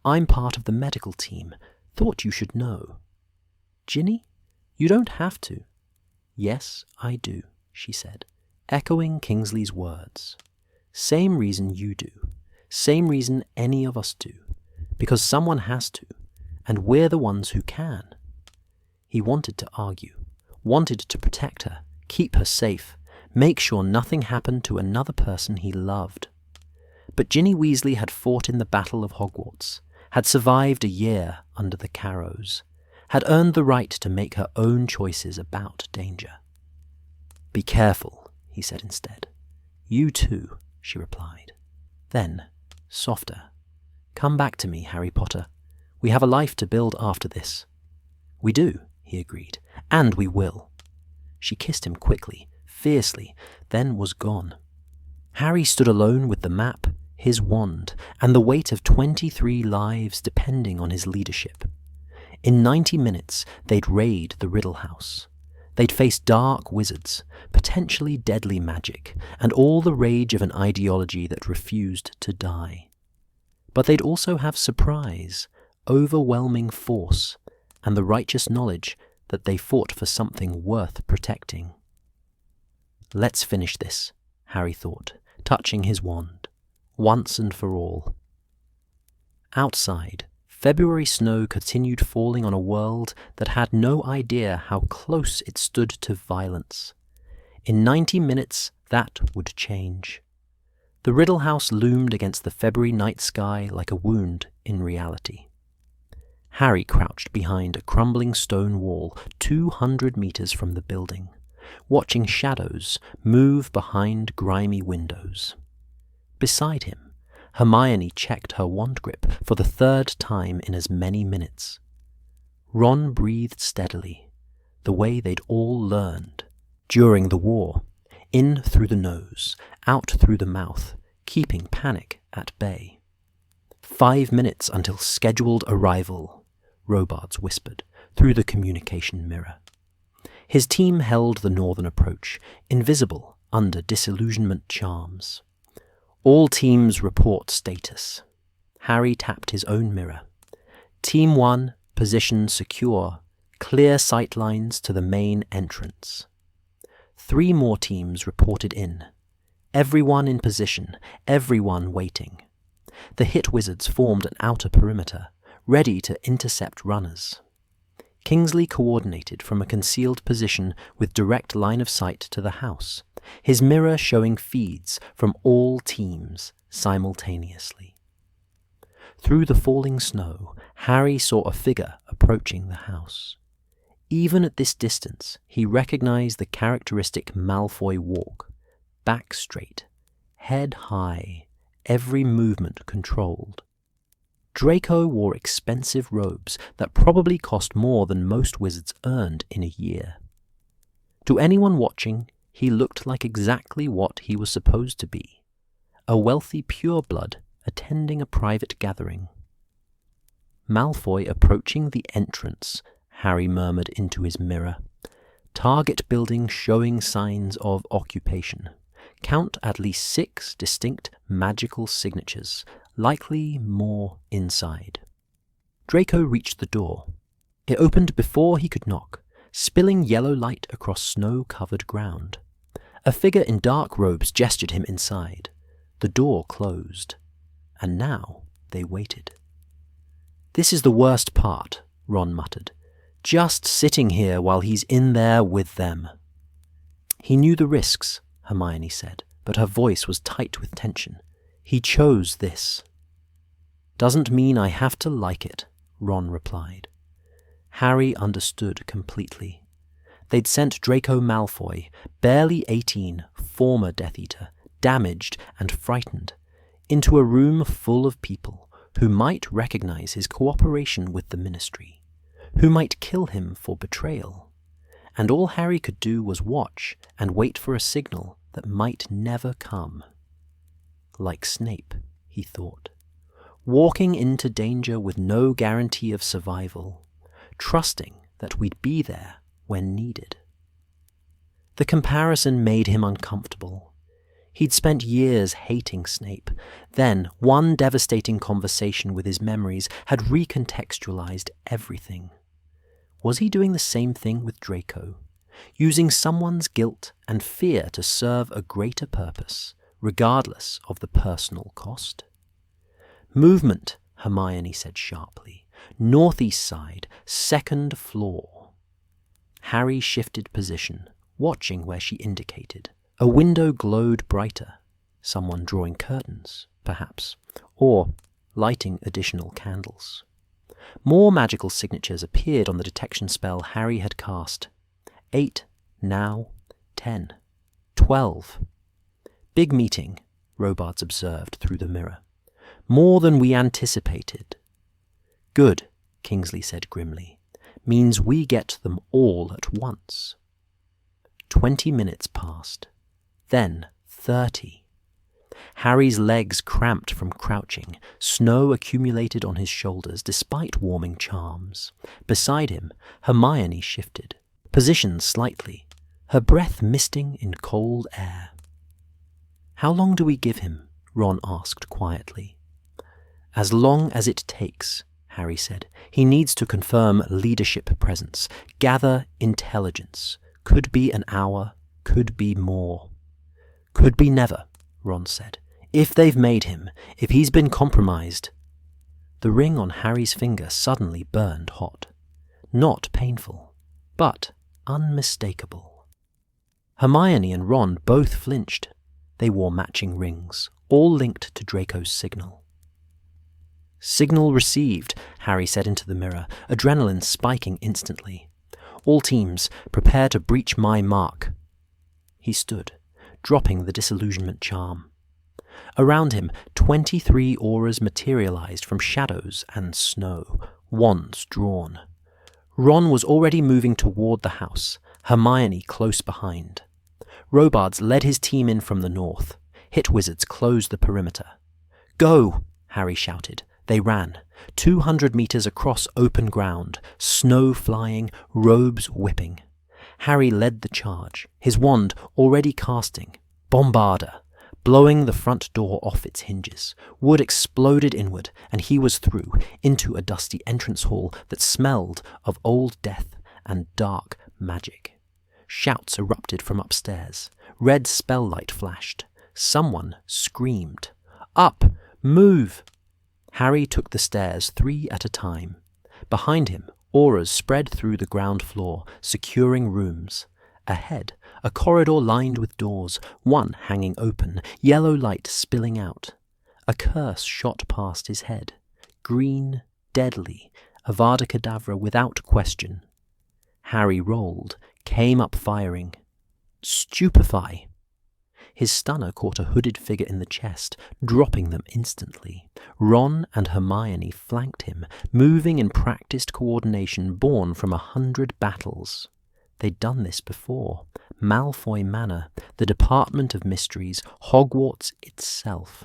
I'm part of the medical team. Thought you should know. Ginny? You don't have to. Yes, I do, she said, echoing Kingsley's words. Same reason you do. Same reason any of us do. Because someone has to, and we're the ones who can. He wanted to argue, wanted to protect her, keep her safe, make sure nothing happened to another person he loved. But Ginny Weasley had fought in the Battle of Hogwarts, had survived a year under the Carrows, had earned the right to make her own choices about danger. Be careful, he said instead. You too, she replied. Then, softer, come back to me, Harry Potter. We have a life to build after this. We do, he agreed, and we will. She kissed him quickly, fiercely, then was gone. Harry stood alone with the map, his wand, and the weight of 23 lives depending on his leadership. In 90 minutes, they'd raid the Riddle House. They'd face dark wizards, potentially deadly magic, and all the rage of an ideology that refused to die. But they'd also have surprise, overwhelming force, and the righteous knowledge that they fought for something worth protecting. Let's finish this, Harry thought, touching his wand, once and for all. Outside, February snow continued falling on a world that had no idea how close it stood to violence. In 90 minutes, that would change. The Riddle House loomed against the February night sky like a wound in reality. Harry crouched behind a crumbling stone wall 200 meters from the building. watching shadows move behind grimy windows. Beside him, Hermione checked her wand grip for the third time in as many minutes. Ron breathed steadily, the way they'd all learned during the war, in through the nose, out through the mouth, keeping panic at bay. 5 minutes until scheduled arrival, Robards whispered through the communication mirror. His team held the northern approach, invisible under disillusionment charms. All teams report status. Harry tapped his own mirror. Team 1, position secure, clear sightlines to the main entrance. 3 more teams reported in. Everyone in position, everyone waiting. The hit wizards formed an outer perimeter, ready to intercept runners. Kingsley coordinated from a concealed position with direct line of sight to the house, his mirror showing feeds from all teams simultaneously. Through the falling snow, Harry saw a figure approaching the house. Even at this distance, he recognized the characteristic Malfoy walk, back straight, head high, every movement controlled. Draco wore expensive robes that probably cost more than most wizards earned in a year. To anyone watching, he looked like exactly what he was supposed to be, a wealthy pureblood attending a private gathering. Malfoy approaching the entrance, Harry murmured into his mirror. Target building showing signs of occupation. Count at least 6 distinct magical signatures, likely more inside. Draco reached the door. It opened before he could knock, spilling yellow light across snow-covered ground. A figure in dark robes gestured him inside. The door closed, and now they waited. "This is the worst part," Ron muttered. "Just sitting here while he's in there with them." "He knew the risks," Hermione said, but her voice was tight with tension. "He chose this." "Doesn't mean I have to like it," Ron replied. Harry understood completely. They'd sent Draco Malfoy, barely 18, former Death Eater, damaged and frightened, into a room full of people who might recognize his cooperation with the Ministry, who might kill him for betrayal. And all Harry could do was watch and wait for a signal that might never come. Like Snape, he thought. Walking into danger with no guarantee of survival, trusting that we'd be there when needed. The comparison made him uncomfortable. He'd spent years hating Snape. Then, one devastating conversation with his memories had recontextualized everything. Was he doing the same thing with Draco? Using someone's guilt and fear to serve a greater purpose, regardless of the personal cost? "Movement," Hermione said sharply. "Northeast side, 2nd floor." Harry shifted position, watching where she indicated. A window glowed brighter. Someone drawing curtains, perhaps, or lighting additional candles. More magical signatures appeared on the detection spell Harry had cast. 8, now 10, 12. "Big meeting," Robards observed through the mirror. "More than we anticipated." "Good," Kingsley said grimly. "Means we get them all at once." 20 minutes passed. Then 30. Harry's legs cramped from crouching. Snow accumulated on his shoulders despite warming charms. Beside him, Hermione shifted, positioned slightly, her breath misting in cold air. "How long do we give him?" Ron asked quietly. "As long as it takes," Harry said. "He needs to confirm leadership presence, gather intelligence. Could be an hour, could be more." "Could be never," Ron said. "If they've made him, if he's been compromised." The ring on Harry's finger suddenly burned hot. Not painful, but unmistakable. Hermione and Ron both flinched. They wore matching rings, all linked to Draco's signal. "Signal received," Harry said into the mirror, adrenaline spiking instantly. All teams, prepare to breach my mark." He stood, dropping the disillusionment charm. Around him, 23 auras materialized from shadows and snow, wands drawn. Ron was already moving toward the house, Hermione close behind. Robards led his team in from the north. Hit wizards closed the perimeter. "Go!" Harry shouted. They ran, 200 meters across open ground, snow flying, robes whipping. Harry led the charge, his wand already casting. Bombarda! Blowing the front door off its hinges. Wood exploded inward, and he was through, into a dusty entrance hall that smelled of old death and dark magic. Shouts erupted from upstairs. Red spell light flashed. Someone screamed. "Up! Move!" Harry took the stairs 3 at a time. Behind him, auras spread through the ground floor, securing rooms. Ahead, a corridor lined with doors, one hanging open, yellow light spilling out. A curse shot past his head. Green, deadly, Avada Kedavra without question. Harry rolled, came up firing. Stupefy! His stunner caught a hooded figure in the chest, dropping them instantly. Ron and Hermione flanked him, moving in practiced coordination born from 100 battles. They'd done this before. Malfoy Manor, the Department of Mysteries, Hogwarts itself.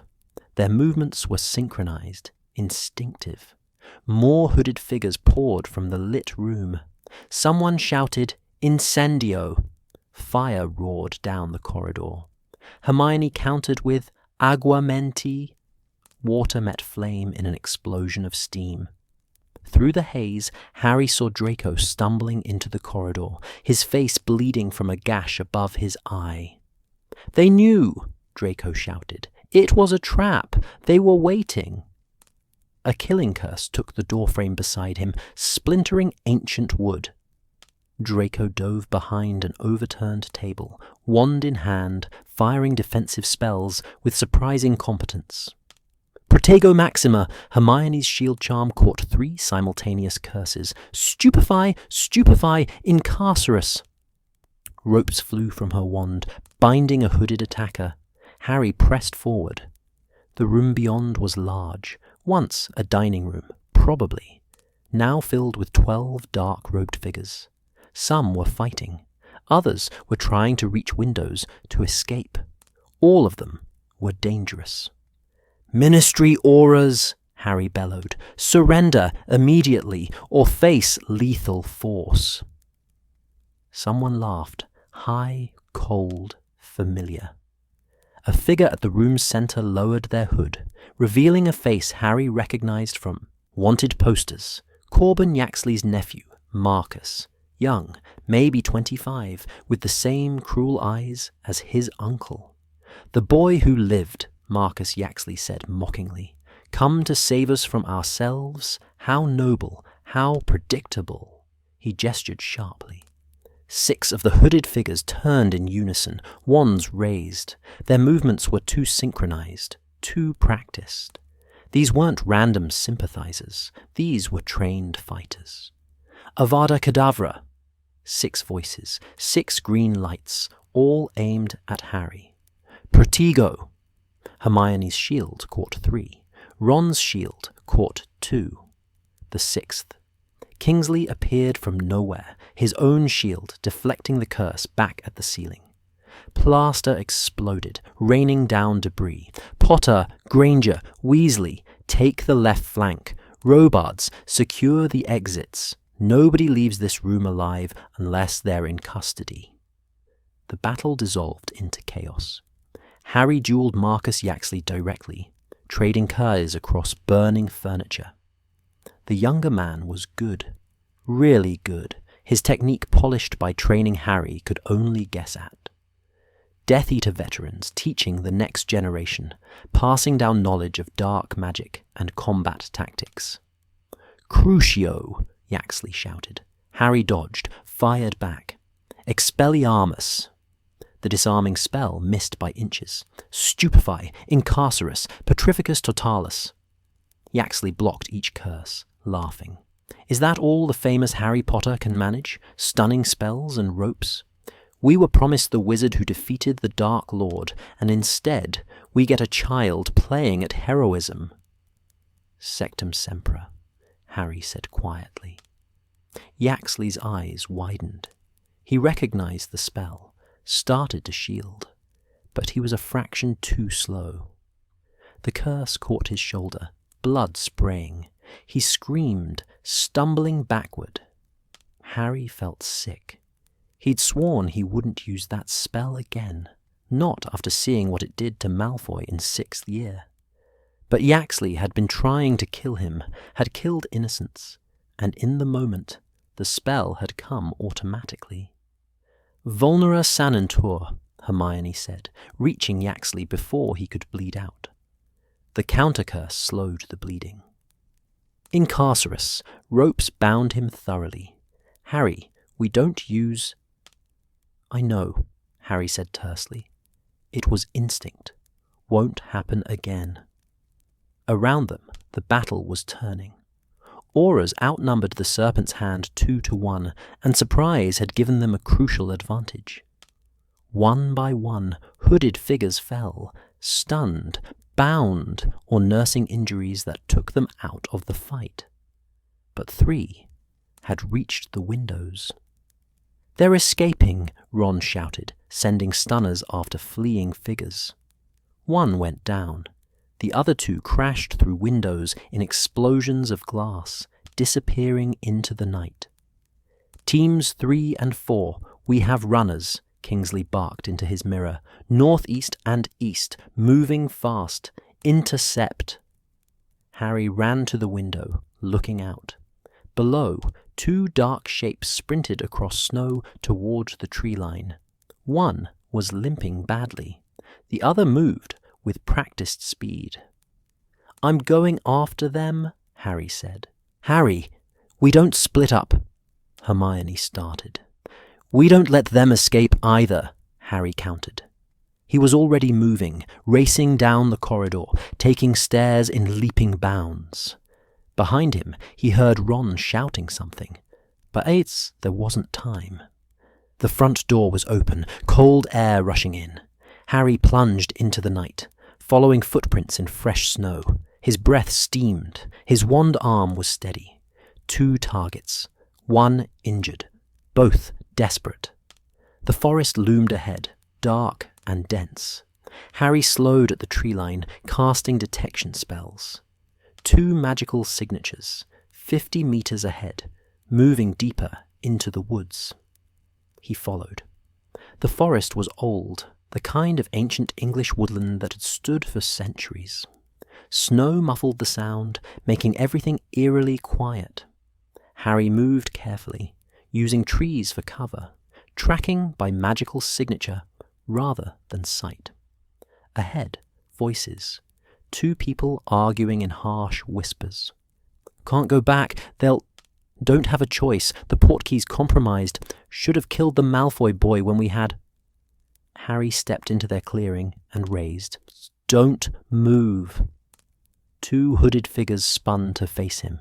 Their movements were synchronized, instinctive. More hooded figures poured from the lit room. Someone shouted, "Incendio!" Fire roared down the corridor. Hermione countered with "Agua menti." Water met flame in an explosion of steam. Through the haze, Harry saw Draco stumbling into the corridor, his face bleeding from a gash above his eye. "They knew!" Draco shouted. "It was a trap! They were waiting!" A killing curse took the doorframe beside him, splintering ancient wood. Draco dove behind an overturned table, wand in hand, firing defensive spells with surprising competence. Protego Maxima! Hermione's shield charm caught 3 simultaneous curses. Stupefy! Stupefy! Incarcerus! Ropes flew from her wand, binding a hooded attacker. Harry pressed forward. The room beyond was large, once a dining room, probably, now filled with 12 dark-robed figures. Some were fighting. Others were trying to reach windows to escape. All of them were dangerous. "Ministry auras!" Harry bellowed. "Surrender immediately or face lethal force." Someone laughed, high, cold, familiar. A figure at the room's center lowered their hood, revealing a face Harry recognized from wanted posters. Corbin Yaxley's nephew, Marcus. Young, maybe 25, with the same cruel eyes as his uncle. "The boy who lived," Marcus Yaxley said mockingly. "Come to save us from ourselves? How noble, how predictable." He gestured sharply. 6 of the hooded figures turned in unison, wands raised. Their movements were too synchronized, too practiced. These weren't random sympathizers. These were trained fighters. "Avada Kedavra!" 6 voices, 6 green lights, all aimed at Harry. "Protego!" Hermione's shield caught 3. Ron's shield caught 2. The 6th. Kingsley appeared from nowhere, his own shield deflecting the curse back at the ceiling. Plaster exploded, raining down debris. "Potter, Granger, Weasley, take the left flank. Robards, secure the exits. Nobody leaves this room alive unless they're in custody." The battle dissolved into chaos. Harry dueled Marcus Yaxley directly, trading curses across burning furniture. The younger man was good, really good, his technique polished by training Harry could only guess at. Death Eater veterans teaching the next generation, passing down knowledge of dark magic and combat tactics. "Crucio!" Yaxley shouted. Harry dodged, fired back. "Expelliarmus!" The disarming spell missed by inches. "Stupefy! Incarcerus! Petrificus totalis!" Yaxley blocked each curse, laughing. Is that all the famous Harry Potter can manage? Stunning spells and ropes? We were promised the wizard who defeated the Dark Lord, and instead we get a child playing at heroism. Sectum sempra, Harry said quietly. Yaxley's eyes widened. He recognized the spell, started to shield, but he was a fraction too slow. The curse caught his shoulder, blood spraying. He screamed, stumbling backward. Harry felt sick. He'd sworn he wouldn't use that spell again, not after seeing what it did to Malfoy in 6th year. But Yaxley had been trying to kill him, had killed innocents, and in the moment, the spell had come automatically. Vulnera sanentur, Hermione said, reaching Yaxley before he could bleed out. The countercurse slowed the bleeding. In Carcerus, ropes bound him thoroughly. Harry, we don't use... I know, Harry said tersely. It was instinct. Won't happen again. Around them, the battle was turning. Auras outnumbered the Serpent's Hand 2-1, and surprise had given them a crucial advantage. One by one, hooded figures fell, stunned, bound, or nursing injuries that took them out of the fight. But 3 had reached the windows. "They're escaping," Ron shouted, sending stunners after fleeing figures. 1 went down. The other 2 crashed through windows in explosions of glass, disappearing into the night. "Teams 3 and 4, we have runners," Kingsley barked into his mirror. "Northeast and east, moving fast. Intercept." Harry ran to the window, looking out. Below, 2 dark shapes sprinted across snow towards the tree line. 1 was limping badly. The other moved with practiced speed. "I'm going after them," Harry said. "Harry, we don't split up," Hermione started. "We don't let them escape either," Harry countered. He was already moving, racing down the corridor, taking stairs in leaping bounds. Behind him, he heard Ron shouting something, but there wasn't time. The front door was open, cold air rushing in. Harry plunged into the night, following footprints in fresh snow. His breath steamed, his wand arm was steady. 2 targets, 1 injured, both desperate. The forest loomed ahead, dark and dense. Harry slowed at the tree line, casting detection spells. 2 magical signatures, 50 meters ahead, moving deeper into the woods. He followed. The forest was old, the kind of ancient English woodland that had stood for centuries. Snow muffled the sound, making everything eerily quiet. Harry moved carefully, using trees for cover, tracking by magical signature rather than sight. Ahead, voices. 2 people arguing in harsh whispers. "Can't go back, don't have a choice, the portkey's compromised, should have killed the Malfoy boy when we had..." Harry stepped into their clearing and raised. "Don't move." 2 hooded figures spun to face him.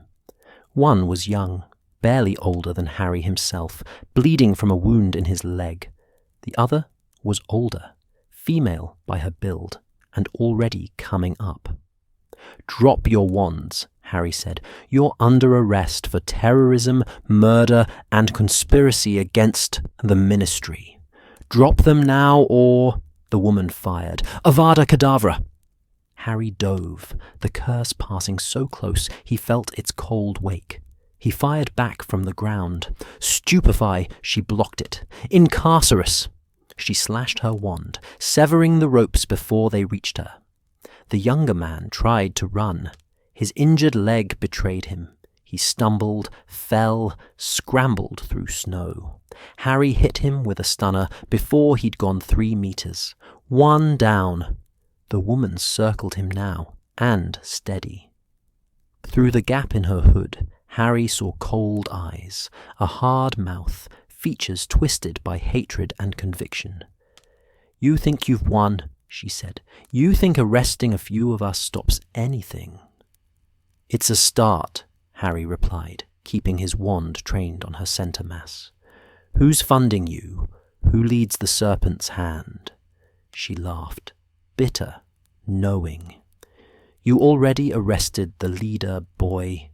1 was young, barely older than Harry himself, bleeding from a wound in his leg. The other was older, female by her build, and already coming up. "Drop your wands," Harry said. "You're under arrest for terrorism, murder, and conspiracy against the Ministry. Drop them now or..." The woman fired. "Avada Kedavra!" Harry dove, the curse passing so close he felt its cold wake. He fired back from the ground. "Stupefy!" She blocked it. "Incarcerus!" She slashed her wand, severing the ropes before they reached her. The younger man tried to run. His injured leg betrayed him. He stumbled, fell, scrambled through snow. Harry hit him with a stunner before he'd gone 3 meters. 1 down. The woman circled him now, and steady. Through the gap in her hood, Harry saw cold eyes, a hard mouth, features twisted by hatred and conviction. "You think you've won," she said. "You think arresting a few of us stops anything." "It's a start," Harry replied, keeping his wand trained on her center mass. "Who's funding you? Who leads the serpent's hand?" She laughed, bitter, knowing. "You already arrested the leader, boy.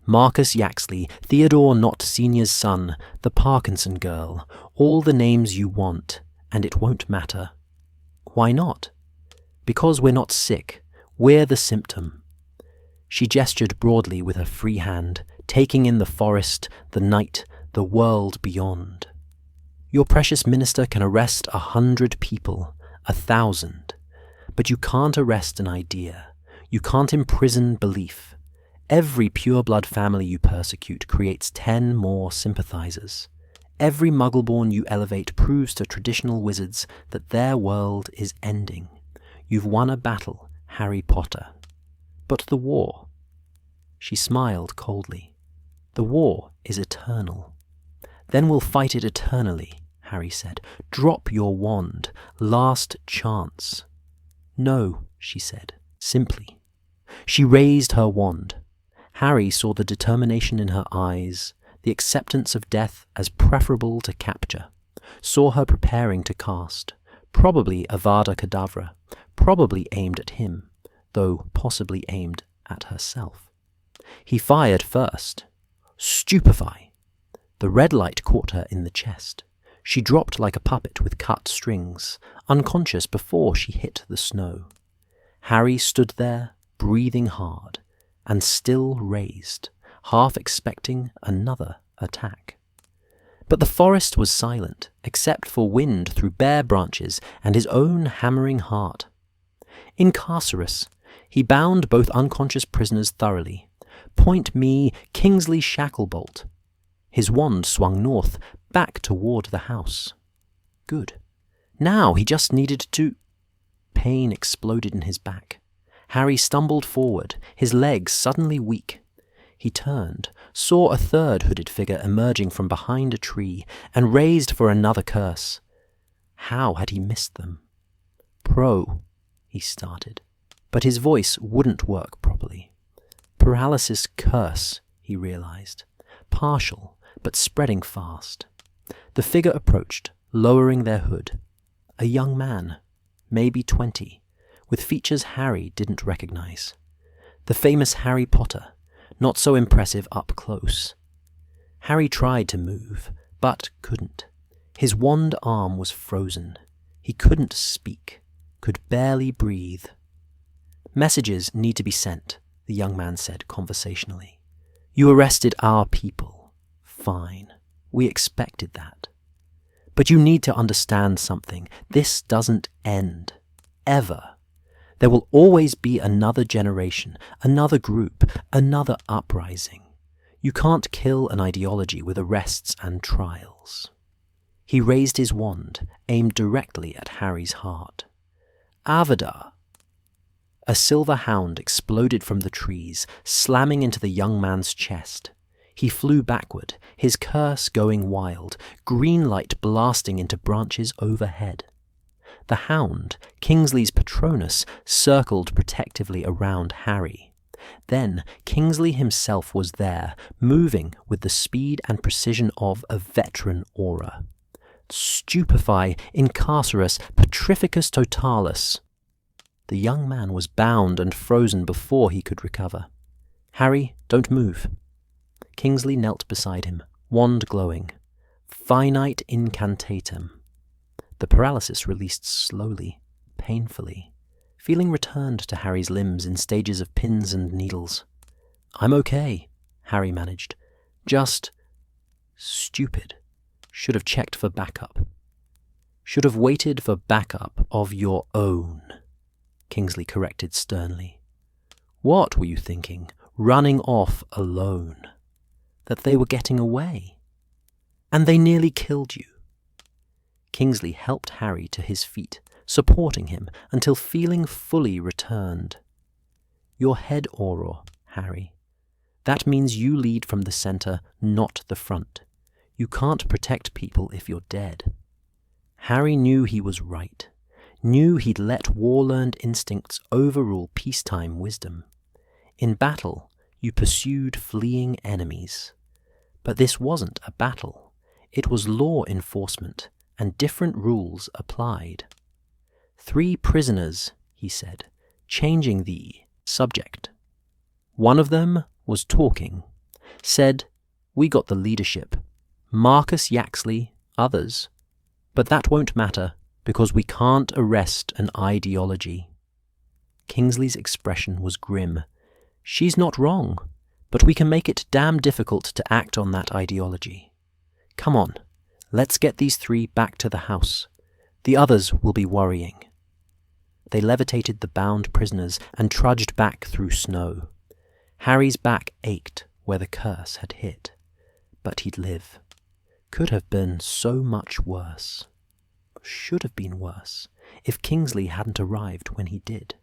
Marcus Yaxley, Theodore Knott Sr.'s son, the Parkinson girl, all the names you want, and it won't matter. Why not? Because we're not sick. We're the symptom." She gestured broadly with her free hand, taking in the forest, the night, the world beyond. "Your precious minister can arrest 100 people, 1,000. But you can't arrest an idea. You can't imprison belief. Every pure-blood family you persecute creates 10 more sympathizers. Every Muggleborn you elevate proves to traditional wizards that their world is ending. You've won a battle, Harry Potter. But the war?" She smiled coldly. "The war is eternal." "Then we'll fight it eternally," Harry said. "Drop your wand. Last chance." "No," she said, simply. She raised her wand. Harry saw the determination in her eyes, the acceptance of death as preferable to capture, saw her preparing to cast, probably Avada Kedavra, probably aimed at him, though possibly aimed at herself. He fired first. Stupefy! The red light caught her in the chest. She dropped like a puppet with cut strings, unconscious before she hit the snow. Harry stood there, breathing hard, and still raised, half expecting another attack. But the forest was silent, except for wind through bare branches and his own hammering heart. In Carcerus, he bound both unconscious prisoners thoroughly. "Point me Kingsley Shacklebolt." His wand swung north, back toward the house. Good. Now he just needed to... Pain exploded in his back. Harry stumbled forward, his legs suddenly weak. He turned, saw a third hooded figure emerging from behind a tree, and raised for another curse. How had he missed them? "Pro," he started, but his voice wouldn't work properly. Paralysis curse, he realized. Partial, but spreading fast. The figure approached, lowering their hood. A young man, maybe 20, with features Harry didn't recognize. The famous Harry Potter, not so impressive up close. Harry tried to move, but couldn't. His wand arm was frozen. He couldn't speak, could barely breathe. "Messages need to be sent," the young man said conversationally. "You arrested our people. Fine. We expected that. But you need to understand something. This doesn't end. Ever. There will always be another generation, another group, another uprising. You can't kill an ideology with arrests and trials." He raised his wand, aimed directly at Harry's heart. "Avada!" A silver hound exploded from the trees, slamming into the young man's chest. He flew backward, his curse going wild, green light blasting into branches overhead. The hound, Kingsley's Patronus, circled protectively around Harry. Then Kingsley himself was there, moving with the speed and precision of a veteran aura. "Stupefy, Incarcerus, Petrificus Totalis." The young man was bound and frozen before he could recover. "Harry, don't move." Kingsley knelt beside him, wand glowing. "Finite incantatem." The paralysis released slowly, painfully. Feeling returned to Harry's limbs in stages of pins and needles. "I'm okay," Harry managed. "Just... stupid. Should have checked for backup." "Should have waited for backup of your own," Kingsley corrected sternly. "What were you thinking, running off alone? That they were getting away? And they nearly killed you." Kingsley helped Harry to his feet, supporting him until feeling fully returned. "Your head aura, Harry. That means you lead from the center, not the front. You can't protect people if you're dead." Harry knew he was right, knew he'd let war-learned instincts overrule peacetime wisdom. In battle, you pursued fleeing enemies. But this wasn't a battle. It was law enforcement, and different rules applied. 3 prisoners, he said, changing the subject. One of them was talking, said, "We got the leadership. Marcus Yaxley, others. But that won't matter, because we can't arrest an ideology." Kingsley's expression was grim. "She's not wrong, but we can make it damn difficult to act on that ideology. Come on, let's get these 3 back to the house. The others will be worrying." They levitated the bound prisoners and trudged back through snow. Harry's back ached where the curse had hit, but he'd live. Could have been so much worse. Should have been worse if Kingsley hadn't arrived when he did.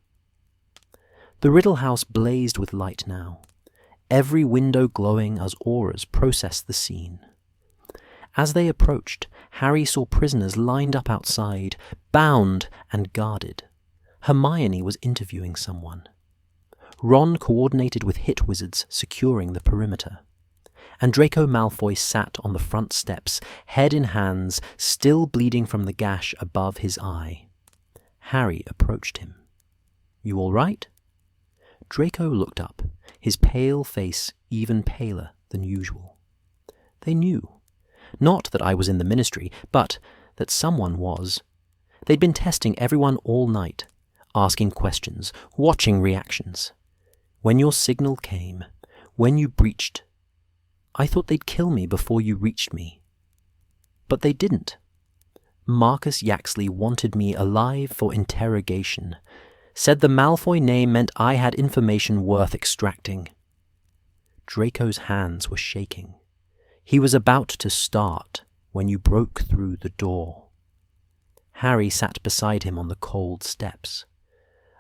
The Riddle House blazed with light now, every window glowing as auras processed the scene. As they approached, Harry saw prisoners lined up outside, bound and guarded. Hermione was interviewing someone. Ron coordinated with hit wizards securing the perimeter. And Draco Malfoy sat on the front steps, head in hands, still bleeding from the gash above his eye. Harry approached him. "You all right?" Draco looked up, his pale face even paler than usual. They knew. Not that I was in the ministry, but that someone was. They'd been testing everyone all night, asking questions, watching reactions. When your signal came, when you breached, I thought they'd kill me before you reached me. But they didn't. Marcus Yaxley wanted me alive for interrogation, said the Malfoy name meant I had information worth extracting. Draco's hands were shaking. He was about to start when you broke through the door. Harry sat beside him on the cold steps.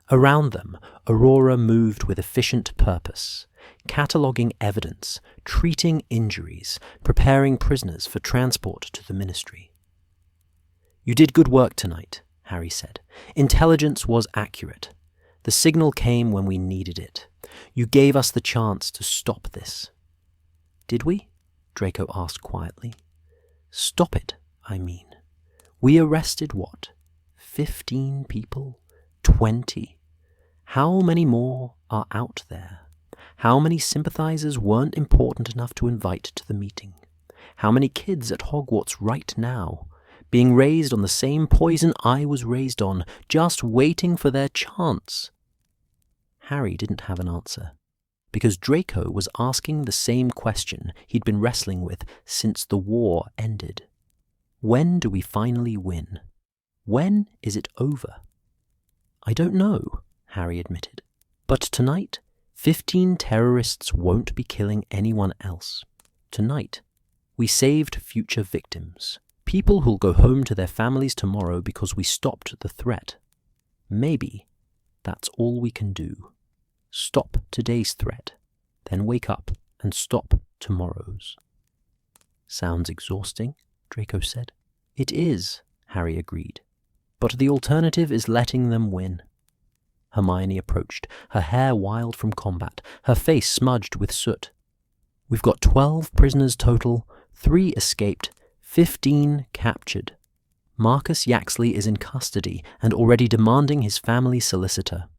Around them, Aurora moved with efficient purpose, cataloguing evidence, treating injuries, preparing prisoners for transport to the ministry. "You did good work tonight," Harry said. "Intelligence was accurate. The signal came when we needed it. You gave us the chance to stop this." "Did we?" Draco asked quietly. "Stop it, I mean. We arrested what? 15 people? 20? How many more are out there? How many sympathizers weren't important enough to invite to the meeting? How many kids at Hogwarts right now, being raised on the same poison I was raised on, just waiting for their chance?" Harry didn't have an answer, because Draco was asking the same question he'd been wrestling with since the war ended. When do we finally win? When is it over? "I don't know," Harry admitted. "But tonight, 15 terrorists won't be killing anyone else. Tonight, we saved future victims, people who'll go home to their families tomorrow because we stopped the threat. Maybe that's all we can do. Stop today's threat, then wake up and stop tomorrow's." "Sounds exhausting," Draco said. "It is," Harry agreed. "But the alternative is letting them win." Hermione approached, her hair wild from combat, her face smudged with soot. "We've got 12 prisoners total, 3 escaped, 15 captured. Marcus Yaxley is in custody and already demanding his family solicitor.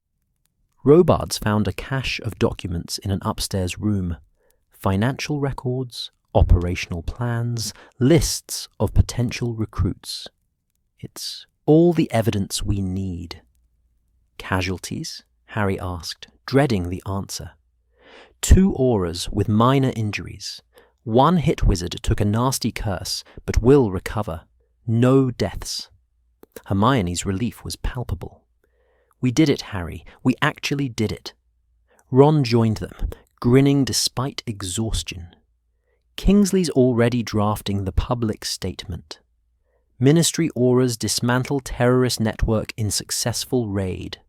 Robards found a cache of documents in an upstairs room. Financial records, operational plans, lists of potential recruits. It's all the evidence we need." "Casualties?" Harry asked, dreading the answer. 2 auras with minor injuries. 1 hit wizard took a nasty curse, but will recover. No deaths. Hermione's relief was palpable. "We did it, Harry. We actually did it." Ron joined them, grinning despite exhaustion. "Kingsley's already drafting the public statement. Ministry auras dismantle terrorist network in successful raid.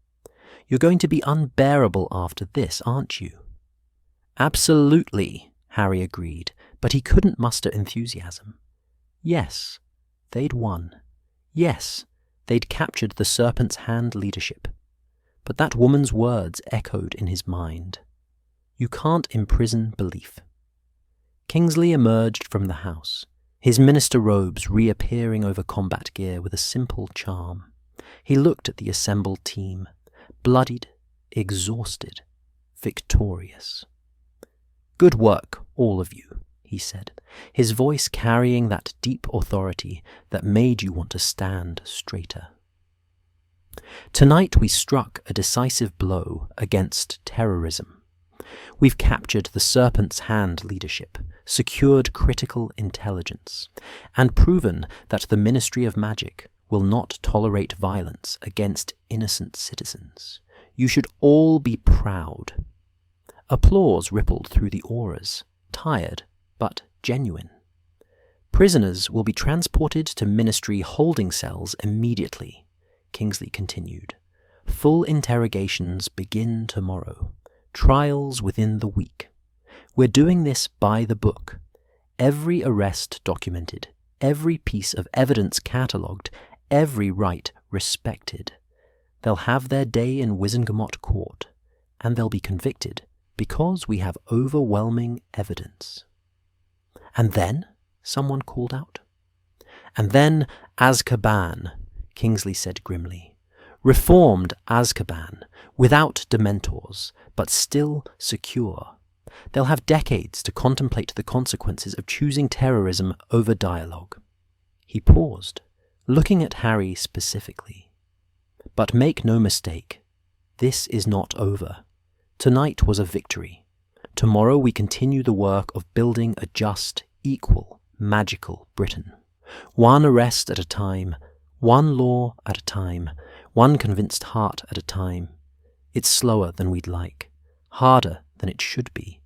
You're going to be unbearable after this, aren't you?" "Absolutely," Harry agreed, but he couldn't muster enthusiasm. Yes, they'd won. Yes, they'd captured the Serpent's Hand leadership. But that woman's words echoed in his mind. You can't imprison belief. Kingsley emerged from the house, his minister robes reappearing over combat gear with a simple charm. He looked at the assembled team, bloodied, exhausted, victorious. "Good work, all of you," he said, his voice carrying that deep authority that made you want to stand straighter. "Tonight we struck a decisive blow against terrorism. We've captured the Serpent's Hand leadership, secured critical intelligence, and proven that the Ministry of Magic will not tolerate violence against innocent citizens. You should all be proud." Applause rippled through the auras, tired but genuine. "Prisoners will be transported to Ministry holding cells immediately," Kingsley continued. "Full interrogations begin tomorrow. Trials within the week. We're doing this by the book. Every arrest documented, every piece of evidence catalogued, every right respected. They'll have their day in Wizengamot Court, and they'll be convicted because we have overwhelming evidence." "And then?" someone called out. "And then Azkaban," Kingsley said grimly. "Reformed Azkaban, without Dementors, but still secure. They'll have decades to contemplate the consequences of choosing terrorism over dialogue." He paused, looking at Harry specifically. "But make no mistake, this is not over. Tonight was a victory. Tomorrow we continue the work of building a just, equal, magical Britain. One arrest at a time, one law at a time, one convinced heart at a time. It's slower than we'd like, harder than it should be,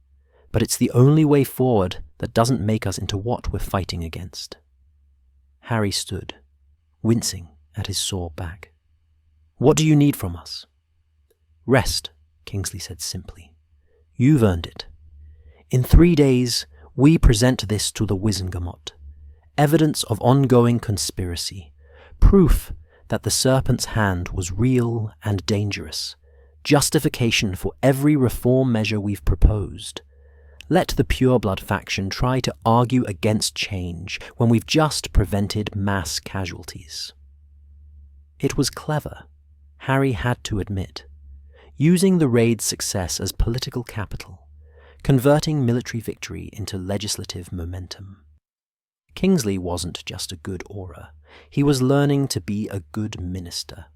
but it's the only way forward that doesn't make us into what we're fighting against." Harry stood, wincing at his sore back. "What do you need from us?" "Rest," Kingsley said simply. "You've earned it. In 3 days, we present this to the Wizengamot. Evidence of ongoing conspiracy. Proof that the Serpent's Hand was real and dangerous. Justification for every reform measure we've proposed. Let the pureblood faction try to argue against change when we've just prevented mass casualties." It was clever, Harry had to admit, using the raid's success as political capital, converting military victory into legislative momentum. Kingsley wasn't just a good aura, he was learning to be a good minister.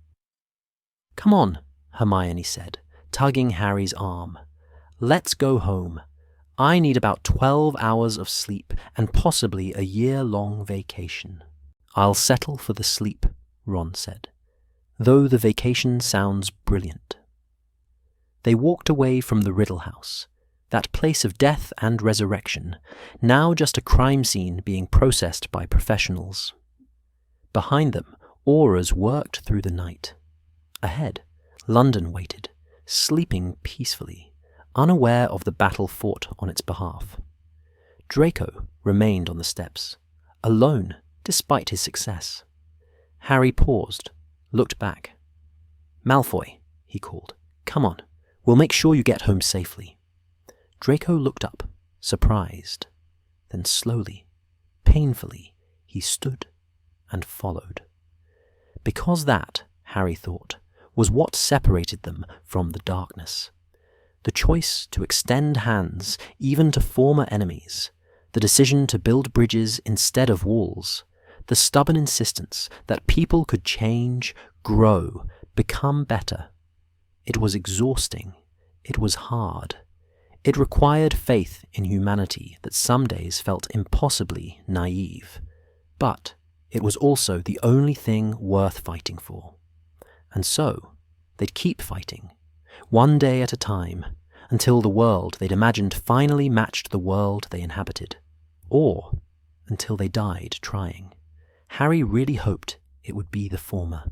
"Come on," Hermione said, tugging Harry's arm. "Let's go home. I need about 12 hours of sleep and possibly a year-long vacation." "I'll settle for the sleep," Ron said, "though the vacation sounds brilliant." They walked away from the Riddle House, that place of death and resurrection, now just a crime scene being processed by professionals. Behind them, auras worked through the night. Ahead, London waited, sleeping peacefully, unaware of the battle fought on its behalf. Draco remained on the steps, alone despite his success. Harry paused, looked back. "Malfoy," he called, "come on, we'll make sure you get home safely." Draco looked up, surprised. Then slowly, painfully, he stood and followed. Because that, Harry thought, was what separated them from the darkness. The choice to extend hands even to former enemies, the decision to build bridges instead of walls, the stubborn insistence that people could change, grow, become better. It was exhausting. It was hard. It required faith in humanity that some days felt impossibly naive. But it was also the only thing worth fighting for. And so, they'd keep fighting, one day at a time, until the world they'd imagined finally matched the world they inhabited. Or until they died trying. Harry really hoped it would be the former.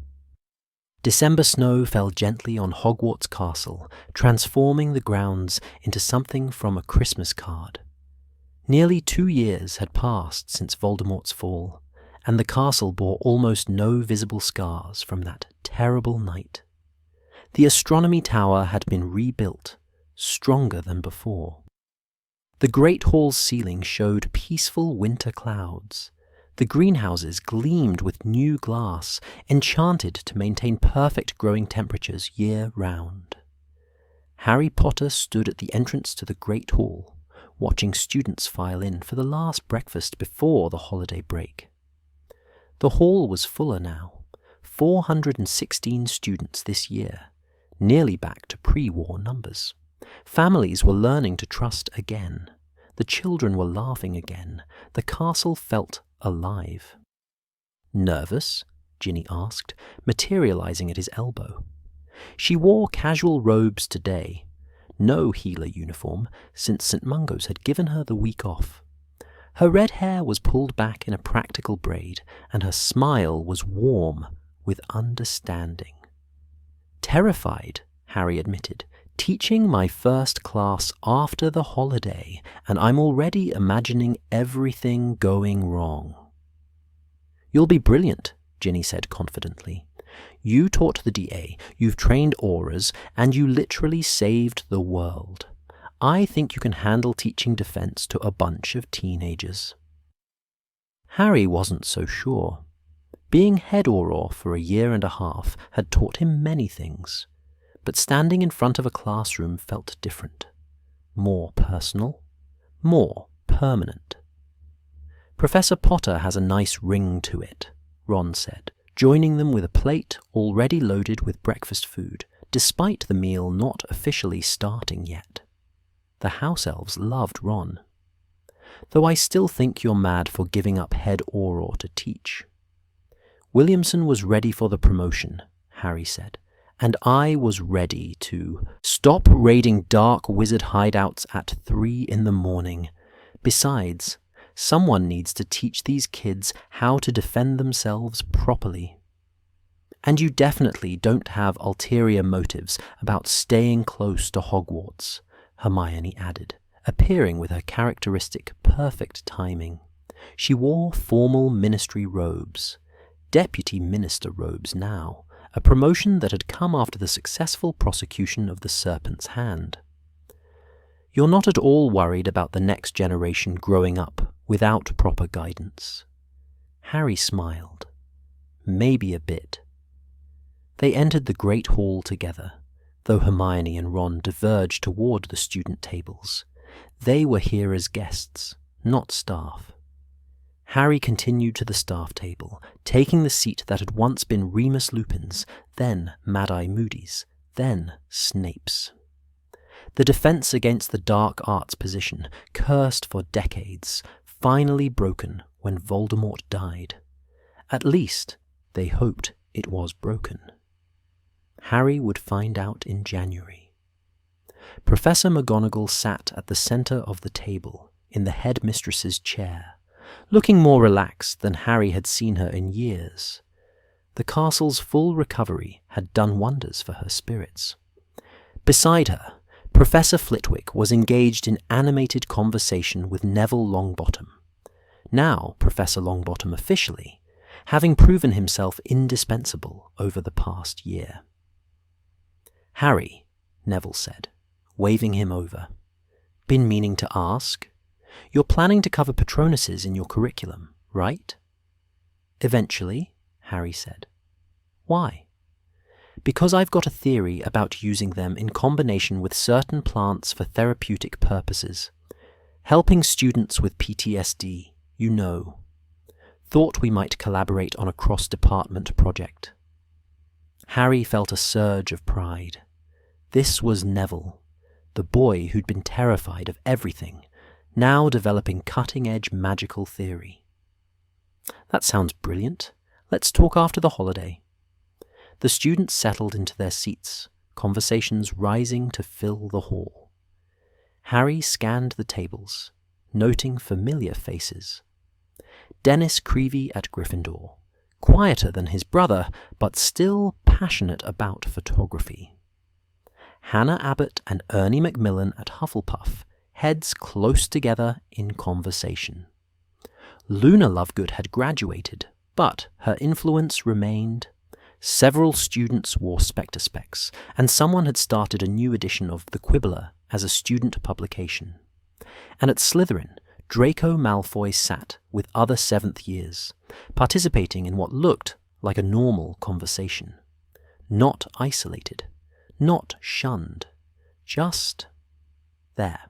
December snow fell gently on Hogwarts Castle, transforming the grounds into something from a Christmas card. Nearly 2 years had passed since Voldemort's fall, and the castle bore almost no visible scars from that terrible night. The astronomy tower had been rebuilt, stronger than before. The great hall's ceiling showed peaceful winter clouds. The greenhouses gleamed with new glass, enchanted to maintain perfect growing temperatures year-round. Harry Potter stood at the entrance to the great hall, watching students file in for the last breakfast before the holiday break. The hall was fuller now, 416 students this year, nearly back to pre-war numbers. Families were learning to trust again. The children were laughing again. The castle felt alive. "Nervous?" Ginny asked, materializing at his elbow. She wore casual robes today, no healer uniform, since St. Mungo's had given her the week off. Her red hair was pulled back in a practical braid, and her smile was warm with understanding. "Terrified," Harry admitted. "Teaching my first class after the holiday, and I'm already imagining everything going wrong." "You'll be brilliant," Ginny said confidently. "You taught the DA, you've trained auras, and you literally saved the world. I think you can handle teaching defense to a bunch of teenagers." Harry wasn't so sure. Being head auror for a year and a half had taught him many things, but standing in front of a classroom felt different, more personal, more permanent. "Professor Potter has a nice ring to it," Ron said, joining them with a plate already loaded with breakfast food, despite the meal not officially starting yet. The house elves loved Ron. "Though I still think you're mad for giving up head auror to teach." "Williamson was ready for the promotion," Harry said, "and I was ready to stop raiding dark wizard hideouts at 3 in the morning. Besides, someone needs to teach these kids how to defend themselves properly. And you definitely don't have ulterior motives about staying close to Hogwarts," Hermione added, appearing with her characteristic perfect timing. She wore formal ministry robes, deputy minister robes now, a promotion that had come after the successful prosecution of the Serpent's Hand. "You're not at all worried about the next generation growing up without proper guidance?" Harry smiled. "Maybe a bit." They entered the great hall together, though Hermione and Ron diverged toward the student tables. They were here as guests, not staff. Harry continued to the staff table, taking the seat that had once been Remus Lupin's, then Mad-Eye Moody's, then Snape's. The defense against the dark arts position, cursed for decades, finally broken when Voldemort died. At least, they hoped it was broken. Harry would find out in January. Professor McGonagall sat at the center of the table, in the headmistress's chair, looking more relaxed than Harry had seen her in years. The castle's full recovery had done wonders for her spirits. Beside her, Professor Flitwick was engaged in animated conversation with Neville Longbottom. Now Professor Longbottom officially, having proven himself indispensable over the past year. "Harry," Neville said, waving him over. "Been meaning to ask? You're planning to cover Patronuses in your curriculum, right?" "Eventually," Harry said. "Why?" "Because I've got a theory about using them in combination with certain plants for therapeutic purposes. Helping students with PTSD, you know. Thought we might collaborate on a cross-department project." Harry felt a surge of pride. This was Neville, the boy who'd been terrified of everything, now developing cutting-edge magical theory. "That sounds brilliant. Let's talk after the holiday." The students settled into their seats, conversations rising to fill the hall. Harry scanned the tables, noting familiar faces. Dennis Creevey at Gryffindor, quieter than his brother, but still passionate about photography. Hannah Abbott and Ernie Macmillan at Hufflepuff, heads close together in conversation. Luna Lovegood had graduated, but her influence remained. Several students wore Spectre specs, and someone had started a new edition of The Quibbler as a student publication. And at Slytherin, Draco Malfoy sat with other seventh years, participating in what looked like a normal conversation. Not isolated, not shunned, just there.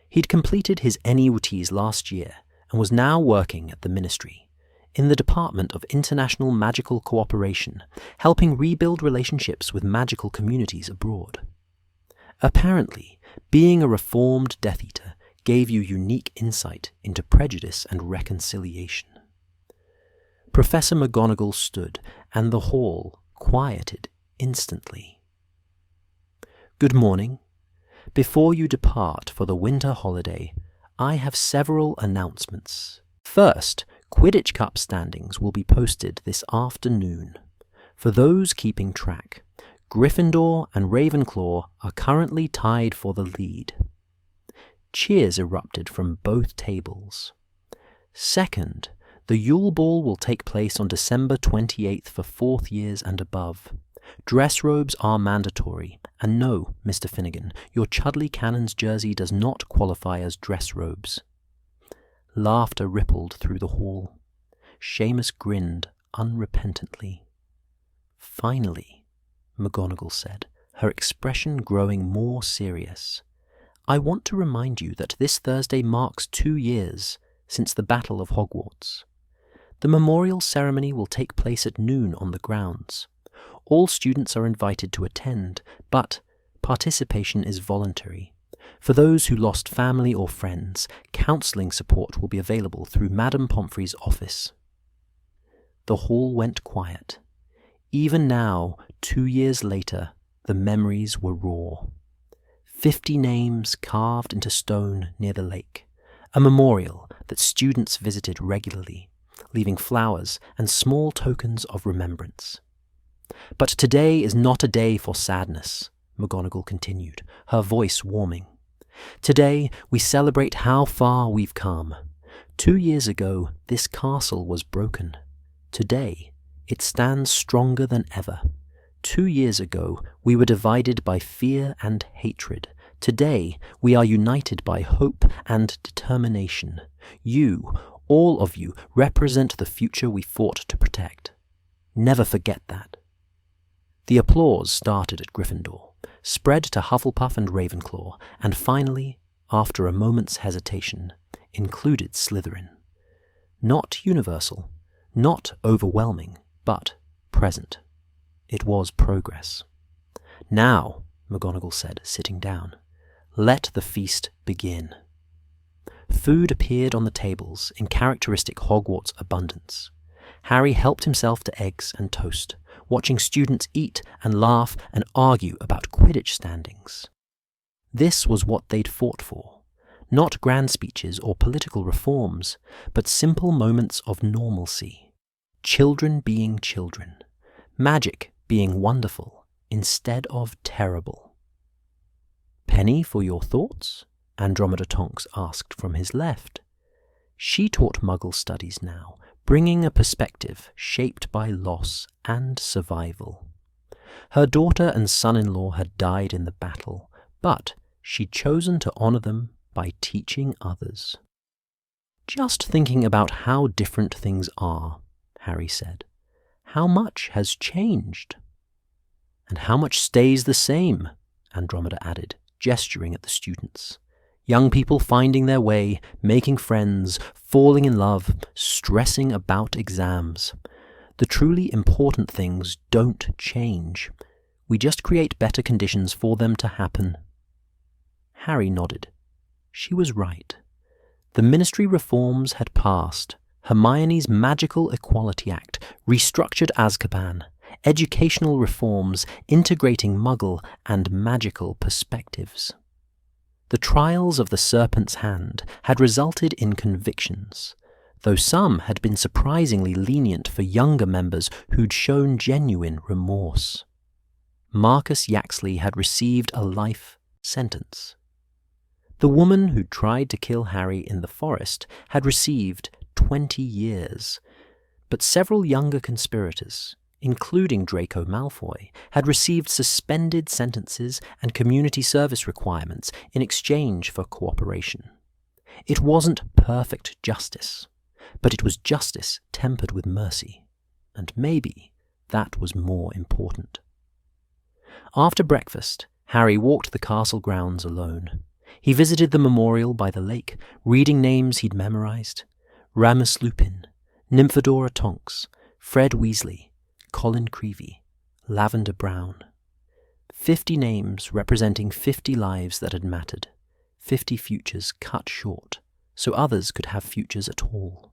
He'd completed his NEUTs last year and was now working at the Ministry, in the Department of International Magical Cooperation, helping rebuild relationships with magical communities abroad. Apparently, being a reformed Death Eater gave you unique insight into prejudice and reconciliation. Professor McGonagall stood, and the hall quieted instantly. "Good morning. Before you depart for the winter holiday, I have several announcements. First, Quidditch Cup standings will be posted this afternoon. For those keeping track, Gryffindor and Ravenclaw are currently tied for the lead." Cheers erupted from both tables. Second, the Yule Ball will take place on December 28th for 4th years and above. Dress robes are mandatory, and no, Mr. Finnegan, your Chudley Cannon's jersey does not qualify as dress robes. Laughter rippled through the hall. Seamus grinned unrepentantly. "Finally," McGonagall said, her expression growing more serious, "I want to remind you that this Thursday marks 2 years since the Battle of Hogwarts. The memorial ceremony will take place at noon on the grounds. All students are invited to attend, but participation is voluntary. For those who lost family or friends, counselling support will be available through Madame Pomfrey's office." The hall went quiet. Even now, 2 years later, the memories were raw. 50 names carved into stone near the lake, a memorial that students visited regularly, leaving flowers and small tokens of remembrance. "But today is not a day for sadness," McGonagall continued, her voice warming. "Today we celebrate how far we've come. 2 years ago, this castle was broken. Today, it stands stronger than ever. 2 years ago, we were divided by fear and hatred. Today, we are united by hope and determination. You, all of you, represent the future we fought to protect. Never forget that." The applause started at Gryffindor, spread to Hufflepuff and Ravenclaw, and finally, after a moment's hesitation, included Slytherin. Not universal, not overwhelming, but present. It was progress. "Now," McGonagall said, sitting down, "let the feast begin." Food appeared on the tables in characteristic Hogwarts abundance. Harry helped himself to eggs and toast, watching students eat and laugh and argue about Quidditch standings. This was what they'd fought for. Not grand speeches or political reforms, but simple moments of normalcy. Children being children. Magic being wonderful instead of terrible. "Penny for your thoughts?" Andromeda Tonks asked from his left. She taught Muggle studies now, bringing a perspective shaped by loss and survival. Her daughter and son-in-law had died in the battle, but she'd chosen to honour them by teaching others. "Just thinking about how different things are," Harry said. "How much has changed?" "And how much stays the same?" Andromeda added, gesturing at the students. "Young people finding their way, making friends, falling in love, stressing about exams. The truly important things don't change. We just create better conditions for them to happen." Harry nodded. She was right. The Ministry reforms had passed. Hermione's Magical Equality Act restructured Azkaban, educational reforms integrating Muggle and magical perspectives. The trials of the Serpent's Hand had resulted in convictions, though some had been surprisingly lenient for younger members who'd shown genuine remorse. Marcus Yaxley had received a life sentence. The woman who tried to kill Harry in the forest had received 20 years, but several younger conspirators, including Draco Malfoy, had received suspended sentences and community service requirements in exchange for cooperation. It wasn't perfect justice, but it was justice tempered with mercy, and maybe that was more important. After breakfast, Harry walked the castle grounds alone. He visited the memorial by the lake, reading names he'd memorized: Remus Lupin, Nymphadora Tonks, Fred Weasley, Colin Creevey, Lavender Brown. 50 names representing 50 lives that had mattered, 50 futures cut short, so others could have futures at all.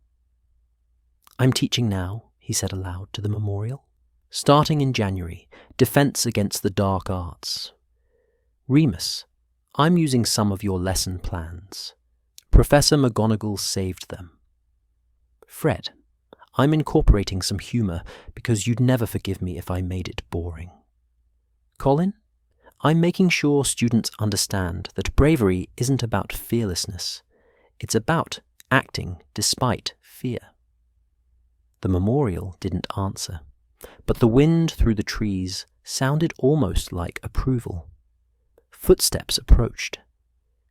"I'm teaching now," he said aloud to the memorial. "Starting in January, Defense Against the Dark Arts. Remus, I'm using some of your lesson plans. Professor McGonagall saved them. Fred, I'm incorporating some humor because you'd never forgive me if I made it boring. Colin, I'm making sure students understand that bravery isn't about fearlessness. It's about acting despite fear." The memorial didn't answer, but the wind through the trees sounded almost like approval. Footsteps approached.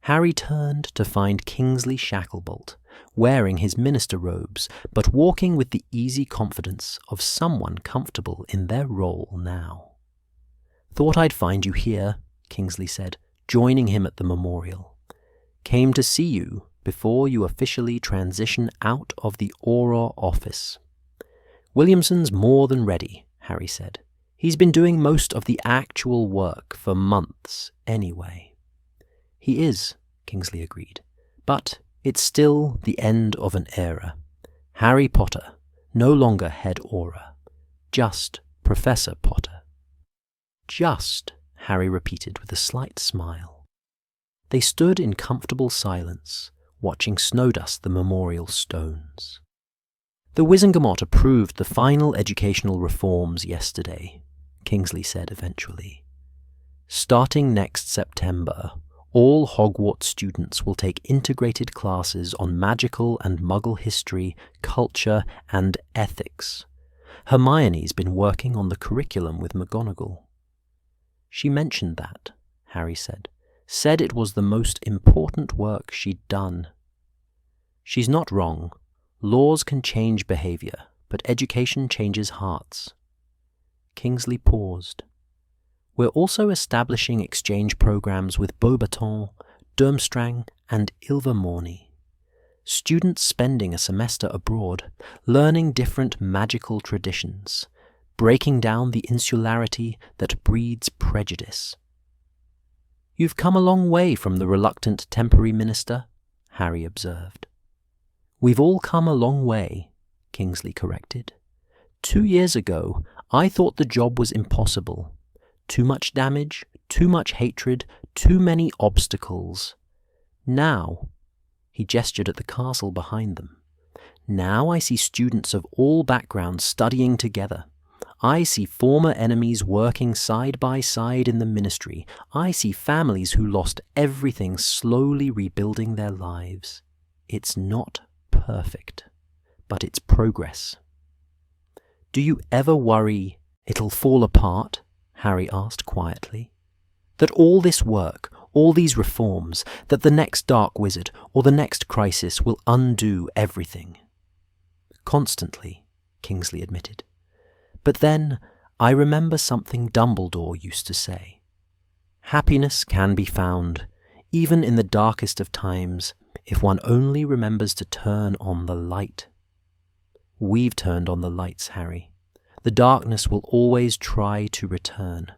Harry turned to find Kingsley Shacklebolt, wearing his minister robes, but walking with the easy confidence of someone comfortable in their role now. "Thought I'd find you here," Kingsley said, joining him at the memorial. "Came to see you before you officially transition out of the Auror office." "Williamson's more than ready," Harry said. "He's been doing most of the actual work for months anyway." "He is," Kingsley agreed, "but it's still the end of an era. Harry Potter, no longer head Auror, just Professor Potter." "Just," Harry repeated with a slight smile. They stood in comfortable silence, watching Snowdust the memorial stones. "The Wizengamot approved the final educational reforms yesterday," Kingsley said eventually. "Starting next September, all Hogwarts students will take integrated classes on magical and muggle history, culture, and ethics. Hermione's been working on the curriculum with McGonagall." "She mentioned that," Harry said. "Said it was the most important work she'd done." "She's not wrong. Laws can change behavior, but education changes hearts." Kingsley paused. "We're also establishing exchange programs with Beauxbaton, Durmstrang, and Ilvermorny. Students spending a semester abroad, learning different magical traditions, breaking down the insularity that breeds prejudice." "You've come a long way from the reluctant temporary minister," Harry observed. "We've all come a long way," Kingsley corrected. 2 years ago, I thought the job was impossible. Too much damage, too much hatred, too many obstacles. Now," he gestured at the castle behind them, "now I see students of all backgrounds studying together. I see former enemies working side by side in the ministry. I see families who lost everything slowly rebuilding their lives. It's not perfect, but it's progress." "Do you ever worry it'll fall apart?" Harry asked quietly. "That all this work, all these reforms, that the next Dark Wizard or the next crisis will undo everything?" "Constantly," Kingsley admitted. "But then I remember something Dumbledore used to say. Happiness can be found, even in the darkest of times, if one only remembers to turn on the light." "We've turned on the lights, Harry. The darkness will always try to return.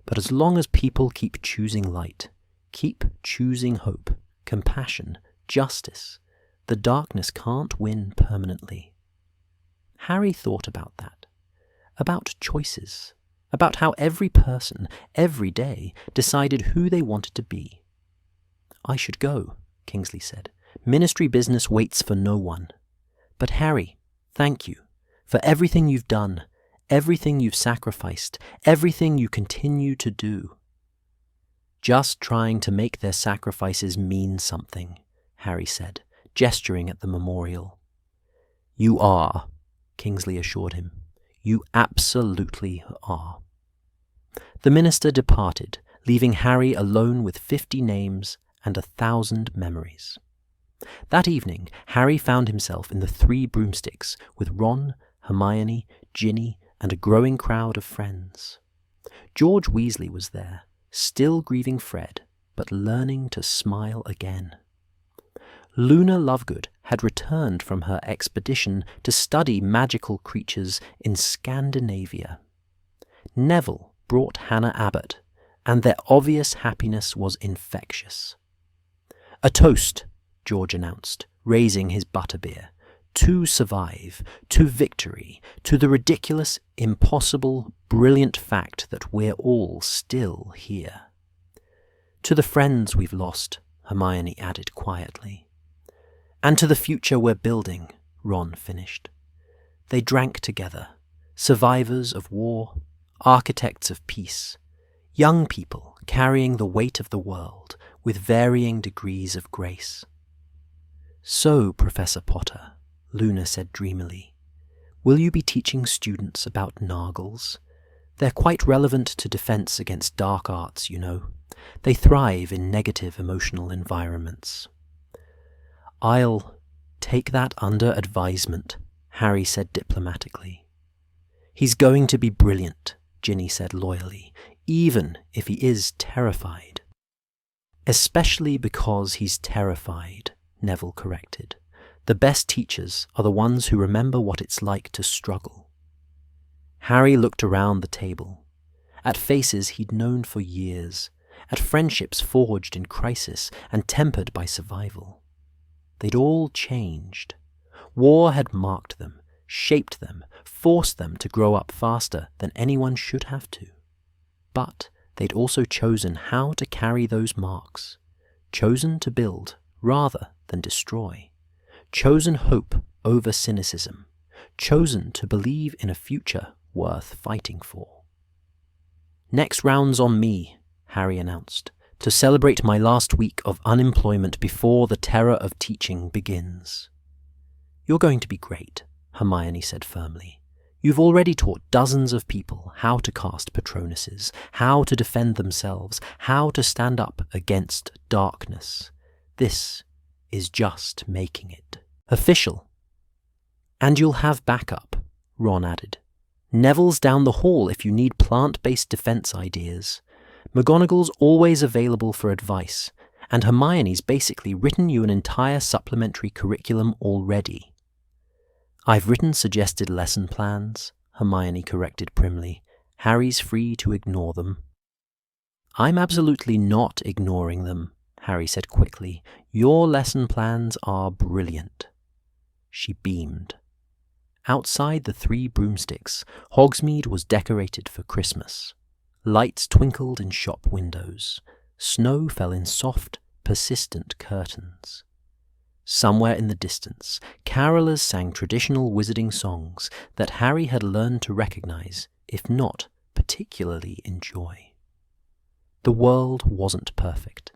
But as long as people keep choosing light, keep choosing hope, compassion, justice, the darkness can't win permanently." Harry thought about that, about choices, about how every person, every day, decided who they wanted to be. "I should go," Kingsley said. "Ministry business waits for no one. But Harry, thank you for everything you've done, everything you've sacrificed, everything you continue to do." "Just trying to make their sacrifices mean something," Harry said, gesturing at the memorial. "You are," Kingsley assured him. You absolutely are." The minister departed, leaving Harry alone with 50 names and 1,000 memories. That evening, Harry found himself in the Three Broomsticks with Ron, Hermione, Ginny, and a growing crowd of friends. George Weasley was there, still grieving Fred, but learning to smile again. Luna Lovegood had returned from her expedition to study magical creatures in Scandinavia. Neville brought Hannah Abbott, and their obvious happiness was infectious. "A toast," George announced, raising his butterbeer, "to survive, to victory, to the ridiculous, impossible, brilliant fact that we're all still here." "To the friends we've lost," Hermione added quietly. "And to the future we're building," Ron finished. They drank together, survivors of war, architects of peace, young people carrying the weight of the world with varying degrees of grace. "So, Professor Potter," Luna said dreamily, "will you be teaching students about Nargles? They're quite relevant to defense against dark arts, you know. They thrive in negative emotional environments." "I'll take that under advisement," Harry said diplomatically. "He's going to be brilliant," Ginny said loyally, "even if he is terrified." "Especially because he's terrified," Neville corrected. "The best teachers are the ones who remember what it's like to struggle." Harry looked around the table, at faces he'd known for years, at friendships forged in crisis and tempered by survival. They'd all changed. War had marked them, shaped them, forced them to grow up faster than anyone should have to. But they'd also chosen how to carry those marks, chosen to build rather than destroy, chosen hope over cynicism, chosen to believe in a future worth fighting for. "Next round's on me," Harry announced, "to celebrate my last week of unemployment before the terror of teaching begins." "You're going to be great," Hermione said firmly. "You've already taught dozens of people how to cast Patronuses, how to defend themselves, how to stand up against darkness. This is just making it official." "And you'll have backup," Ron added. "Neville's down the hall if you need plant-based defense ideas. McGonagall's always available for advice, and Hermione's basically written you an entire supplementary curriculum already." "I've written suggested lesson plans," Hermione corrected primly. "Harry's free to ignore them." "I'm absolutely not ignoring them," Harry said quickly. "Your lesson plans are brilliant." She beamed. Outside the Three Broomsticks, Hogsmeade was decorated for Christmas. Lights twinkled in shop windows. Snow fell in soft, persistent curtains. Somewhere in the distance, carolers sang traditional wizarding songs that Harry had learned to recognize, if not particularly enjoy. The world wasn't perfect.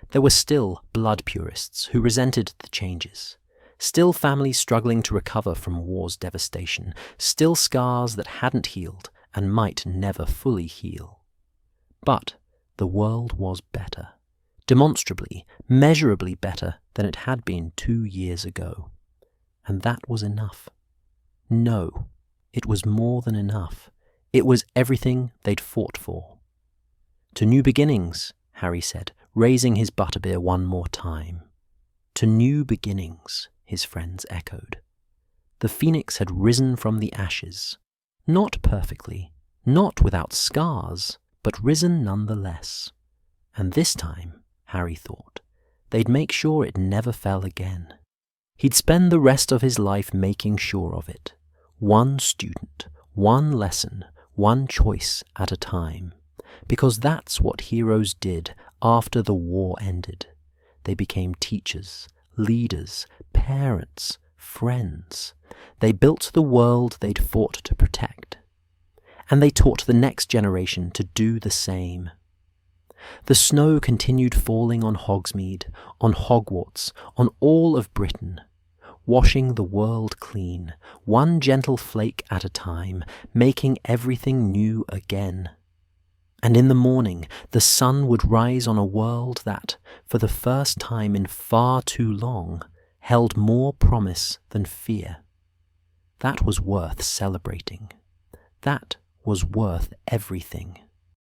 There were still blood purists who resented the changes, still families struggling to recover from war's devastation, still scars that hadn't healed and might never fully heal. But the world was better. Demonstrably, measurably better than it had been 2 years ago. And that was enough. No, it was more than enough. It was everything they'd fought for. "To new beginnings," Harry said, raising his butterbeer one more time. "To new beginnings," his friends echoed. The phoenix had risen from the ashes. Not perfectly, not without scars, but risen nonetheless. And this time, Harry thought, they'd make sure it never fell again. He'd spend the rest of his life making sure of it. One student, one lesson, one choice at a time. Because that's what heroes did after the war ended. They became teachers, leaders, parents, friends. They built the world they'd fought to protect. And they taught the next generation to do the same. The snow continued falling on Hogsmeade, on Hogwarts, on all of Britain. washing the world clean, one gentle flake at a time, making everything new again. And in the morning, the sun would rise on a world that, for the first time in far too long, held more promise than fear. That was worth celebrating. That was worth everything.